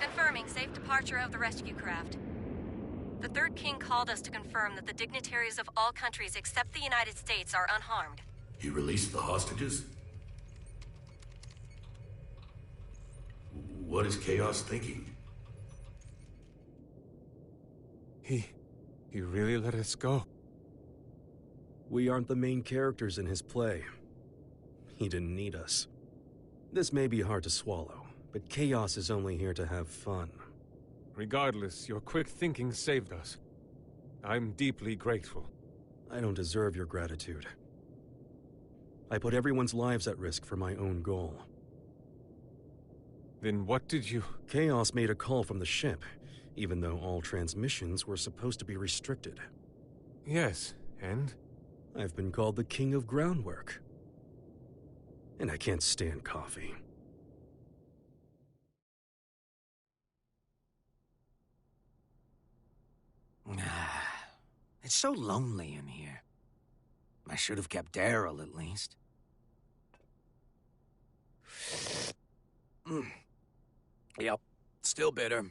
Confirming safe departure of the rescue craft. The Third King called us to confirm that the dignitaries of all countries except the United States are unharmed. He released the hostages? What is Chaos thinking? He really let us go. We aren't the main characters in his play. He didn't need us. This may be hard to swallow, but Chaos is only here to have fun. Regardless, your quick thinking saved us. I'm deeply grateful. I don't deserve your gratitude. I put everyone's lives at risk for my own goal. Then what did you... Chaos made a call from the ship, even though all transmissions were supposed to be restricted. Yes, and? I've been called the King of Groundwork. And I can't stand coffee. It's so lonely in here. I should have kept Daryl, at least. Yep, still bitter.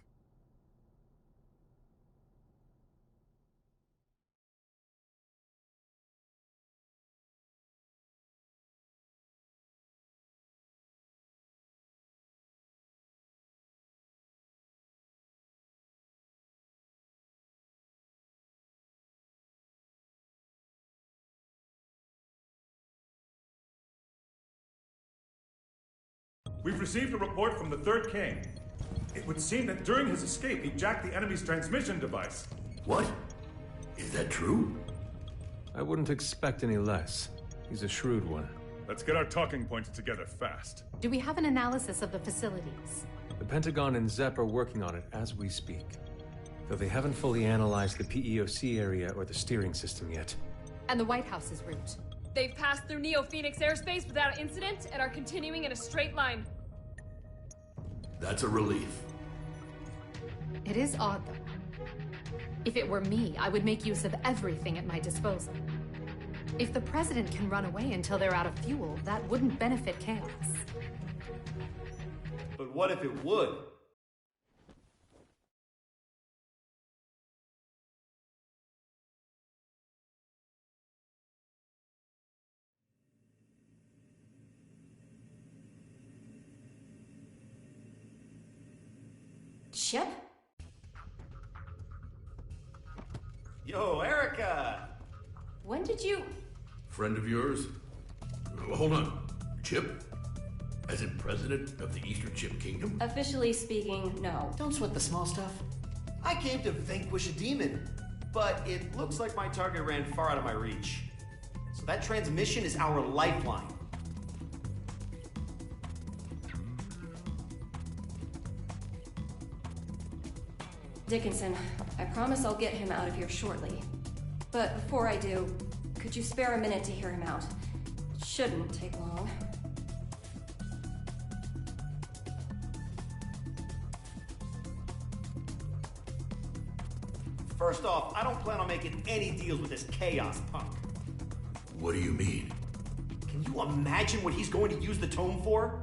We've received a report from the Third King. It would seem that during his escape, he jacked the enemy's transmission device. What? Is that true? I wouldn't expect any less. He's a shrewd one. Let's get our talking points together fast. Do we have an analysis of the facilities? The Pentagon and ZEP are working on it as we speak. Though they haven't fully analyzed the PEOC area or the steering system yet. And the White House's route? They've passed through Neo-Phoenix airspace without incident and are continuing in a straight line. That's a relief. It is odd, though. If it were me, I would make use of everything at my disposal. If the President can run away until they're out of fuel, that wouldn't benefit Chaos. But what if it would? Chip? Yo, Erica! When did you... Friend of yours? Hold on. Chip? As in president of the Eastern Chip Kingdom? Officially speaking, no. Don't sweat the small stuff. I came to vanquish a demon, but it looks like my target ran far out of my reach. So that transmission is our lifeline. Dickinson, I promise I'll get him out of here shortly. But before I do, could you spare a minute to hear him out? It shouldn't take long. First off, I don't plan on making any deals with this Chaos punk. What do you mean? Can you imagine what he's going to use the tome for?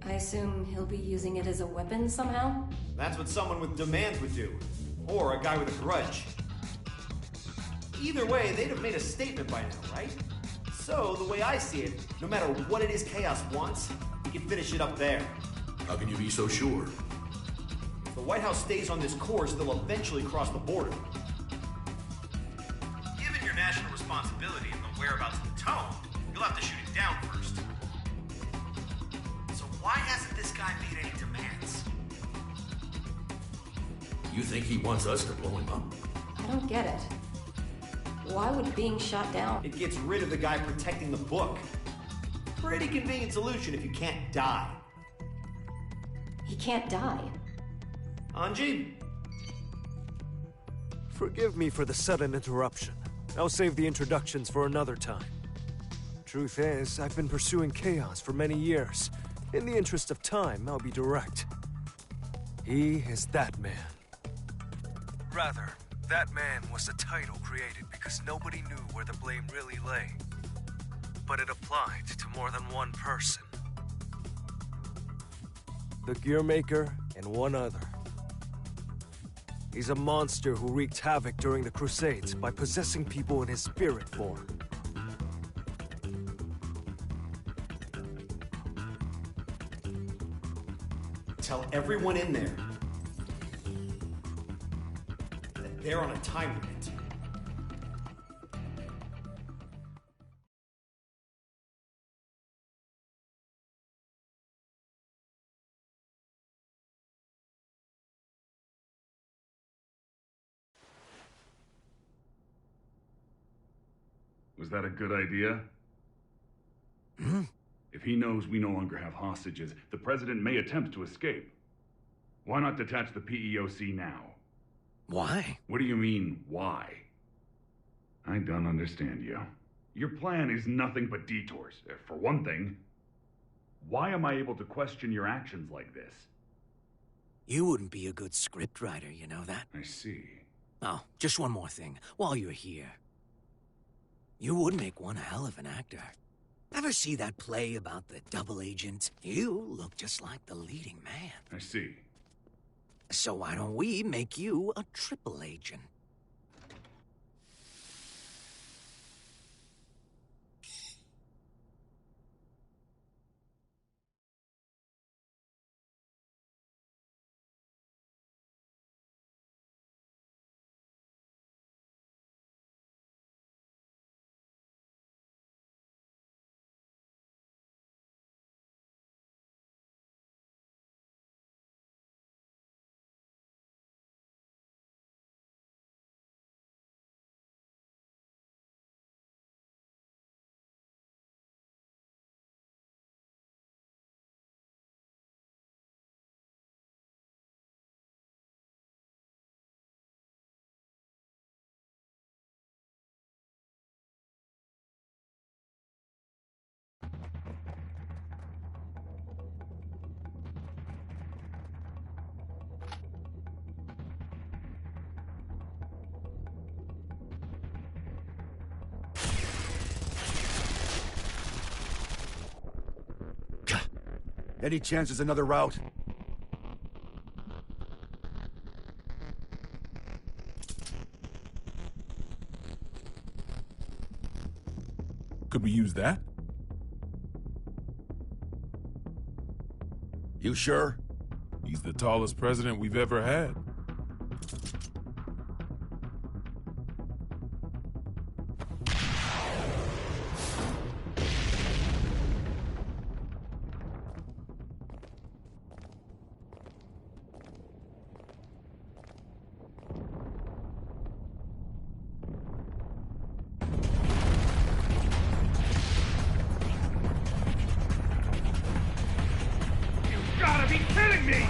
I assume he'll be using it as a weapon somehow? That's what someone with demands would do. Or a guy with a grudge. Either way, they'd have made a statement by now, right? So, the way I see it, no matter what it is Chaos wants, we can finish it up there. How can you be so sure? If the White House stays on this course, they'll eventually cross the border. Given your national responsibility and the whereabouts of the tome, you'll have to shoot it down first. So why hasn't this guy made any demands? You think he wants us to blow him up? I don't get it. Why would being shot down? It gets rid of the guy protecting the book. Pretty convenient solution if you can't die. He can't die. Anji? Forgive me for the sudden interruption. I'll save the introductions for another time. Truth is, I've been pursuing Chaos for many years. In the interest of time, I'll be direct. He is that man. Rather, that man was a title created because nobody knew where the blame really lay. But it applied to more than one person. The Gearmaker and one other. He's a monster who wreaked havoc during the Crusades by possessing people in his spirit form. Tell everyone in there that they're on a time limit. Was that a good idea? If he knows we no longer have hostages, the President may attempt to escape. Why not detach the PEOC now? Why? What do you mean, why? I don't understand you. Your plan is nothing but detours. For one thing, why am I able to question your actions like this? You wouldn't be a good scriptwriter, you know that? I see. Oh, just one more thing, while you're here. You would make one hell of an actor. Ever see that play about the double agent? You look just like the leading man. I see. So why don't we make you a triple agent? Any chance there's another route? Could we use that? You sure? He's the tallest president we've ever had. Gotta be kidding me!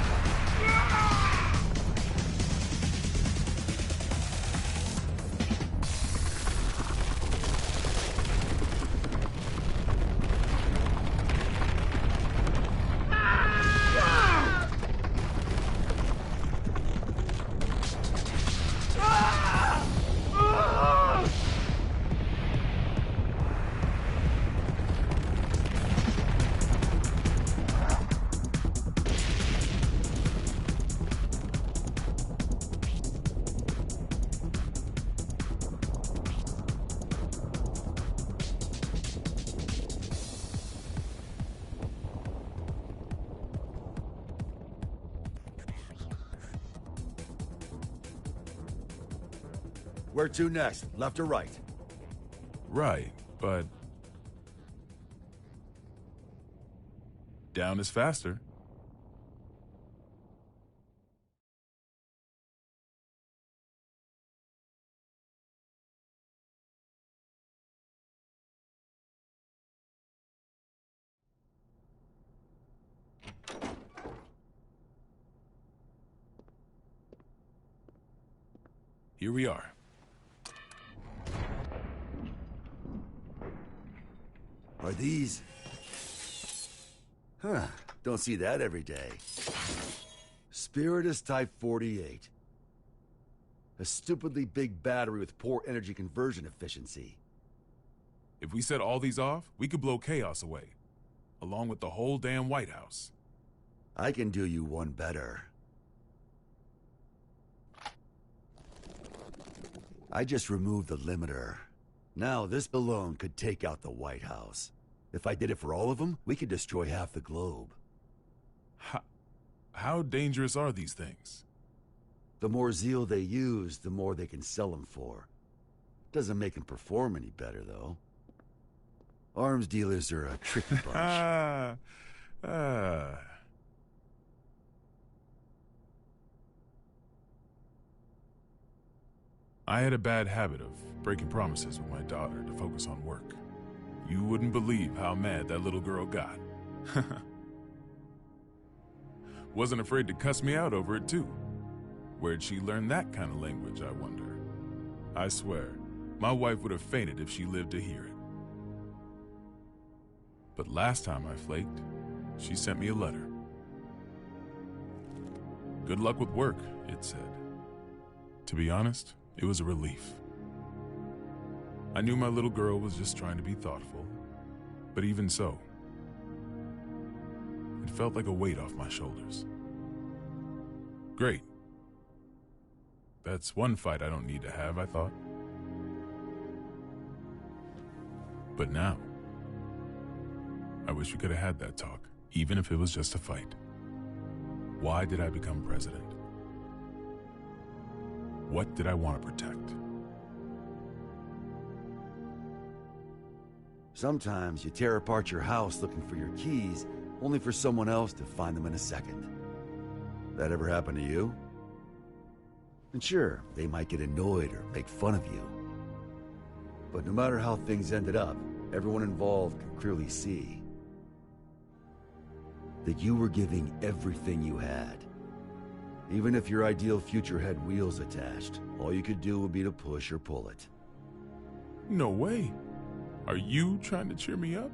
Where to next? Left or right? Right, but... down is faster. Here we are. Are these... Huh, don't see that every day. Spiritus Type 48. A stupidly big battery with poor energy conversion efficiency. If we set all these off, we could blow chaos away, along with the whole damn White House. I can do you one better. I just removed the limiter. Now this alone could take out the White House. If I did it for all of them, we could destroy half the globe. How dangerous are these things? The more zeal they use, the more they can sell them for. Doesn't make them perform any better, though. Arms dealers are a tricky bunch. I had a bad habit of breaking promises with my daughter to focus on work. You wouldn't believe how mad that little girl got. Wasn't afraid to cuss me out over it, too. Where'd she learn that kind of language, I wonder? I swear, my wife would have fainted if she lived to hear it. But last time I flaked, she sent me a letter. Good luck with work, it said. To be honest, it was a relief. I knew my little girl was just trying to be thoughtful, but even so, it felt like a weight off my shoulders. Great. That's one fight I don't need to have, I thought. But now, I wish we could have had that talk, even if it was just a fight. Why did I become president? What did I want to protect? Sometimes you tear apart your house looking for your keys, only for someone else to find them in a second. That ever happen to you? And sure, they might get annoyed or make fun of you. But no matter how things ended up, everyone involved could clearly see that you were giving everything you had. Even if your ideal future had wheels attached, all you could do would be to push or pull it. No way. Are you trying to cheer me up?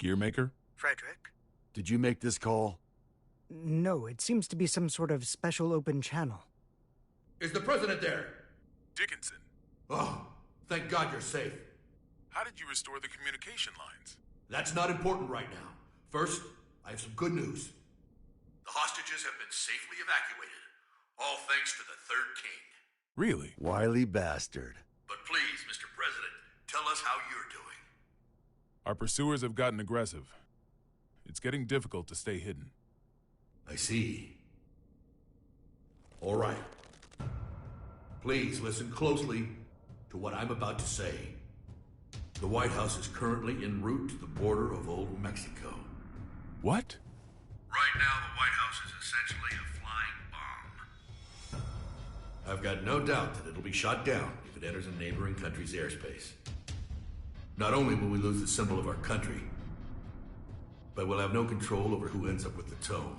Gearmaker? Frederick? Did you make this call? No, it seems to be some sort of special open channel. Is the president there? Dickinson. Oh, thank God you're safe. How did you restore the communication lines? That's not important right now. First, I have some good news. The hostages have been safely evacuated, all thanks to the Third King. Really? Wily bastard. But please, Mr. President, tell us how you're doing. Our pursuers have gotten aggressive. It's getting difficult to stay hidden. I see. All right. Please listen closely to what I'm about to say. The White House is currently en route to the border of Old Mexico. What? Right now, the White House is essentially a flying bomb. I've got no doubt that it'll be shot down if it enters a neighboring country's airspace. Not only will we lose the symbol of our country, but we'll have no control over who ends up with the tome.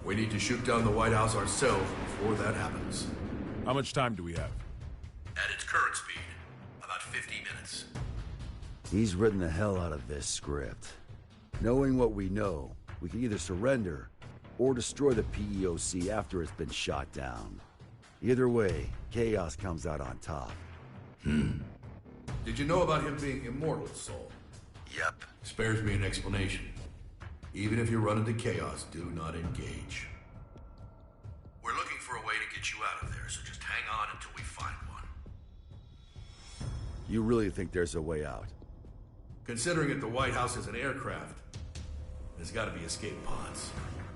We need to shoot down the White House ourselves before that happens. How much time do we have? At its current speed, about 50 minutes. He's written the hell out of this script. Knowing what we know, we can either surrender or destroy the PEOC after it's been shot down. Either way, Chaos comes out on top. Did you know about him being immortal, Soul? Yep. Spares me an explanation. Even if you run into Chaos, do not engage. We're looking for a way to get you out of there, so just hang on until we find one. You really think there's a way out? Considering that the White House is an aircraft, there's gotta be escape pods.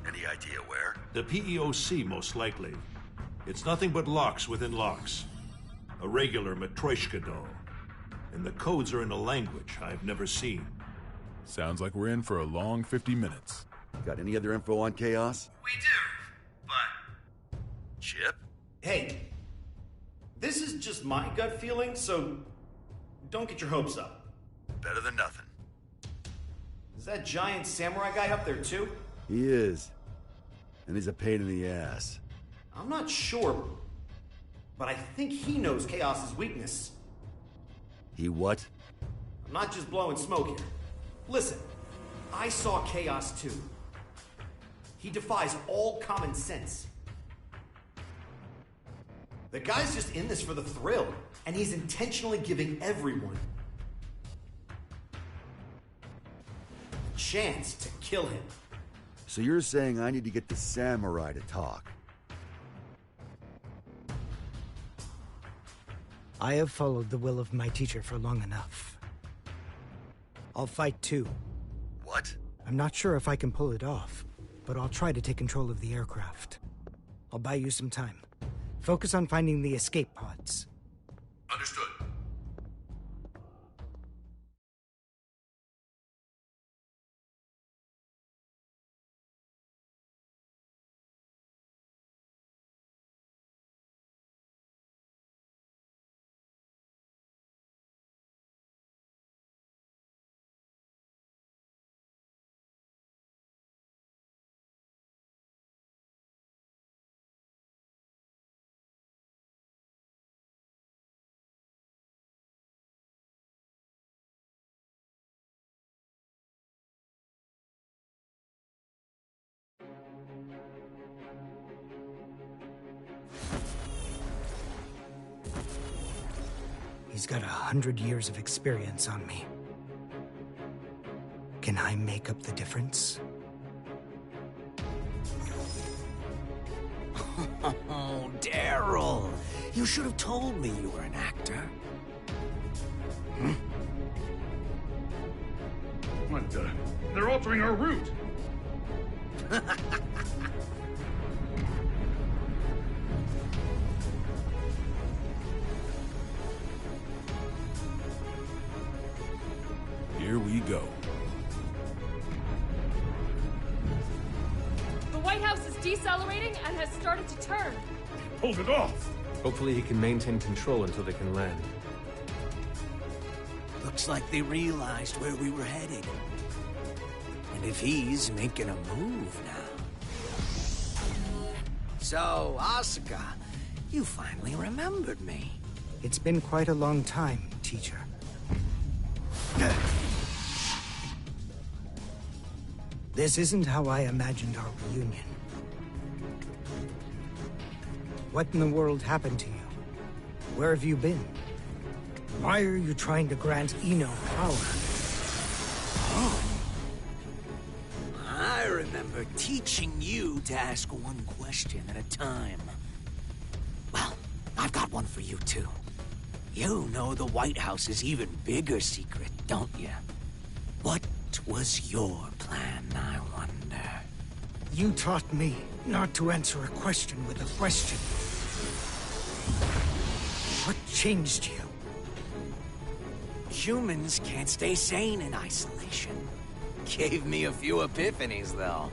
Any idea where? The PEOC, most likely. It's nothing but locks within locks. A regular Matryoshka doll. And the codes are in a language I've never seen. Sounds like we're in for a long 50 minutes. Got any other info on Chaos? We do, but... Chip? Hey, this is just my gut feeling, so don't get your hopes up. Better than nothing. Is that giant samurai guy up there too? He is. And he's a pain in the ass. I'm not sure, but I think he knows Chaos's weakness. He what? I'm not just blowing smoke here. Listen, I saw Chaos too. He defies all common sense. The guy's just in this for the thrill, and he's intentionally giving everyone a chance to kill him. So you're saying I need to get the samurai to talk? I have followed the will of my teacher for long enough. I'll fight too. What? I'm not sure if I can pull it off, but I'll try to take control of the aircraft. I'll buy you some time. Focus on finding the escape pods. Understood. He's got 100 years of experience on me. Can I make up the difference? Oh, Daryl! You should have told me you were an actor. What the? They're altering our route! Here we go. The White House is decelerating and has started to turn. Pulled it off! Hopefully he can maintain control until they can land. Looks like they realized where we were headed. And if he's making a move now... So, Asuka, you finally remembered me. It's been quite a long time, teacher. This isn't how I imagined our reunion. What in the world happened to you? Where have you been? Why are you trying to grant Eno power? Oh. I remember teaching you to ask one question at a time. Well, I've got one for you too. You know the White House's even bigger secret, don't you? What was your plan, I wonder? You taught me not to answer a question with a question. What changed you? Humans can't stay sane in isolation. Gave me a few epiphanies, though.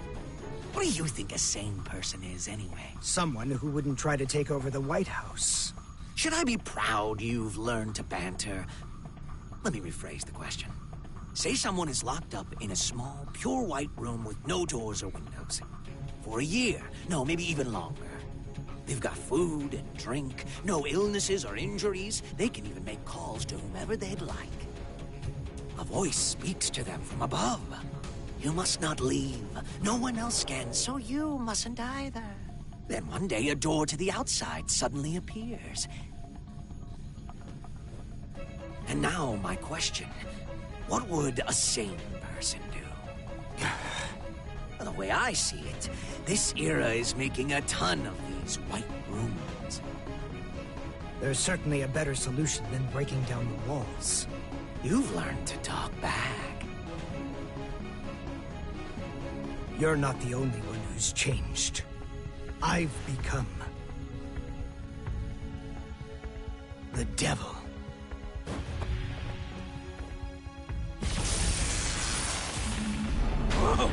What do you think a sane person is, anyway? Someone who wouldn't try to take over the White House. Should I be proud you've learned to banter? Let me rephrase the question. Say someone is locked up in a small, pure white room with no doors or windows. For a year. No, maybe even longer. They've got food and drink, no illnesses or injuries. They can even make calls to whomever they'd like. A voice speaks to them from above. You must not leave. No one else can, so you mustn't either. Then one day a door to the outside suddenly appears. And now my question. What would a sane person do? The way I see it, this era is making a ton of these white rooms. There's certainly a better solution than breaking down the walls. You've learned to talk back. You're not the only one who's changed. I've become the devil. Whoa!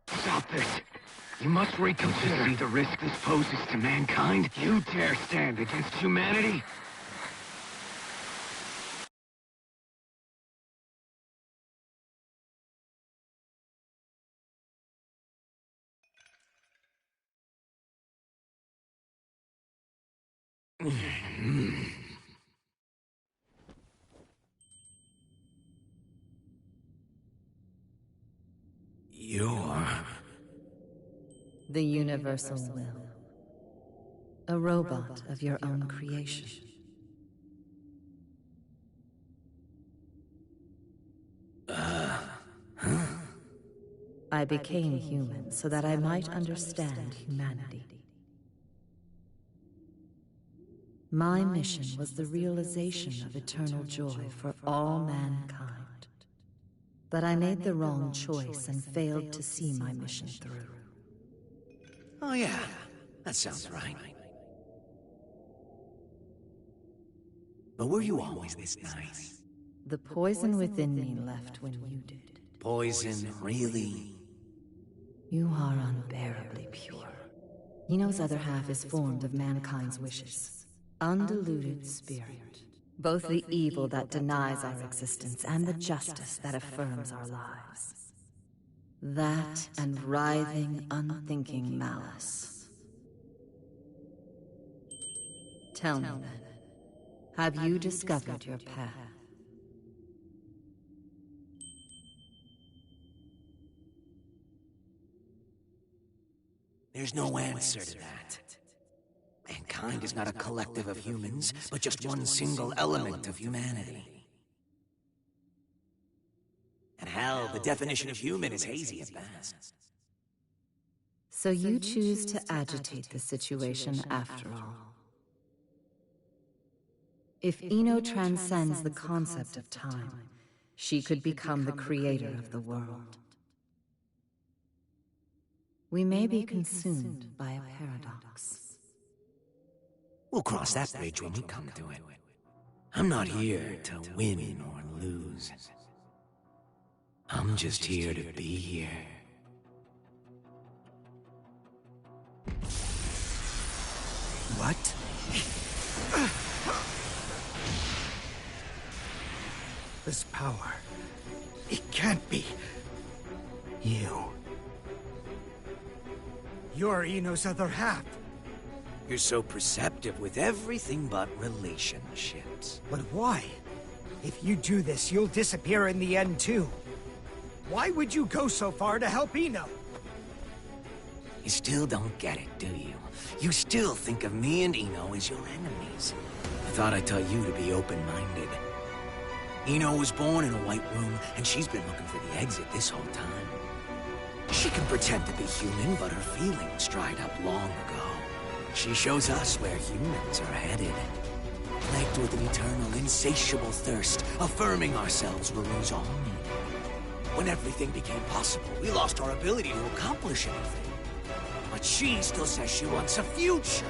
Stop this. You must reconsider the risk this poses to mankind. You dare stand against humanity? You're... the universal will. A robot of your own creation. I became human so that I might understand humanity. My mission was the realization of eternal joy for all mankind. But I made the wrong choice and failed to see my mission through. Oh yeah, that sounds right. But were you always this nice? The poison within me left when you did. Poison, really? You are unbearably pure. Eno's other half is formed of mankind's wishes. Undiluted spirit. Both the evil that denies our existence and the justice that affirms our lives. That and writhing, unthinking malice. Tell me then, have you discovered your path? There's no answer to that. Mankind is not a collective of humans, but just one single element of humanity. And hell, the definition of human is hazy at best. So you choose to agitate the situation after all. If Eno transcends the concept of time, she could become the creator of the world. We may be consumed by a paradox. We'll cross that bridge when we come to it. I'm not here to win or lose. I'm just here to be here. What? This power... It can't be... you. You're Eno's other half. You're so perceptive with everything but relationships. But why? If you do this, you'll disappear in the end, too. Why would you go so far to help Eno? You still don't get it, do you? You still think of me and Eno as your enemies. I thought I taught you to be open-minded. Eno was born in a white room, and she's been looking for the exit this whole time. She can pretend to be human, but her feelings dried up long ago. She shows us where humans are headed. Plagued with an eternal, insatiable thirst, affirming ourselves rules all. When everything became possible, we lost our ability to accomplish anything. But she still says she wants a future.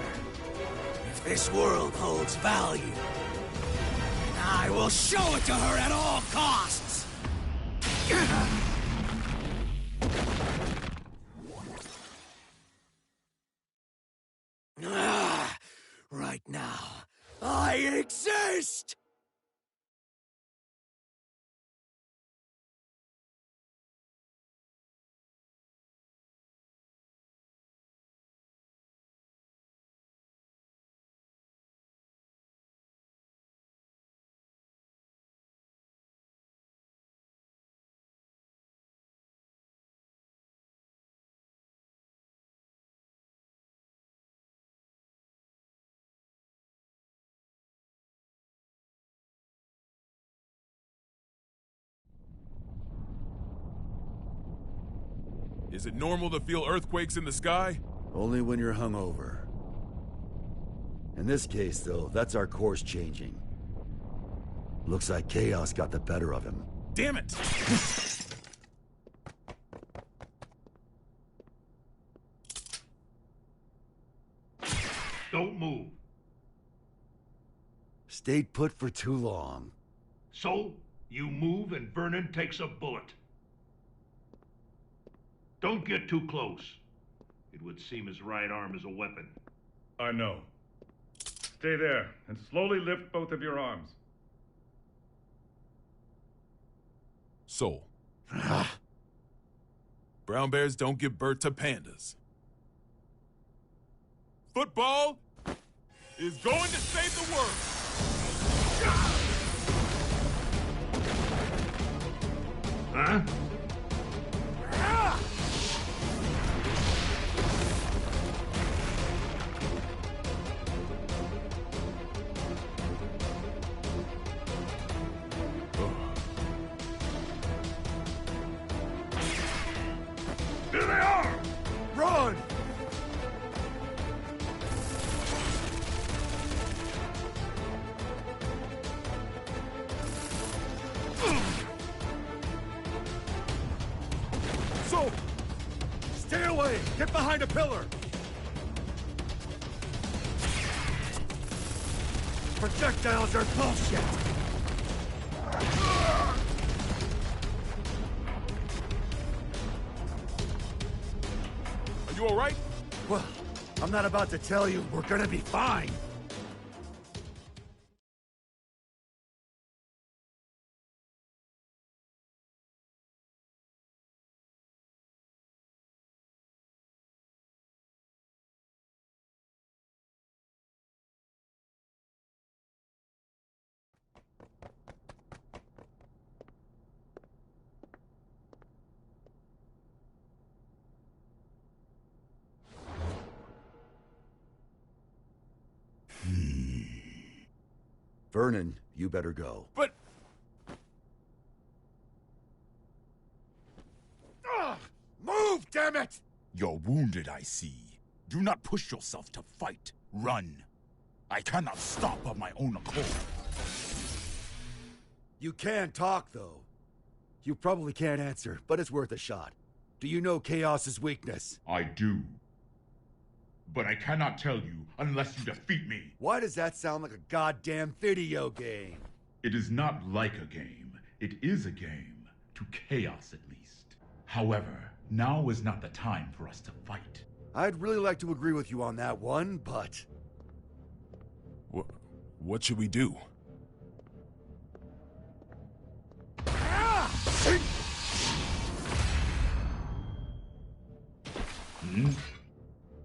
If this world holds value, then I will show it to her at all costs! Right now, I exist! Is it normal to feel earthquakes in the sky? Only when you're hungover. In this case, though, that's our course changing. Looks like chaos got the better of him. Damn it! Don't move. Stayed put for too long. So, you move and Vernon takes a bullet. Don't get too close. It would seem his right arm is a weapon. I know. Stay there and slowly lift both of your arms. Soul. Brown bears don't give birth to pandas. Football is going to save the world. Huh? Here they are! Run! So, stay away! Get behind a pillar! Projectiles are bullshit! Are you all right? Well, I'm not about to tell you we're gonna be fine. Vernon, you better go. But... Move, damn it! You're wounded, I see. Do not push yourself to fight. Run. I cannot stop of my own accord. You can talk, though. You probably can't answer, but it's worth a shot. Do you know Chaos's weakness? I do. But I cannot tell you unless you defeat me. Why does that sound like a goddamn video game? It is not like a game. It is a game. To Chaos, at least. However, now is not the time for us to fight. I'd really like to agree with you on that one, but... What should we do?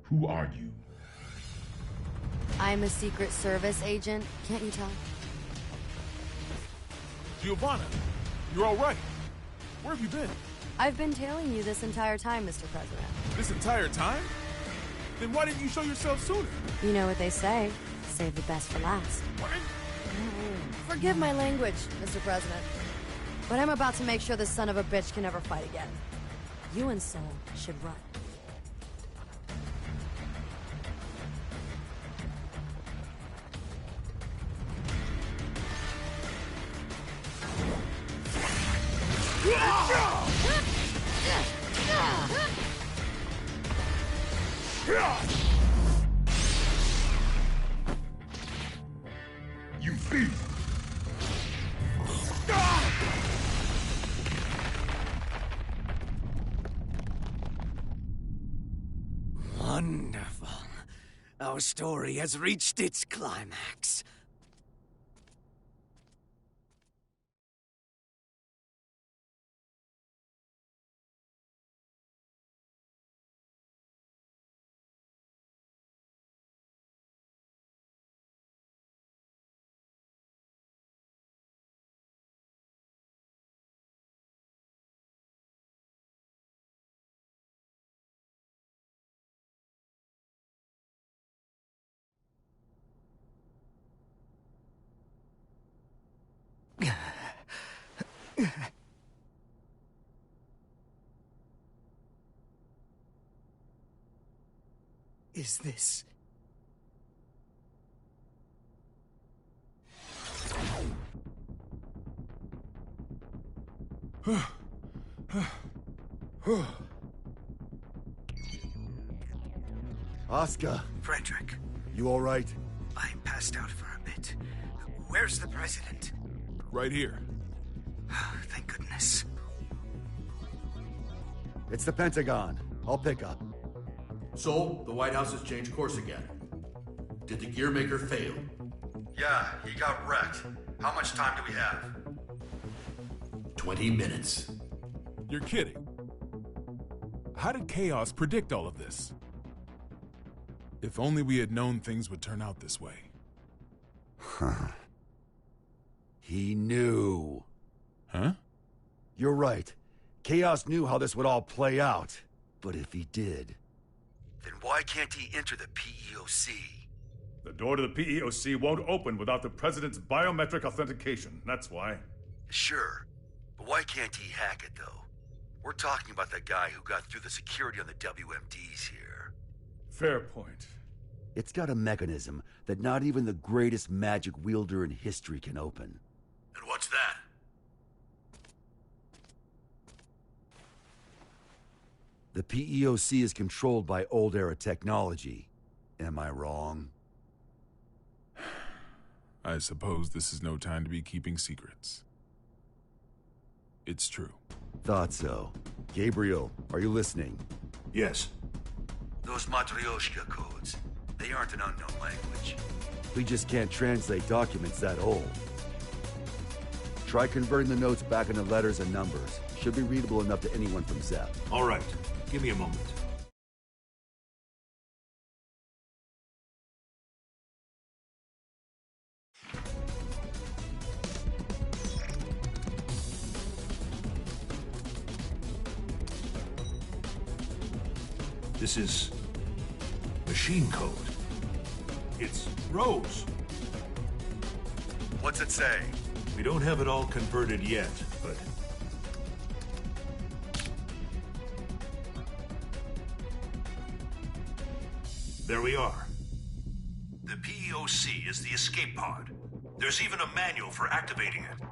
Who are you? I'm a Secret Service agent, can't you tell? Giovanna, you're all right. Where have you been? I've been tailing you this entire time, Mr. President. This entire time? Then why didn't you show yourself sooner? You know what they say, save the best for last. What? Forgive my language, Mr. President, but I'm about to make sure this son of a bitch can never fight again. You and Soul should run. You thief! Wonderful. Our story has reached its climax. Is this... Oscar. Frederick, You all right? I passed out for a bit. Where's the president? Right here. Thank goodness. It's the Pentagon. I'll pick up. So, the White House has changed course again. Did the Gearmaker fail? Yeah, he got wrecked. How much time do we have? 20 minutes. You're kidding. How did Chaos predict all of this? If only we had known things would turn out this way. Huh. He knew. Huh? You're right. Chaos knew how this would all play out. But if he did, then why can't he enter the PEOC? The door to the PEOC won't open without the President's biometric authentication. That's why. Sure. But why can't he hack it, though? We're talking about the guy who got through the security on the WMDs here. Fair point. It's got a mechanism that not even the greatest magic wielder in history can open. And what's that? The PEOC is controlled by old-era technology. Am I wrong? I suppose this is no time to be keeping secrets. It's true. Thought so. Gabriel, are you listening? Yes. Those Matryoshka codes, they aren't an unknown language. We just can't translate documents that old. Try converting the notes back into letters and numbers. Should be readable enough to anyone from Zep. All right. Give me a moment. This is machine code. It's Rose. What's it say? We don't have it all converted yet, but... there we are. The PEOC is the escape pod. There's even a manual for activating it.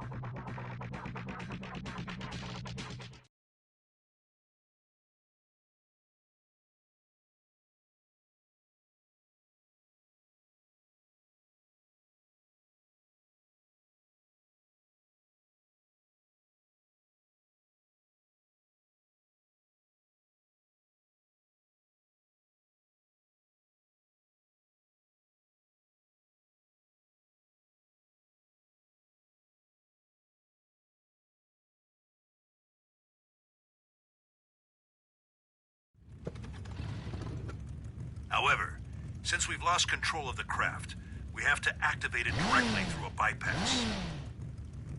However, since we've lost control of the craft, we have to activate it directly through a bypass.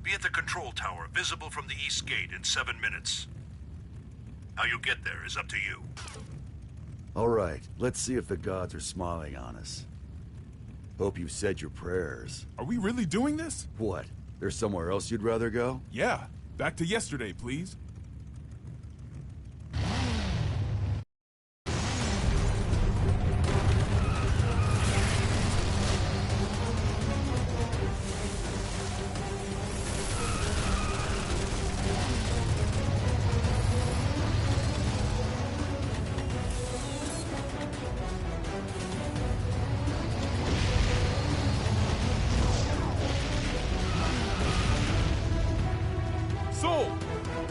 Be at the control tower, visible from the east gate in 7 minutes. How you get there is up to you. All right, let's see if the gods are smiling on us. Hope you said your prayers. Are we really doing this? What? There's somewhere else you'd rather go? Yeah. Back to yesterday, please.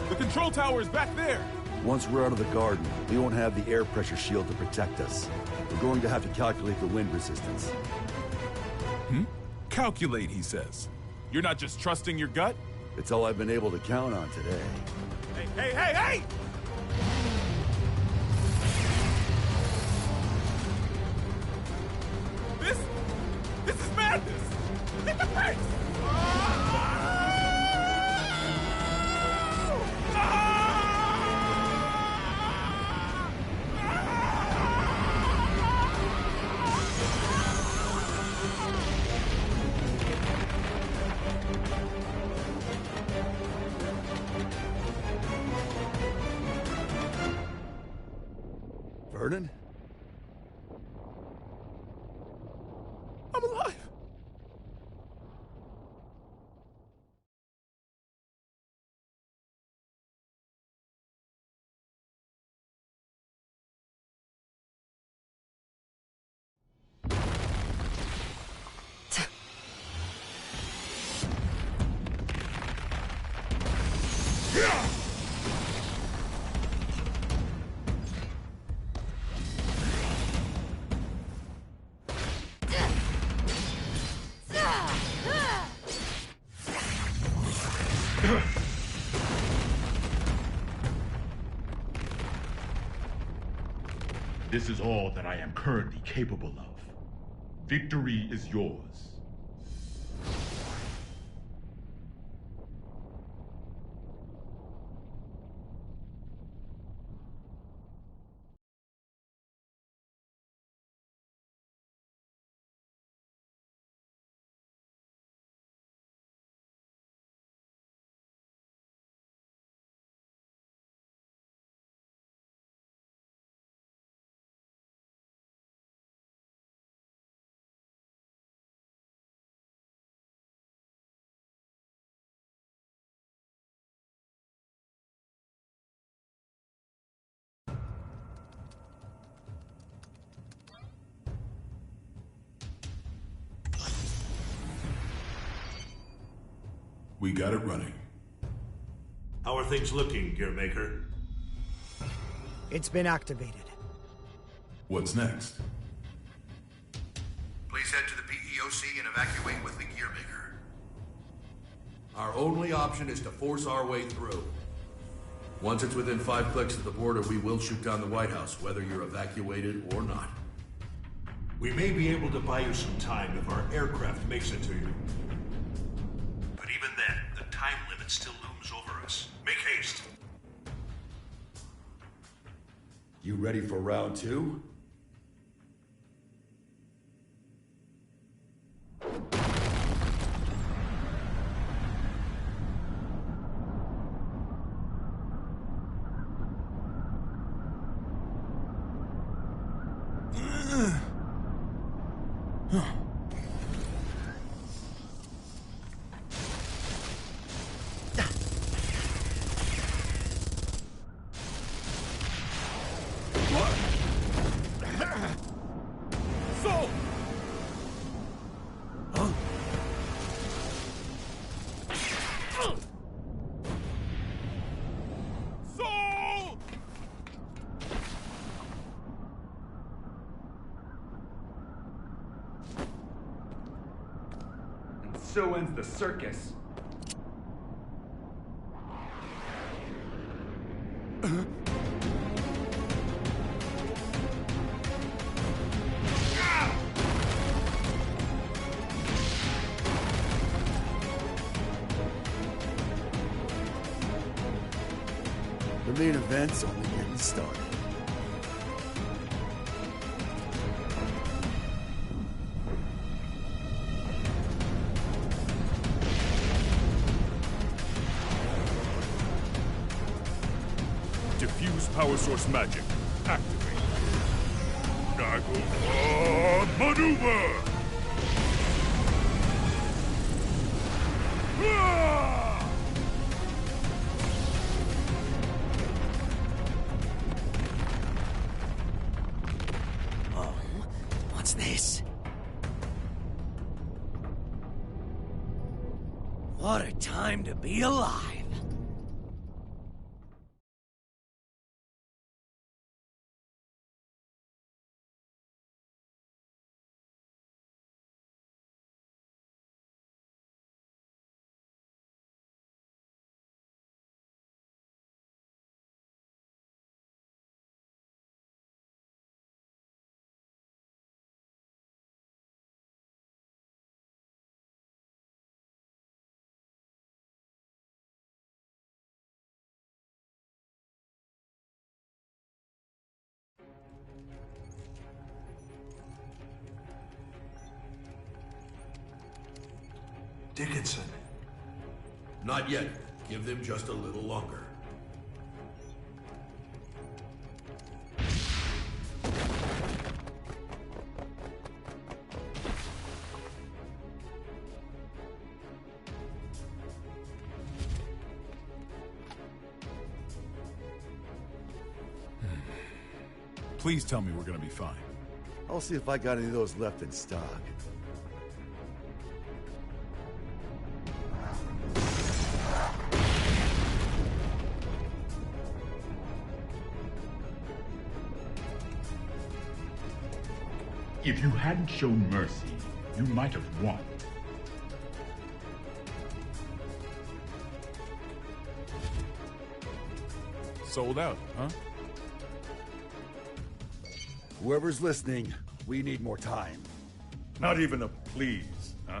The control tower is back there! Once we're out of the garden, we won't have the air pressure shield to protect us. We're going to have to calculate the wind resistance. Calculate, he says. You're not just trusting your gut? It's all I've been able to count on today. Hey! This is madness! Hit the brakes! Vernon? I'm alive! This is all that I am currently capable of. Victory is yours. We got it running. How are things looking, Gearmaker? It's been activated. What's next? Please head to the PEOC and evacuate with the Gearmaker. Our only option is to force our way through. Once it's within 5 clicks of the border, we will shoot down the White House, whether you're evacuated or not. We may be able to buy you some time if our aircraft makes it to you. But even then, the time limit still looms over us. Make haste. You ready for round 2? So ends the circus. main event's only getting started. Diffuse power source magic. Activate. Dagger maneuver! Ah! Oh, what's this? What a time to be alive! Dickinson. Not yet. Give them just a little longer. Please tell me we're gonna be fine. I'll see if I got any of those left in stock. If you hadn't shown mercy, you might have won. Sold out, huh? Whoever's listening, we need more time. Not even a please, huh?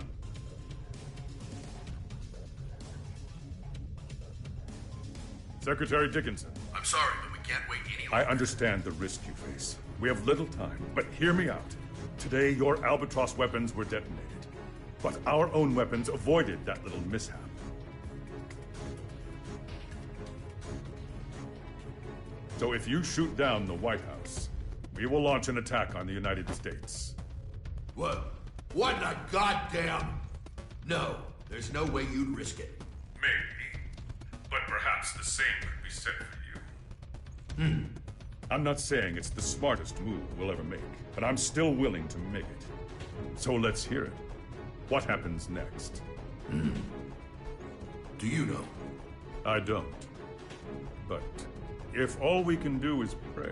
Secretary Dickinson. I'm sorry, but we can't wait any I understand the risk you face. We have little time, but hear me out. Today, your Albatross weapons were detonated, but our own weapons avoided that little mishap. So if you shoot down the White House, we will launch an attack on the United States. What? What in the goddamn... No, there's no way you'd risk it. Maybe, but perhaps the same could be said for you. I'm not saying it's the smartest move we'll ever make, but I'm still willing to make it. So let's hear it. What happens next? Do you know? I don't. But if all we can do is pray,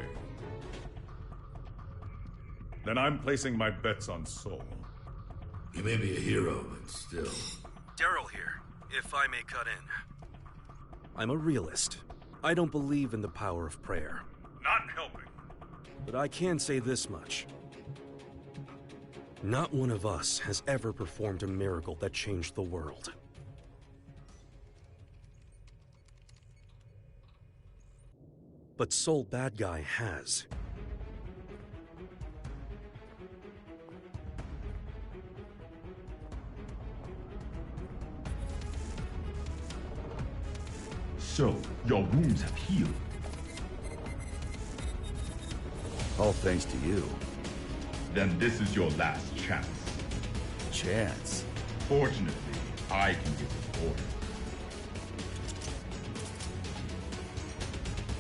then I'm placing my bets on Soul. You may be a hero, but still... Daryl here, if I may cut in. I'm a realist. I don't believe in the power of prayer. Not helping. But I can say this much. Not one of us has ever performed a miracle that changed the world. But Soul Bad Guy has. So, your wounds have healed. All thanks to you. Then this is your last chance. Chance? Fortunately, I can give an order.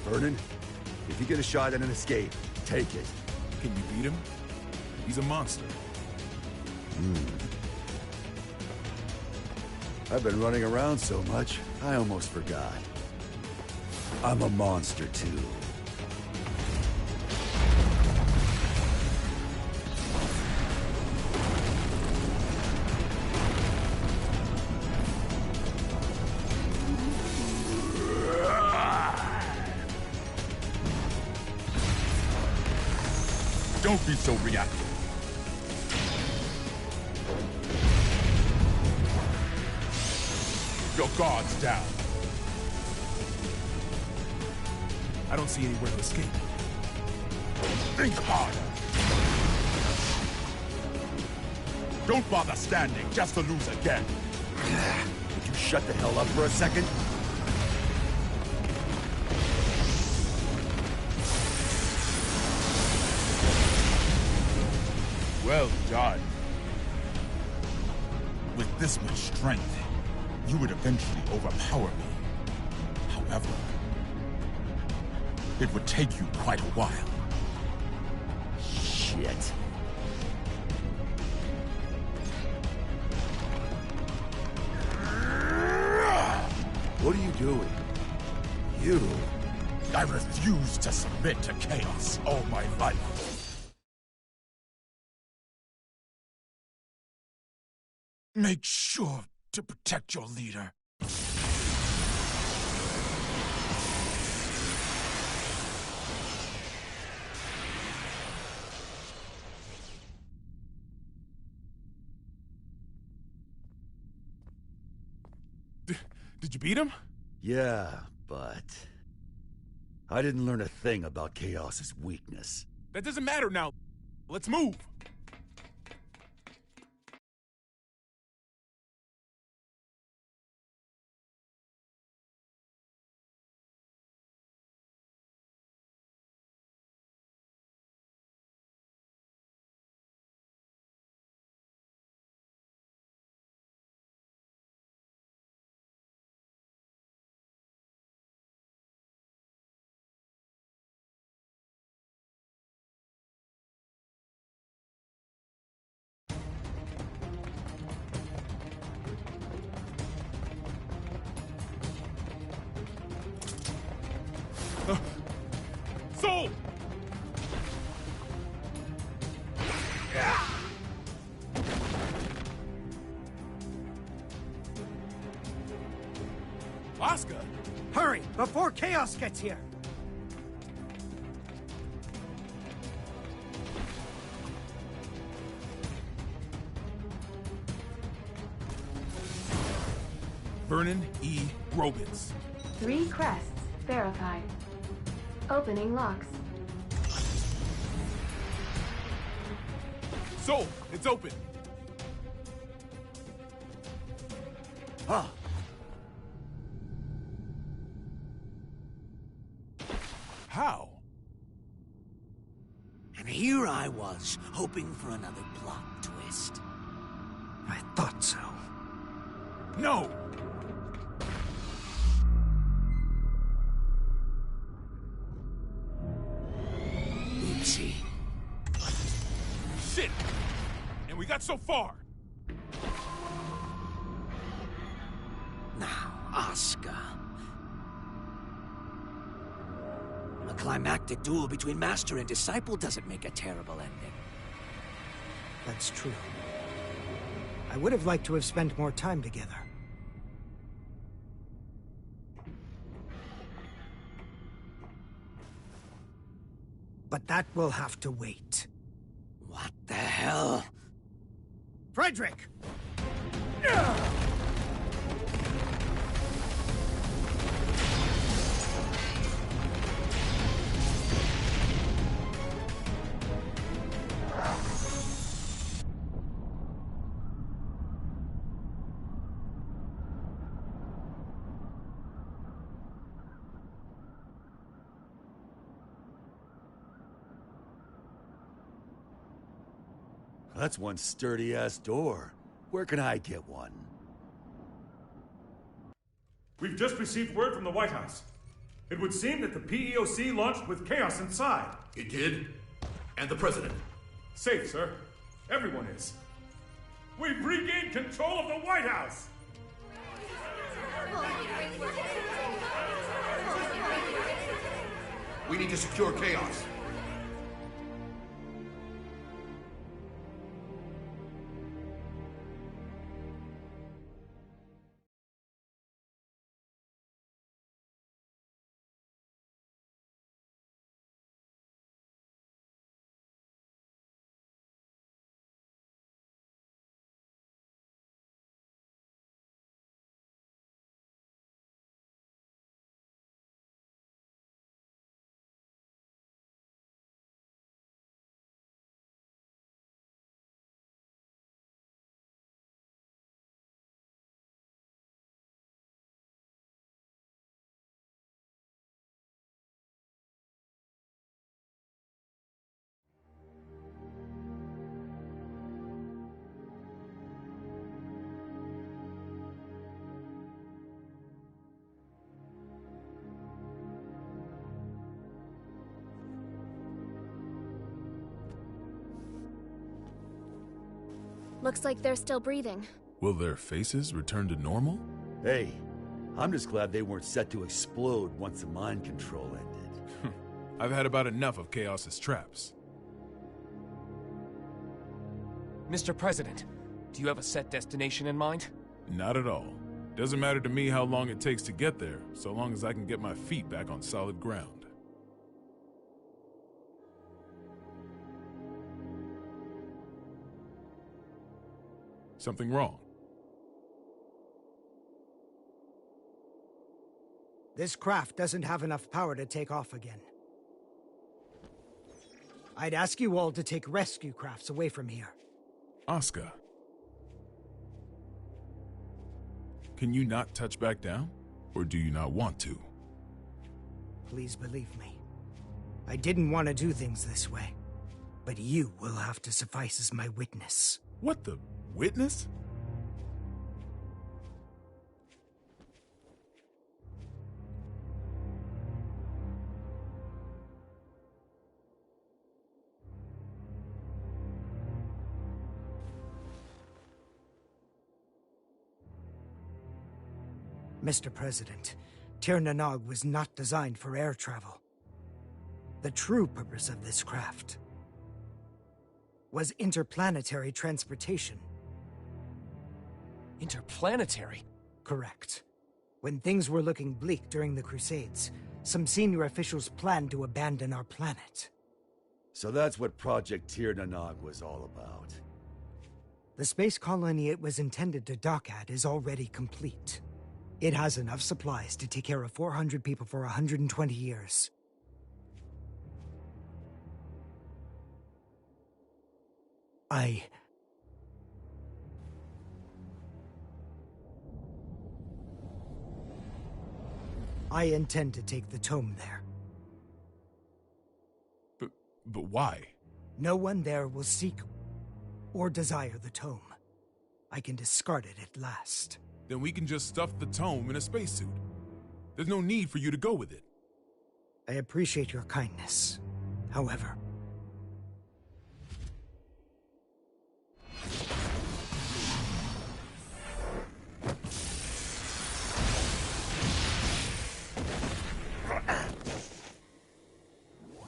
Vernon, if you get a shot at an escape, take it. Can you beat him? He's a monster. I've been running around so much, I almost forgot. I'm a monster too. Don't be so reactive. Your guard's down. I don't see anywhere to escape. Think harder. Don't bother standing just to lose again. Would you shut the hell up for a second? Well done. With this much strength, you would eventually overpower me. However, it would take you quite a while. Shit. What are you doing? You? I refuse to submit to chaos all my life. Make sure to protect your leader. Did you beat him? Yeah, but... I didn't learn a thing about Chaos's weakness. That doesn't matter now. Let's move. Soul! Oscar! Hurry, before Chaos gets here! Vernon E. Robbins. 3 crests verified. Opening locks. Soul, it's open. Huh. How? And here I was, hoping for another plot twist. I thought so. No! Oopsie. Shit! And we got so far! Now, Oscar. A climactic duel between master and disciple doesn't make a terrible ending. That's true. I would have liked to have spent more time together. But that will have to wait. What the hell? Frederick! That's one sturdy-ass door. Where can I get one? We've just received word from the White House. It would seem that the PEOC launched with chaos inside. It did? And the president? Safe, sir. Everyone is. We've regained control of the White House! We need to secure chaos. Looks like they're still breathing. Will their faces return to normal? Hey, I'm just glad they weren't set to explode once the mind control ended. I've had about enough of Chaos's traps. Mr. President, do you have a set destination in mind? Not at all. Doesn't matter to me how long it takes to get there, so long as I can get my feet back on solid ground. Something wrong? This craft doesn't have enough power to take off again. I'd ask you all to take rescue crafts away from here. Oscar. Can you not touch back down? Or do you not want to? Please believe me. I didn't want to do things this way. But you will have to suffice as my witness. What the? Witness? Mr. President, Tir Nanog was not designed for air travel. The true purpose of this craft was interplanetary transportation. Interplanetary? Correct. When things were looking bleak during the Crusades, some senior officials planned to abandon our planet. So that's what Project Tir Nanog was all about. The space colony it was intended to dock at is already complete. It has enough supplies to take care of 400 people for 120 years. I intend to take the tome there. But why? No one there will seek or desire the tome. I can discard it at last. Then we can just stuff the tome in a spacesuit. There's no need for you to go with it. I appreciate your kindness. However,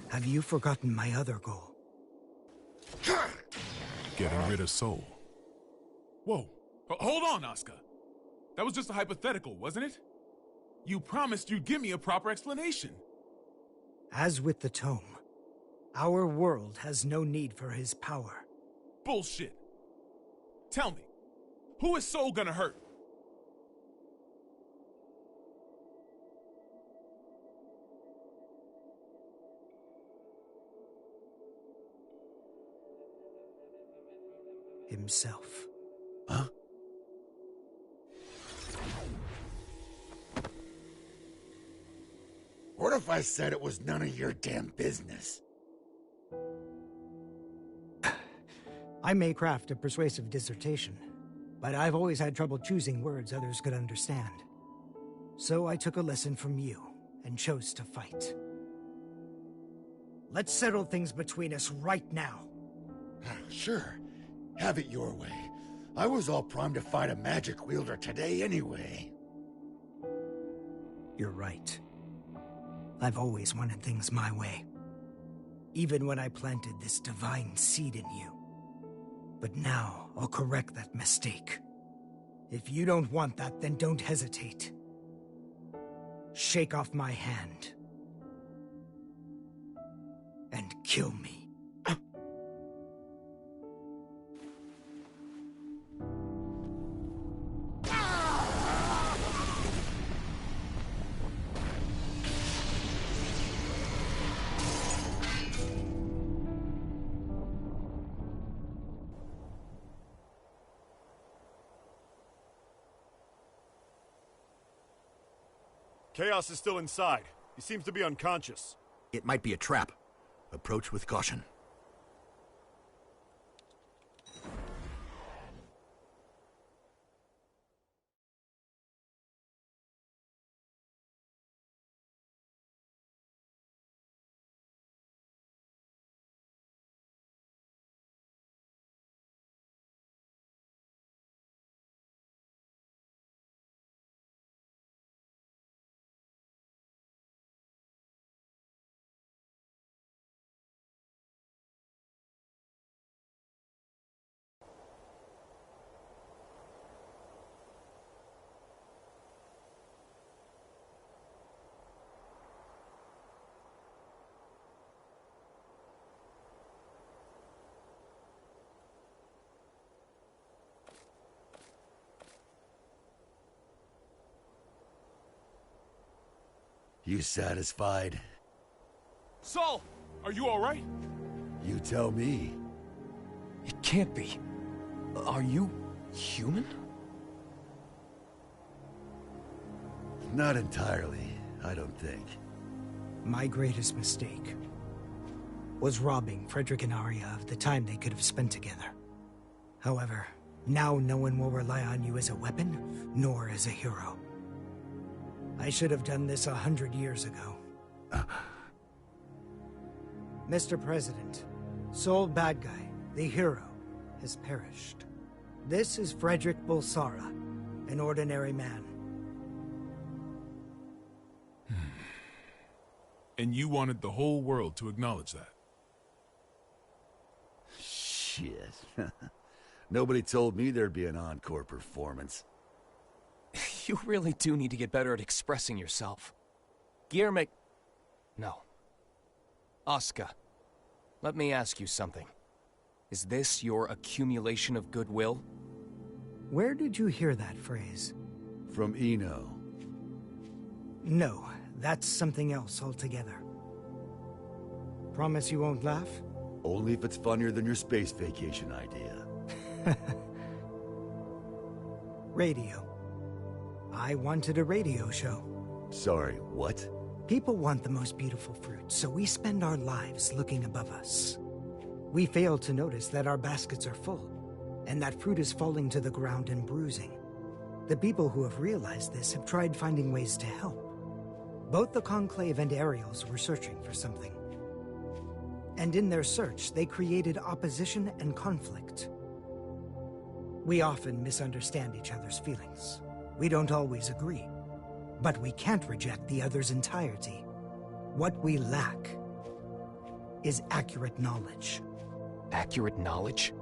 have you forgotten my other goal? Getting rid of Soul. Whoa. Hold on, Oscar. That was just a hypothetical, wasn't it? You promised you'd give me a proper explanation. As with the tome, our world has no need for his power. Bullshit. Tell me, who is Soul gonna hurt? Himself. Huh? What if I said it was none of your damn business? I may craft a persuasive dissertation, but I've always had trouble choosing words others could understand. So I took a lesson from you and chose to fight. Let's settle things between us right now. Sure. Have it your way. I was all primed to fight a magic wielder today anyway. You're right. I've always wanted things my way. Even when I planted this divine seed in you. But now, I'll correct that mistake. If you don't want that, then don't hesitate. Shake off my hand. And kill me. Chaos is still inside. He seems to be unconscious. It might be a trap. Approach with caution. You satisfied? Saul, are you alright? You tell me. It can't be. Are you human? Not entirely, I don't think. My greatest mistake was robbing Frederick and Arya of the time they could have spent together. However, now no one will rely on you as a weapon, nor as a hero. I should have done this 100 years ago. Mr. President, Saul Bad Guy, the hero, has perished. This is Frederick Bulsara, an ordinary man. And you wanted the whole world to acknowledge that. Shit. Nobody told me there'd be an encore performance. You really do need to get better at expressing yourself. Guillermo... No. Oscar, let me ask you something. Is this your accumulation of goodwill? Where did you hear that phrase? From Eno. No, that's something else altogether. Promise you won't laugh? Only if it's funnier than your space vacation idea. Radio. I wanted a radio show. Sorry, what? People want the most beautiful fruit, so we spend our lives looking above us. We fail to notice that our baskets are full, and that fruit is falling to the ground and bruising. The people who have realized this have tried finding ways to help. Both the Conclave and Ariels were searching for something. And in their search, they created opposition and conflict. We often misunderstand each other's feelings. We don't always agree. But we can't reject the other's entirety. What we lack is accurate knowledge. Accurate knowledge?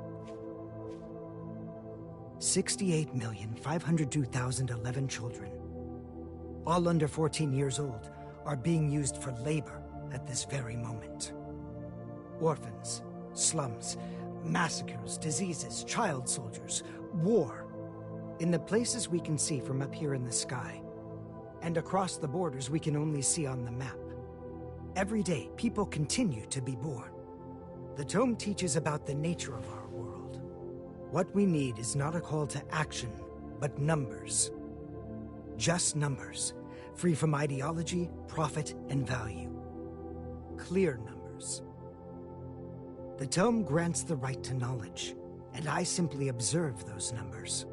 68,502,011 children, all under 14 years old, are being used for labor at this very moment. Orphans, slums, massacres, diseases, child soldiers, war. In the places we can see from up here in the sky, and across the borders we can only see on the map. Every day, people continue to be born. The tome teaches about the nature of our world. What we need is not a call to action, but numbers. Just numbers, free from ideology, profit, and value. Clear numbers. The tome grants the right to knowledge, and I simply observe those numbers.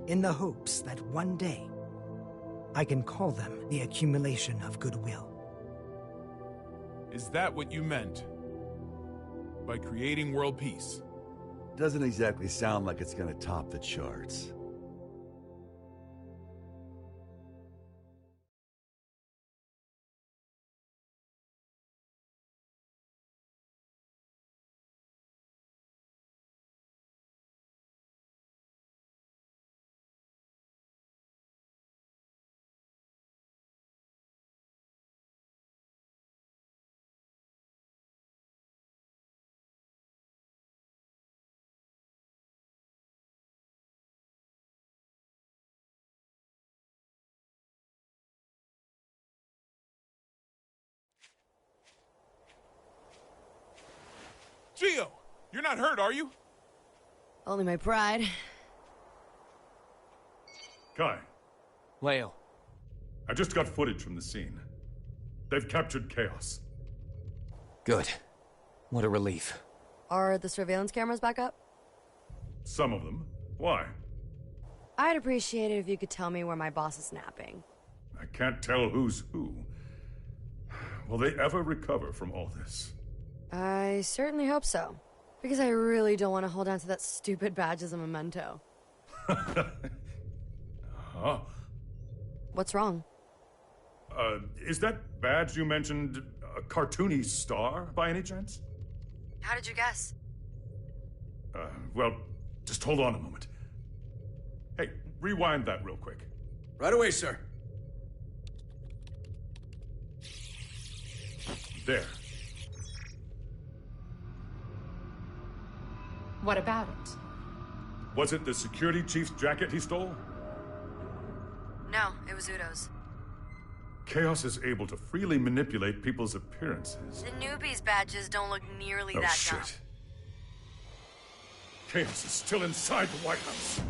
In the hopes that one day, I can call them the accumulation of goodwill. Is that what you meant by creating world peace? Doesn't exactly sound like it's gonna top the charts. Gio! You're not hurt, are you? Only my pride. Kai. Leo. I just got footage from the scene. They've captured Chaos. Good. What a relief. Are the surveillance cameras back up? Some of them. Why? I'd appreciate it if you could tell me where my boss is napping. I can't tell who's who. Will they ever recover from all this? I certainly hope so. Because I really don't want to hold on to that stupid badge as a memento. Huh? What's wrong? Is that badge you mentioned a cartoony star, by any chance? How did you guess? Well, just hold on a moment. Hey, rewind that real quick. Right away, sir. There. What about it? Was it the security chief's jacket he stole? No, it was Udo's. Chaos is able to freely manipulate people's appearances. The newbies' badges don't look nearly Oh, that shit. dumb. Chaos is still inside the White House.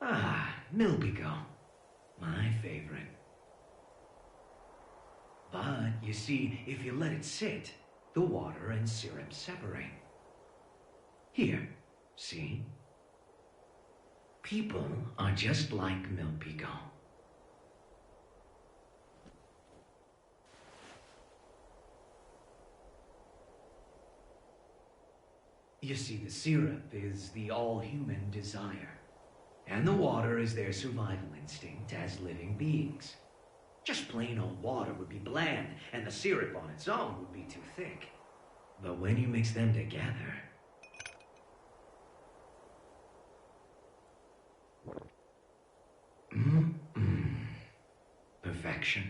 Ah, Milbigo. My favorite. But, you see, if you let it sit, the water and syrup separate. Here, see? People are just like Milbigo. You see, the syrup is the all-human desire. And the water is their survival instinct as living beings. Just plain old water would be bland, and the syrup on its own would be too thick. But when you mix them together... Perfection.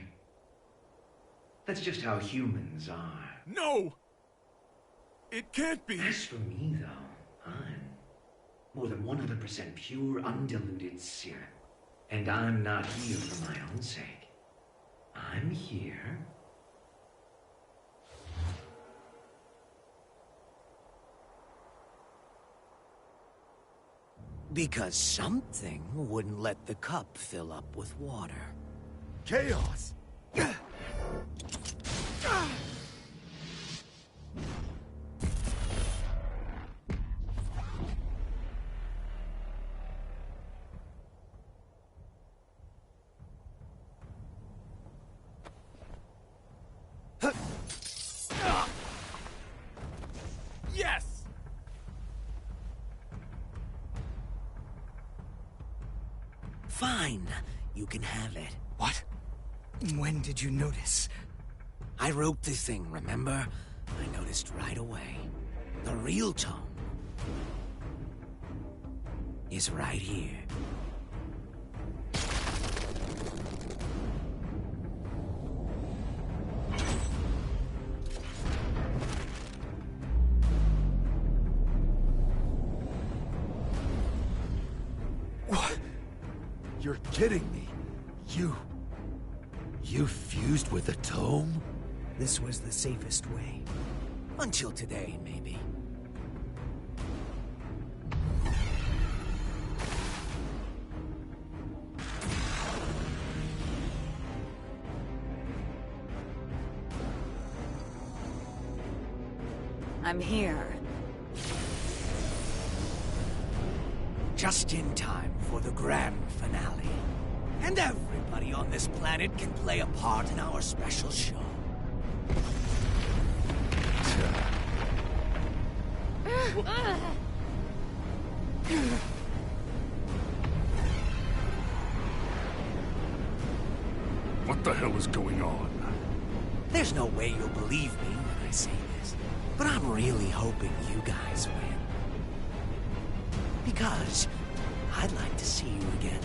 That's just how humans are. No! It can't be! As for me, though, I'm more than 100% pure, undiluted syrup. And I'm not here for my own sake. I'm here... because something wouldn't let the cup fill up with water. Chaos! Yes! Fine. You can have it. What? When did you notice? I wrote the thing, remember? I noticed right away. The real tone is right here. What? You're kidding me. You fused with a tome? This was the safest way. Until today, maybe. I'm here. Just in time for the grand finale. And everybody on this planet can play a part in our special show. What the hell is going on? There's no way you'll believe me when I say this, but I'm really hoping you guys win. Because I'd like to see you again.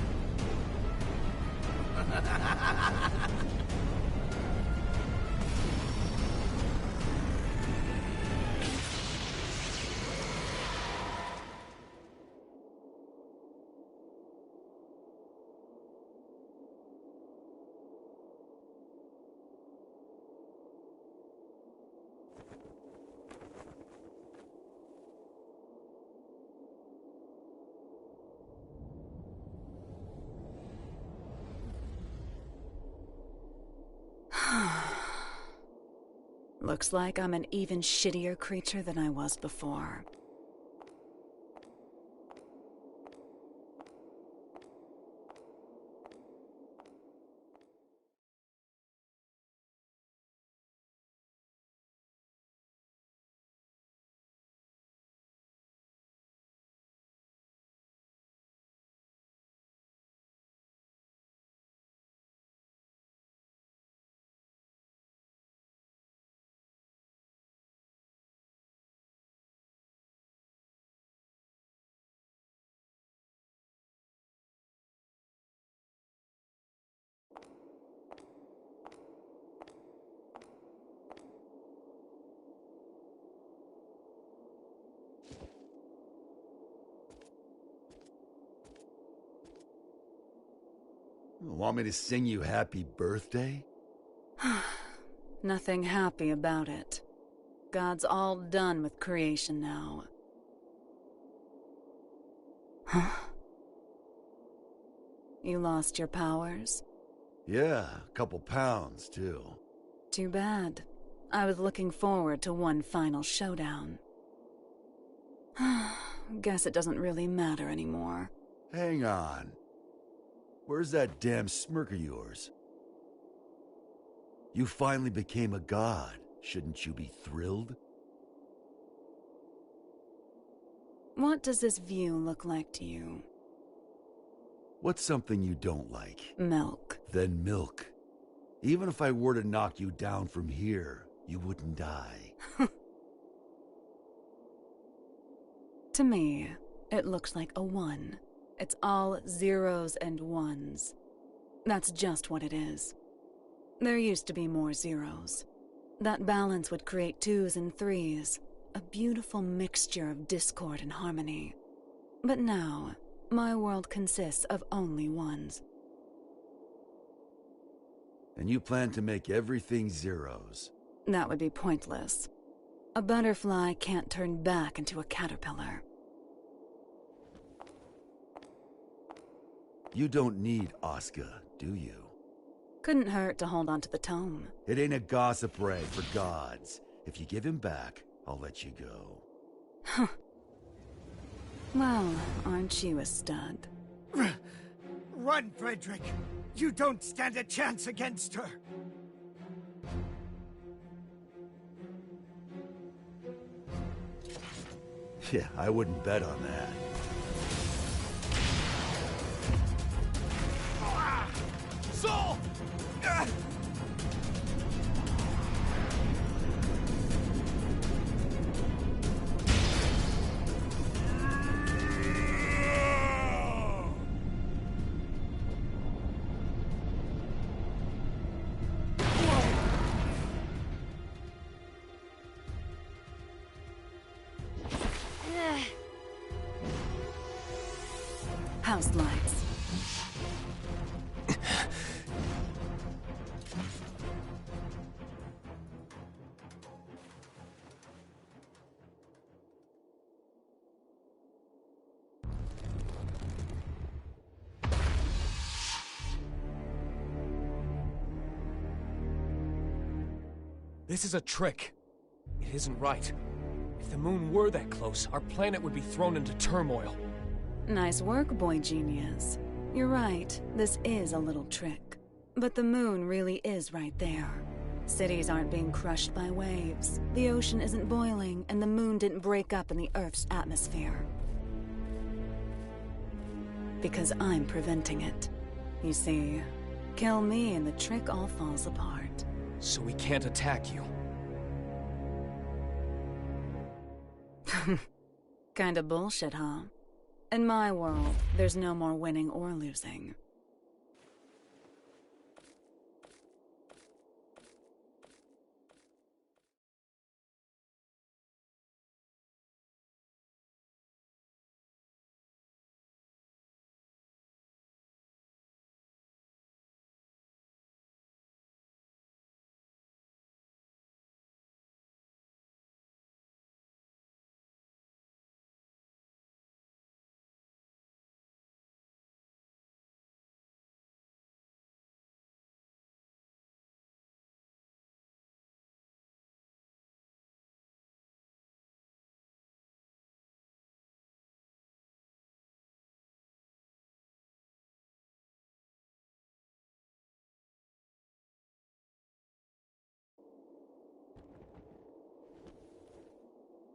Looks like I'm an even shittier creature than I was before. Want me to sing you happy birthday? Nothing happy about it. God's all done with creation now. Huh? You lost your powers? Yeah, a couple pounds, too. Too bad. I was looking forward to one final showdown. Guess it doesn't really matter anymore. Hang on. Where's that damn smirk of yours? You finally became a god. Shouldn't you be thrilled? What does this view look like to you? What's something you don't like? Milk. Then milk. Even if I were to knock you down from here, you wouldn't die. To me, it looks like a 1. It's all zeros and ones. That's just what it is. There used to be more zeros. That balance would create 2s and 3s, a beautiful mixture of discord and harmony. But now, my world consists of only 1s. And you plan to make everything zeros? That would be pointless. A butterfly can't turn back into a caterpillar. You don't need Asuka, do you? Couldn't hurt to hold on to the tome. It ain't a gossip rag for gods. If you give him back, I'll let you go. Huh. Well, aren't you a stud? Run, Frederick! You don't stand a chance against her! Yeah, I wouldn't bet on that. Saul! House lights. This is a trick. It isn't right. If the moon were that close, our planet would be thrown into turmoil. Nice work, boy genius. You're right, this is a little trick. But the moon really is right there. Cities aren't being crushed by waves, the ocean isn't boiling, and the moon didn't break up in the Earth's atmosphere. Because I'm preventing it. You see, kill me and the trick all falls apart. So we can't attack you. Kinda bullshit, huh? In my world, there's no more winning or losing.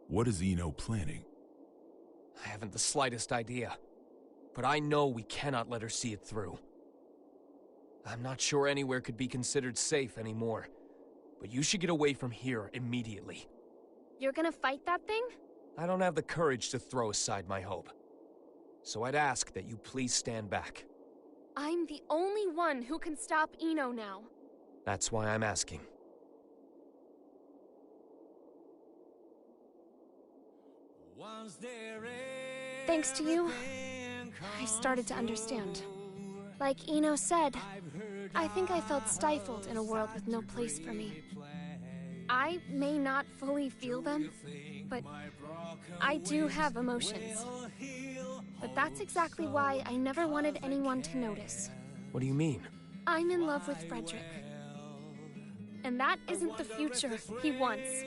What is Eno planning? I haven't the slightest idea. But I know we cannot let her see it through. I'm not sure anywhere could be considered safe anymore. But you should get away from here immediately. You're gonna fight that thing? I don't have the courage to throw aside my hope. So I'd ask that you please stand back. I'm the only one who can stop Eno now. That's why I'm asking. Thanks to you, I started to understand. Like Eno said, I think I felt stifled in a world with no place for me. I may not fully feel them, but I do have emotions. But that's exactly why I never wanted anyone to notice. What do you mean? I'm in love with Frederick. And that isn't the future he wants.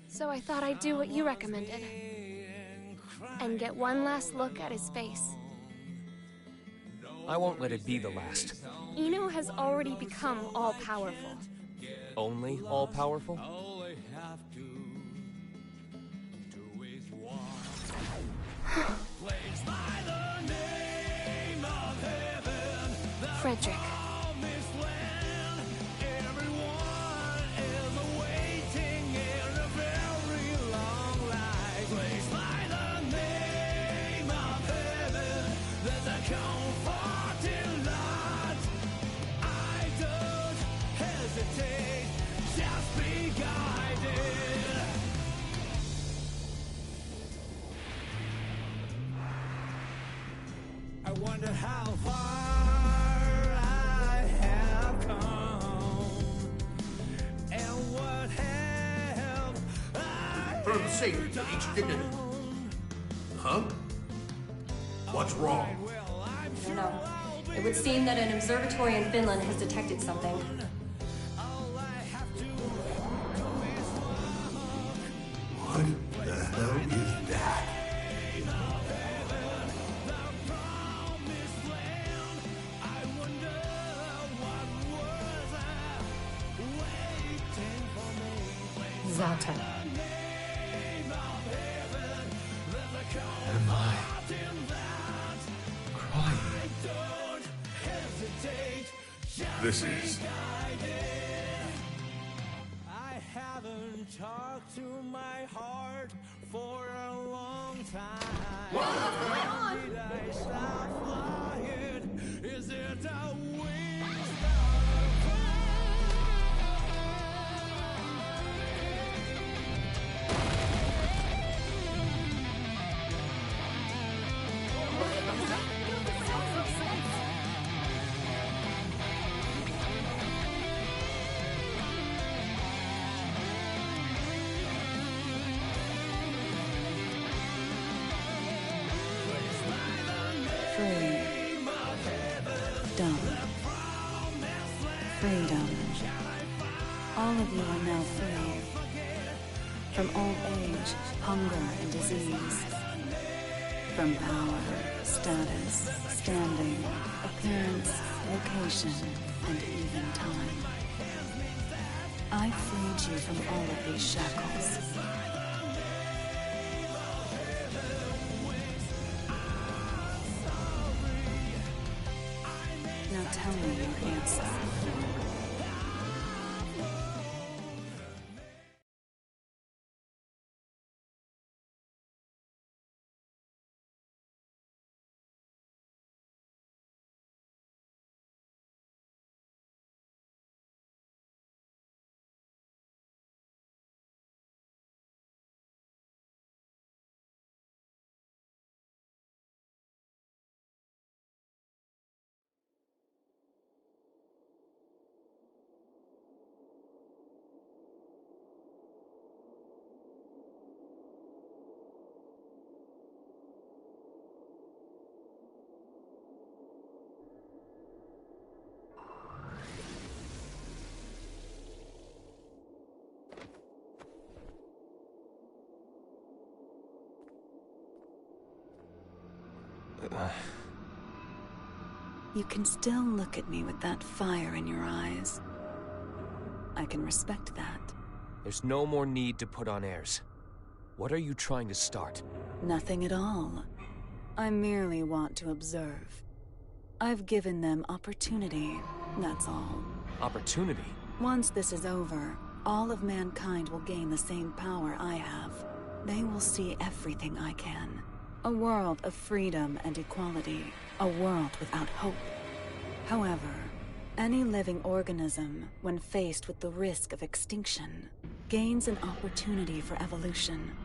So I thought I'd do what you recommended. And get one last look at his face. I won't let it be the last. Eno has already become all-powerful. Only all-powerful? Frederick. I wonder how far I have come, and what have I For the safety of each dignity. Huh? What's wrong? I don't know. It would seem that an observatory in Finland has detected something. What the hell is that? Zata. Am I crying? This is... I haven't talked to my heart for a long time. What's going on? Did I stop flying? Is it a wings? Free. Dumb. Freedom. All of you are now free. From old age, hunger, and disease. From power, status, standing, appearance, location, and even time. I freed you from all of these shackles. Now tell me your answer. You can still look at me with that fire in your eyes. I can respect that. There's no more need to put on airs. What are you trying to start? Nothing at all. I merely want to observe. I've given them opportunity, that's all. Opportunity? Once this is over, all of mankind will gain the same power I have. They will see everything I can. A world of freedom and equality. A world without hope. However, any living organism, when faced with the risk of extinction, gains an opportunity for evolution.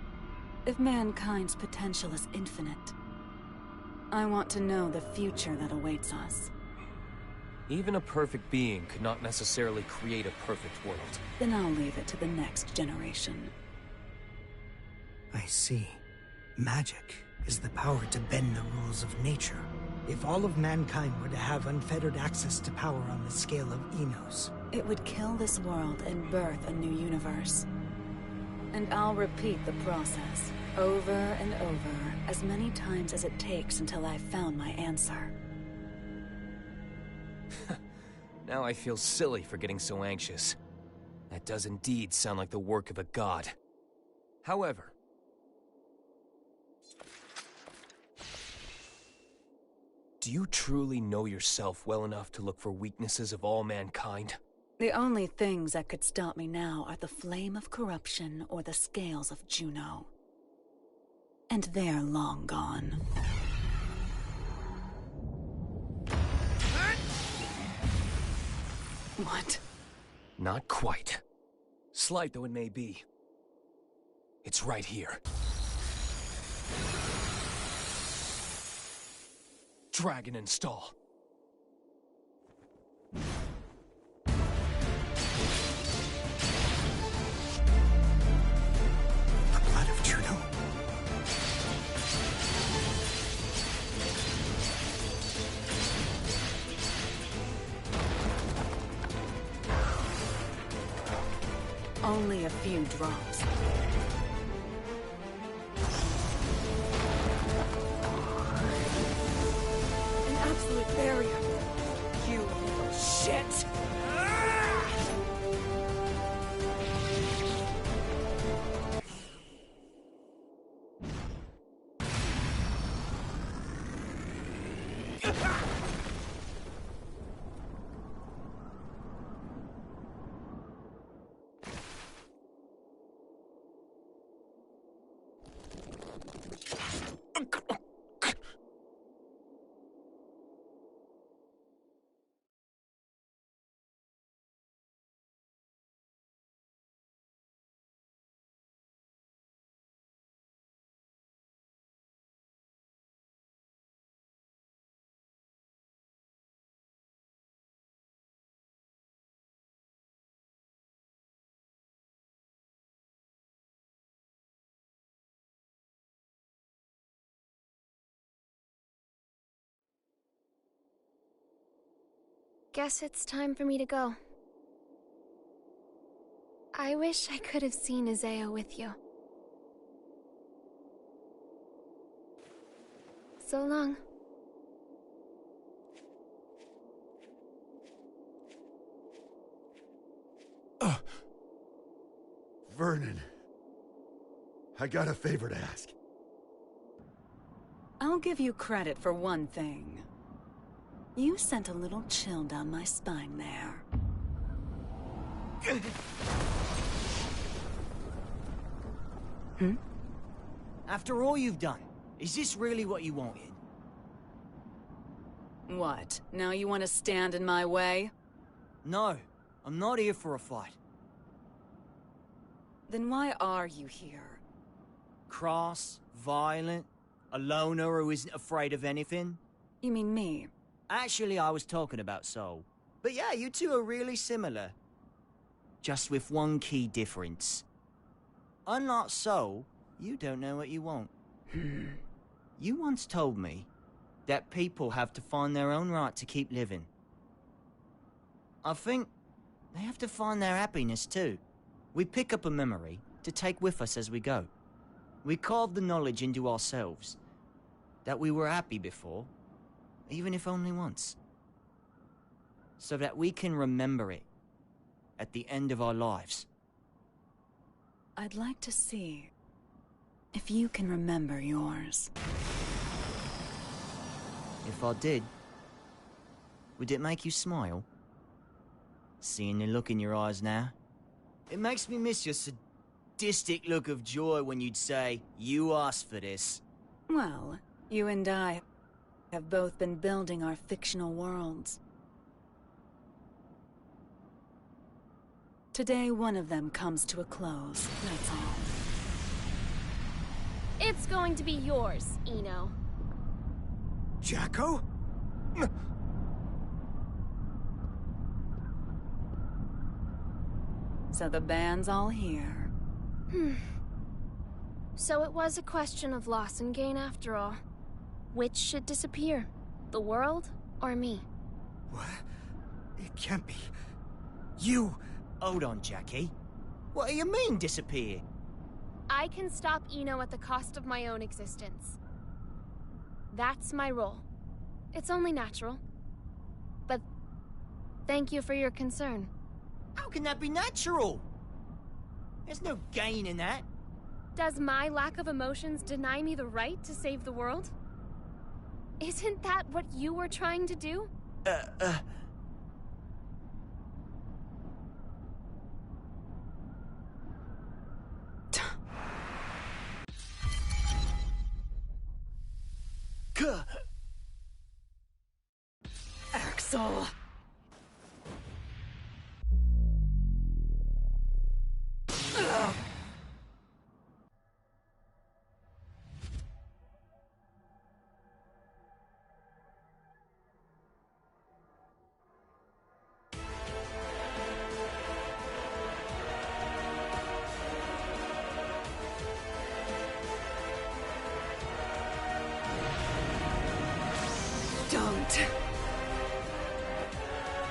If mankind's potential is infinite, I want to know the future that awaits us. Even a perfect being could not necessarily create a perfect world. Then I'll leave it to the next generation. I see. Magic is the power to bend the rules of nature. If all of mankind were to have unfettered access to power on the scale of Enos, it would kill this world and birth a new universe. And I'll repeat the process, over and over, as many times as it takes until I've found my answer. Now I feel silly for getting so anxious. That does indeed sound like the work of a god. However, do you truly know yourself well enough to look for weaknesses of all mankind? The only things that could stop me now are the flame of corruption or the scales of Juno. And they're long gone. What? Not quite. Slight though it may be. It's right here. Dragon install. The blood of Juno. Only a few drops. An absolute barrier. You little shit! Guess it's time for me to go. I wish I could have seen Isaiah with you. So long. Vernon. I got a favor to ask. I'll give you credit for one thing. You sent a little chill down my spine there. After all you've done, is this really what you wanted? What? Now you want to stand in my way? No, I'm not here for a fight. Then why are you here? Cross, violent, a loner who isn't afraid of anything? You mean me? Actually, I was talking about Soul. But yeah, you two are really similar. Just with one key difference. Unlike Soul, you don't know what you want. You once told me that people have to find their own right to keep living. I think they have to find their happiness too. We pick up a memory to take with us as we go. We carve the knowledge into ourselves that we were happy before, even if only once. So that we can remember it at the end of our lives. I'd like to see if you can remember yours. If I did, would it make you smile? Seeing the look in your eyes now? It makes me miss your sadistic look of joy when you'd say, "You asked for this." Well, you and I have both been building our fictional worlds. Today, one of them comes to a close, that's all. It's going to be yours, Eno. Jacko? So the band's all here. So it was a question of loss and gain after all. Which should disappear? The world or me? What? It can't be. You! Hold on, Jackie. What do you mean, disappear? I can stop Eno at the cost of my own existence. That's my role. It's only natural. But thank you for your concern. How can that be natural? There's no gain in that. Does my lack of emotions deny me the right to save the world? Isn't that what you were trying to do? Axel!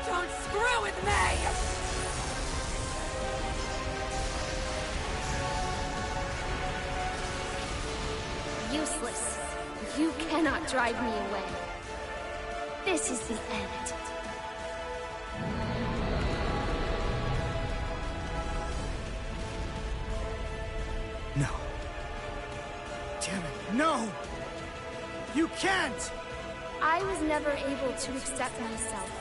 Don't screw with me! Useless. You cannot drive me away. This is the end. No. Damn it, no! You can't! I was never able to accept myself.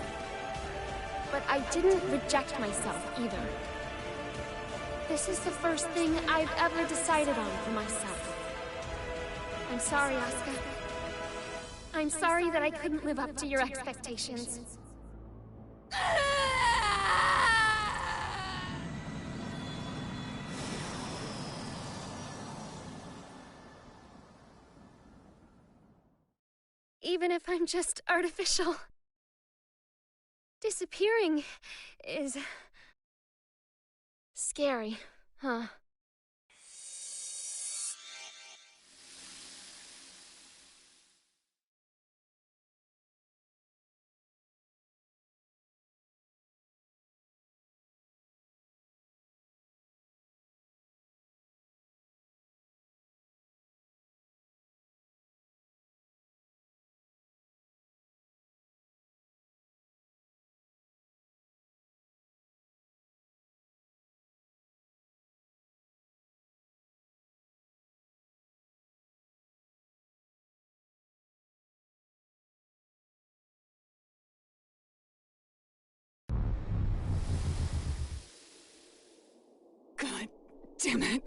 But I didn't reject myself either. This is the first thing I've ever decided on for myself. I'm sorry, Asuka. I'm sorry that I couldn't live up to your expectations. Even if I'm just artificial. Disappearing is scary, huh? God damn it.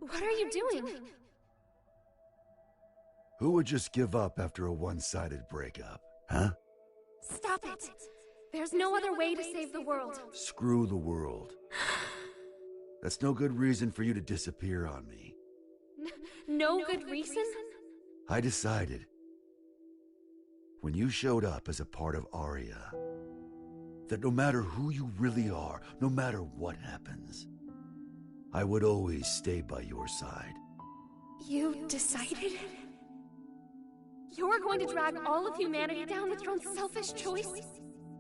What are you doing? Who would just give up after a one-sided breakup, huh? Stop it! There's no other way to save the world. Screw the world. That's no good reason for you to disappear on me. No good reason? I decided, when you showed up as a part of Aria, that no matter who you really are, no matter what happens, I would always stay by your side. You decided? You're going to drag all of humanity down with your own selfish choice?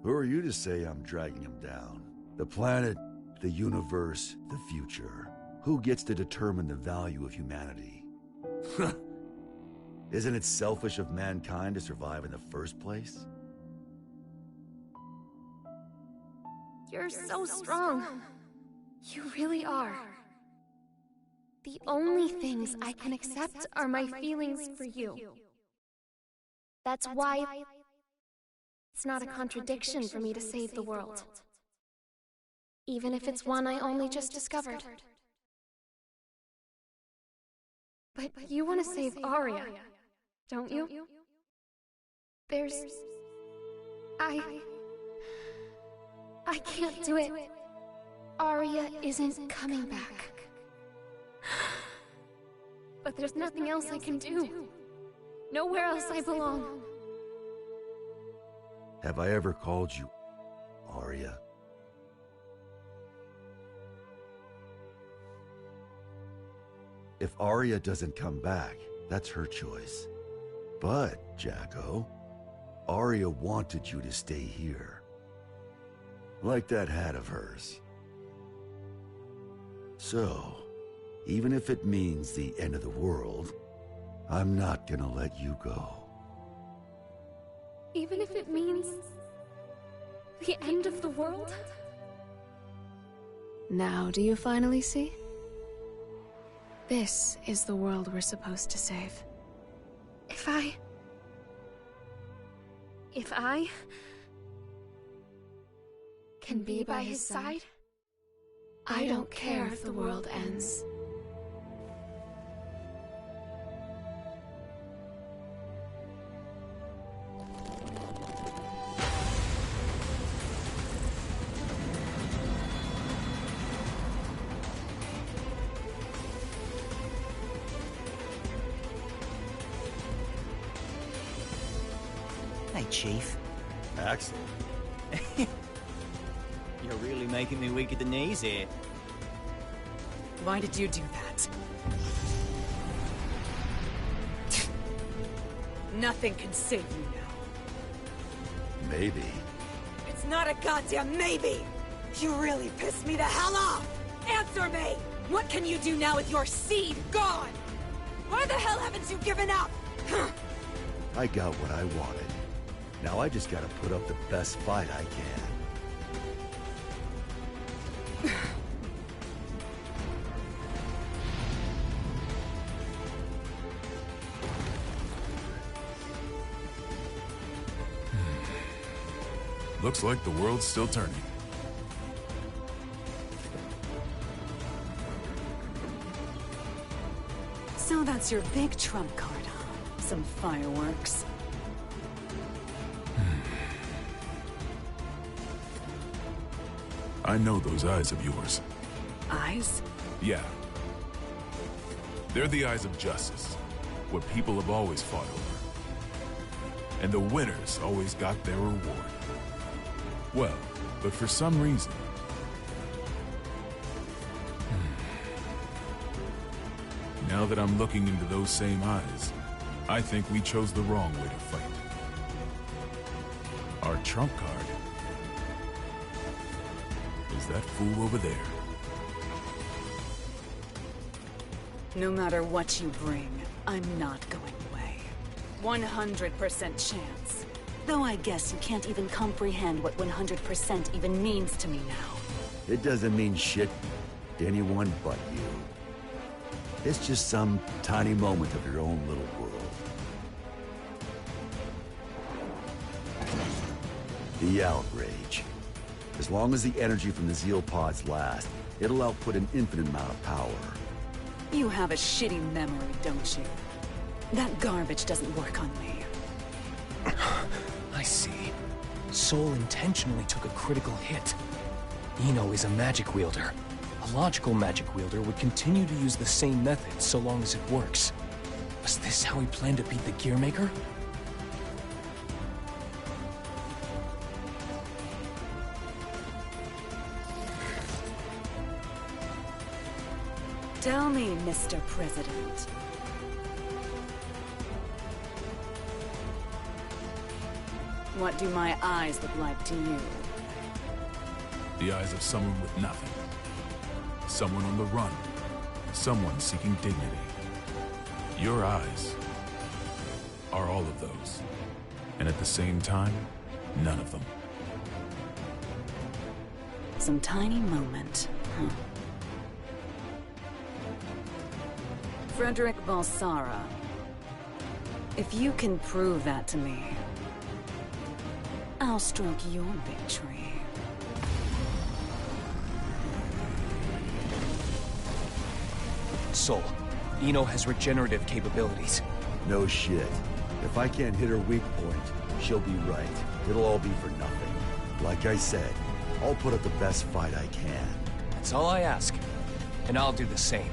Who are you to say I'm dragging him down? The planet, the universe, the future. Who gets to determine the value of humanity? Isn't it selfish of mankind to survive in the first place? You're so strong. You really are. The only things I can accept are my feelings for you. That's why it's not a contradiction for me to save the world. Even if it's one I only just discovered. But you want to save Aria. Don't you? There's... I can't do it. Arya isn't coming back. But there's nothing else I can do. Nowhere else I belong. Have I ever called you Arya? If Arya doesn't come back, that's her choice. But, Jacko, Arya wanted you to stay here. Like that hat of hers. So, even if it means the end of the world, I'm not gonna let you go. Even if it means... the end of the world? Now do you finally see? This is the world we're supposed to save. If I... can be by his side, I don't care if the world ends. Hey, Chief. Axel. You're really making me weak at the knees here. Why did you do that? Nothing can save you now. Maybe. It's not a goddamn maybe! You really pissed me the hell off! Answer me! What can you do now with your seed gone? Why the hell haven't you given up? I got what I wanted. Now I just gotta put up the best fight I can. Looks like the world's still turning. So that's your big trump card, huh? Some fireworks. I know those eyes of yours. Eyes? Yeah. They're the eyes of justice, what people have always fought over. And the winners always got their reward. Well, but for some reason... Now that I'm looking into those same eyes, I think we chose the wrong way to fight. Our trump card is that fool over there. No matter what you bring, I'm not going away. 100% chance. Though I guess you can't even comprehend what 100% even means to me now. It doesn't mean shit to anyone but you. It's just some tiny moment of your own little world. The outrage. As long as the energy from the Zeal pods lasts, it'll output an infinite amount of power. You have a shitty memory, don't you? That garbage doesn't work on me. I see. Soul intentionally took a critical hit. Eno is a magic wielder. A logical magic wielder would continue to use the same method so long as it works. Was this how he planned to beat the Gearmaker? Tell me, Mr. President. What do my eyes look like to you? The eyes of someone with nothing. Someone on the run. Someone seeking dignity. Your eyes are all of those. And at the same time, none of them. Some tiny moment, huh? Frederick Balsara. If you can prove that to me, I'll stroke your victory. Soul, Eno has regenerative capabilities. No shit. If I can't hit her weak point, she'll be right. It'll all be for nothing. Like I said, I'll put up the best fight I can. That's all I ask. And I'll do the same.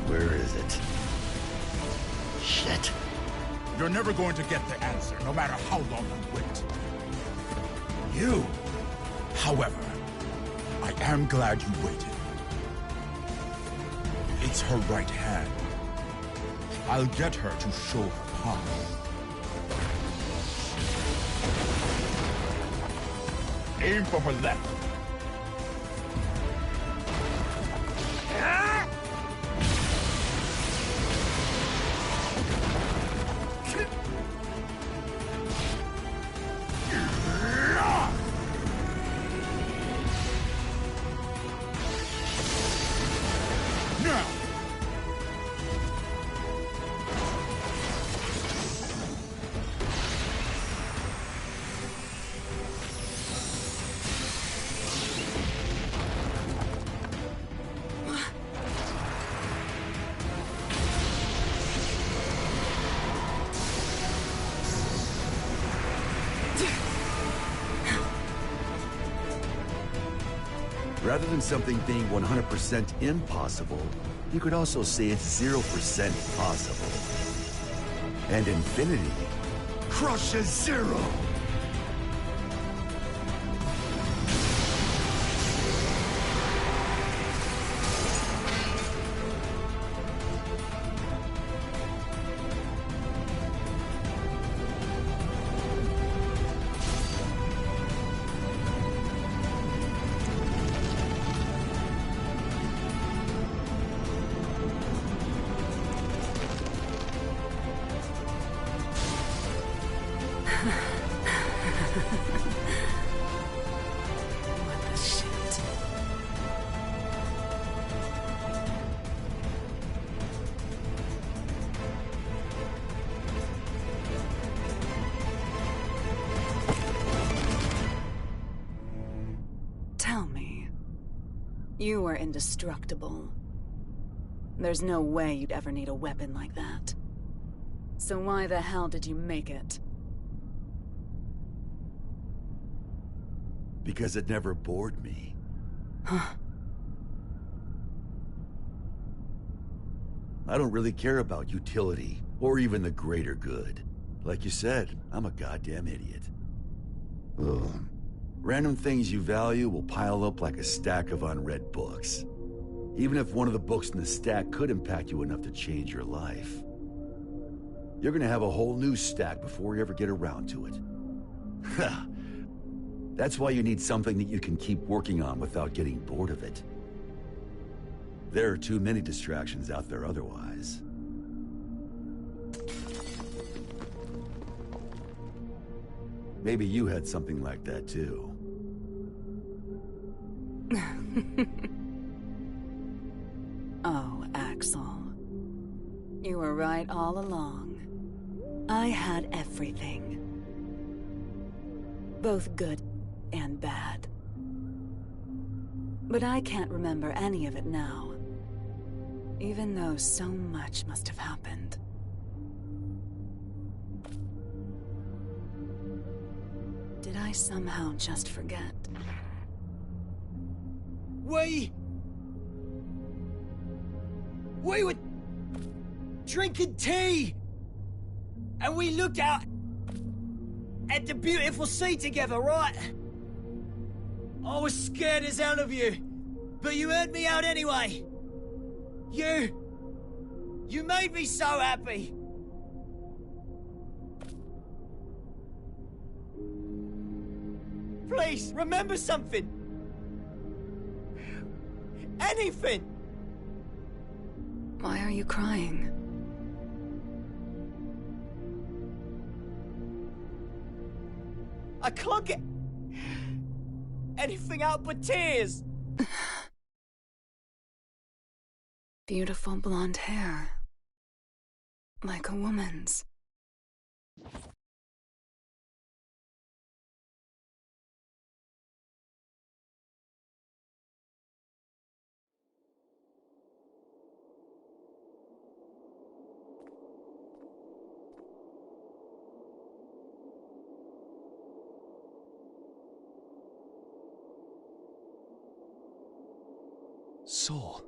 Where is it? Shit. You're never going to get the answer, no matter how long you wait. You, however, I am glad you waited. It's her right hand. I'll get her to show her power. Aim for her left. Rather than something being 100% impossible, you could also say it's 0% possible. And infinity crushes zero! What the shit? Tell me, you were indestructible. There's no way you'd ever need a weapon like that. So why the hell did you make it? Because it never bored me. Huh. I don't really care about utility, or even the greater good. Like you said, I'm a goddamn idiot. Ugh. Random things you value will pile up like a stack of unread books. Even if one of the books in the stack could impact you enough to change your life. You're gonna have a whole new stack before you ever get around to it. That's why you need something that you can keep working on without getting bored of it. There are too many distractions out there otherwise. Maybe you had something like that too. Oh, Axel. You were right all along. I had everything. Both good and bad. But I can't remember any of it now. Even though so much must have happened. Did I somehow just forget? We were drinking tea, and we looked out at the beautiful sea together, right? I was scared as hell of you, But you heard me out anyway. You made me so happy. Please, remember something. Anything. Why are you crying? I can't get anything out but tears. Beautiful blonde hair. Like a woman's. Soul.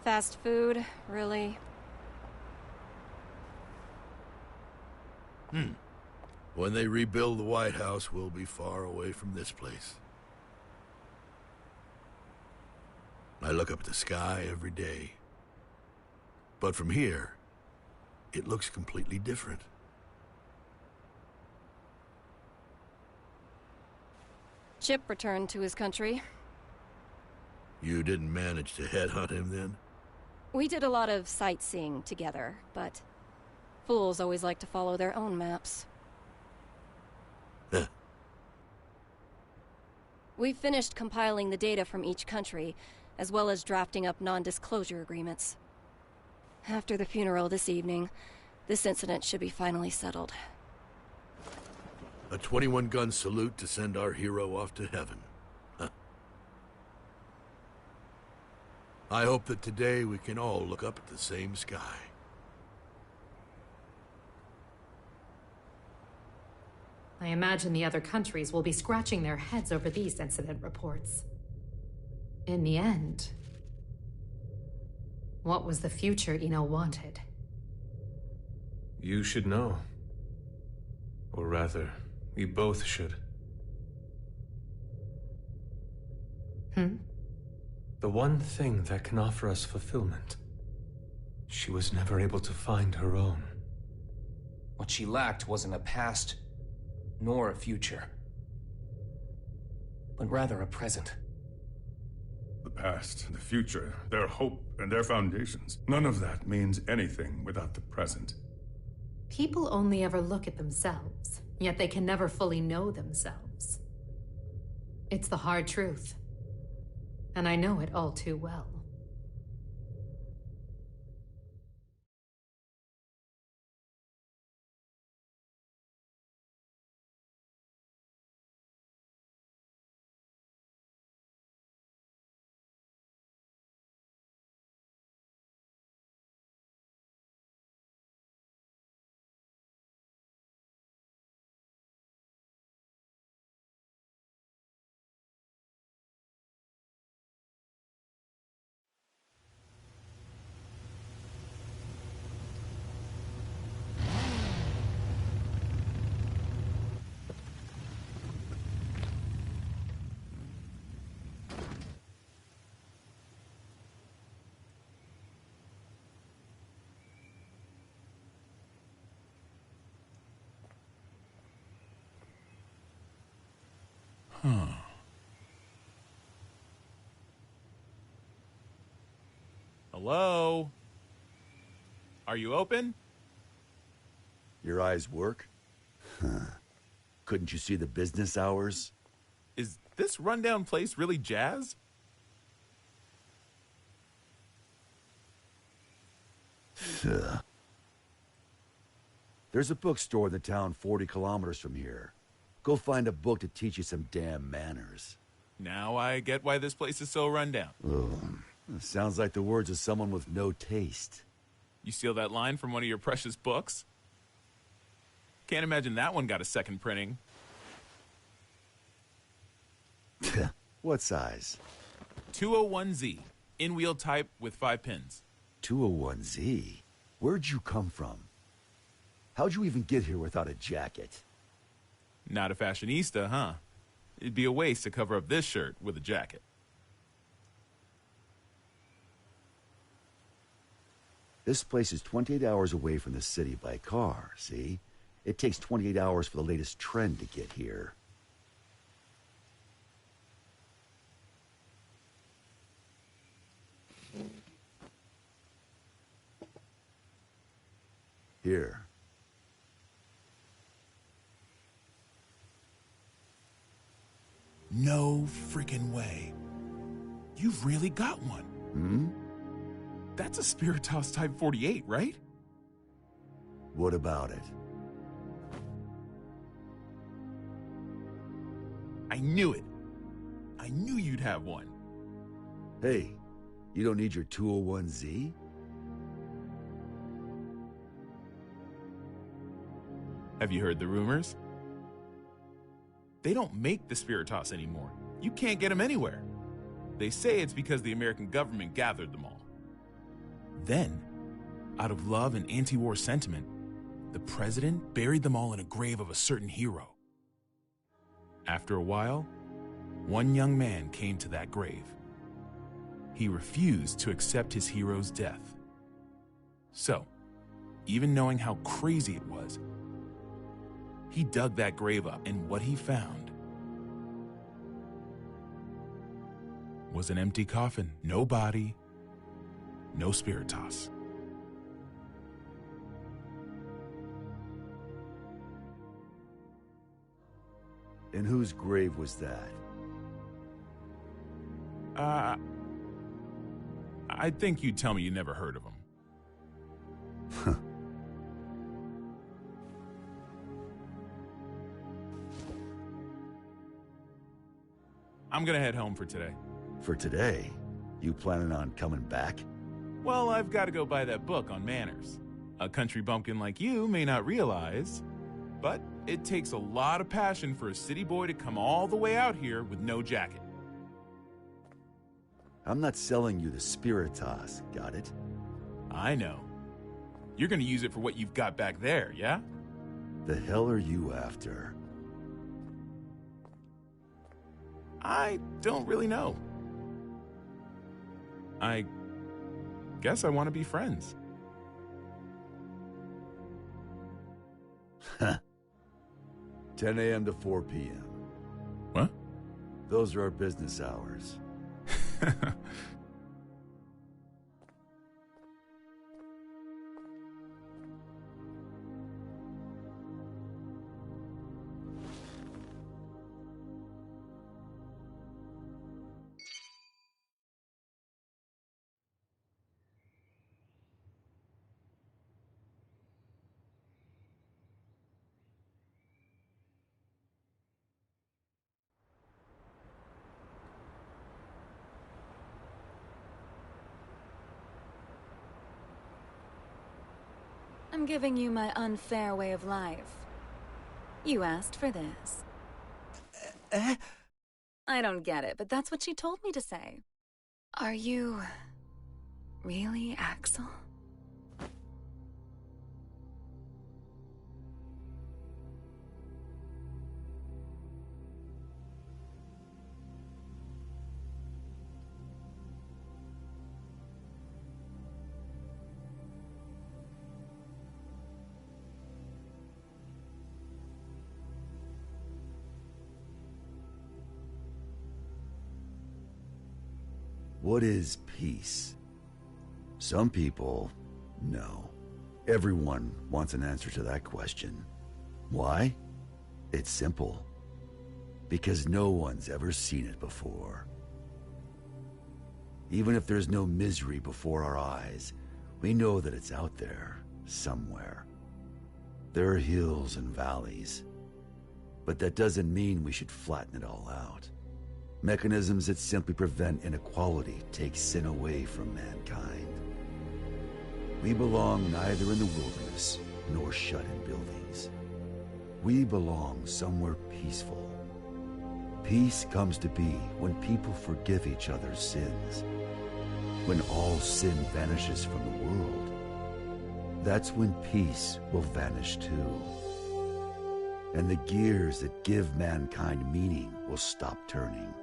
Fast food, really? When they rebuild the White House, we'll be far away from this place. I look up at the sky every day. But from here, it looks completely different. Chip returned to his country. You didn't manage to headhunt him then? We did a lot of sightseeing together, but fools always like to follow their own maps. Huh. We've finished compiling the data from each country, as well as drafting up non-disclosure agreements. After the funeral this evening, this incident should be finally settled. A 21-gun salute to send our hero off to heaven. Huh. I hope that today we can all look up at the same sky. I imagine the other countries will be scratching their heads over these incident reports. In the end, what was the future Eno wanted? You should know. Or rather, we both should. The one thing that can offer us fulfillment. She was never able to find her own. What she lacked wasn't a past, nor a future. But rather a present. The past, the future, their hope, and their foundations. None of that means anything without the present. People only ever look at themselves, yet they can never fully know themselves. It's the hard truth. And I know it all too well. Hello? Are you open? Your eyes work? Couldn't you see the business hours? Is this rundown place really jazz? There's a bookstore in the town 40 kilometers from here. Go find a book to teach you some damn manners. Now I get why this place is so run down. Sounds like the words of someone with no taste. You steal that line from one of your precious books? Can't imagine that one got a second printing. What size? 201Z. In-wheel type with 5 pins. 201Z? Where'd you come from? How'd you even get here without a jacket? Not a fashionista, huh? It'd be a waste to cover up this shirt with a jacket. This place is 28 hours away from the city by car, see? It takes 28 hours for the latest trend to get here. Here. No freaking way. You've really got one. Hmm? That's a Spiritos Type 48, right? What about it? I knew it. I knew you'd have one. Hey, you don't need your 201Z? Have you heard the rumors? They don't make the Spiritos anymore. You can't get them anywhere. They say it's because the American government gathered them all. Then, out of love and anti-war sentiment, the president buried them all in a grave of a certain hero. After a while, one young man came to that grave. He refused to accept his hero's death. So, even knowing how crazy it was, he dug that grave up, and what he found was an empty coffin. No body, no Spiritos. And whose grave was that? I think you'd tell me you never heard of him. I'm gonna head home for today. For today? You planning on coming back? Well, I've got to go buy that book on manners. A country bumpkin like you may not realize, but it takes a lot of passion for a city boy to come all the way out here with no jacket. I'm not selling you the Spiritos, got it? I know. You're gonna use it for what you've got back there, yeah? The hell are you after? I don't really know. I guess I want to be friends. 10 a.m. to 4 p.m. What? Those are our business hours. I'm giving you my unfair way of life. You asked for this. I don't get it, but that's what she told me to say. Are you really Axel? What is peace? Some people know. Everyone wants an answer to that question. Why? It's simple. Because no one's ever seen it before. Even if there's no misery before our eyes, We know that it's out there, somewhere. There are hills and valleys. But that doesn't mean we should flatten it all out. Mechanisms that simply prevent inequality take sin away from mankind. We belong neither in the wilderness nor shut in buildings. We belong somewhere peaceful. Peace comes to be when people forgive each other's sins. When all sin vanishes from the world, that's when peace will vanish too. And the gears that give mankind meaning will stop turning.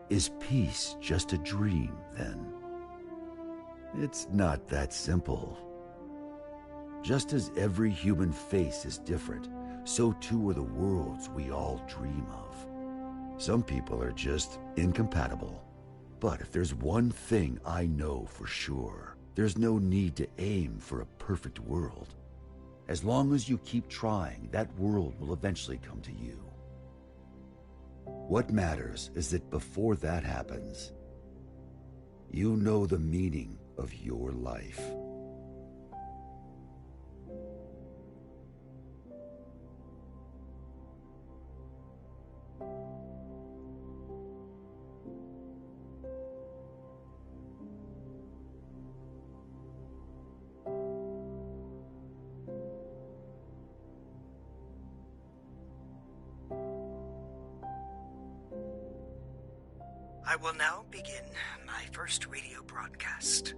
Is peace just a dream, then? It's not that simple. Just as every human face is different, so too are the worlds we all dream of. Some people are just incompatible. But if there's one thing I know for sure, there's no need to aim for a perfect world. As long as you keep trying, that world will eventually come to you. What matters is that before that happens, you know the meaning of your life. I will now begin my first radio broadcast.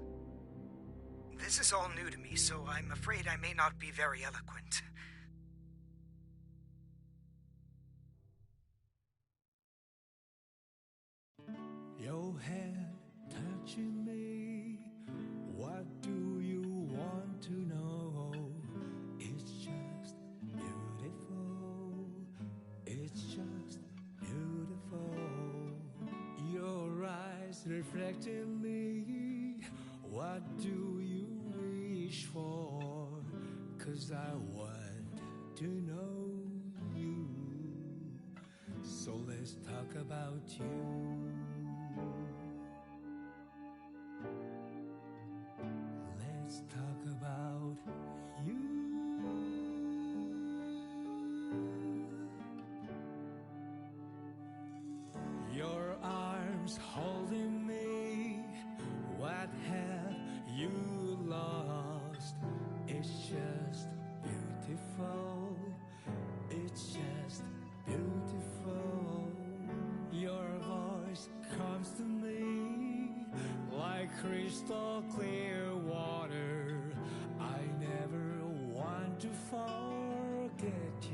This is all new to me, so I'm afraid I may not be very eloquent. Your hand touching me. What do you want to know? It's just beautiful. It's just beautiful. Your eyes reflecting me. What do you wish for? 'Cause I want to know you. So let's talk about you. Let's talk about you. Your arms holding me. What have you lost? It's just beautiful. It's just beautiful. Your voice comes to me like crystal clear water. I never want to forget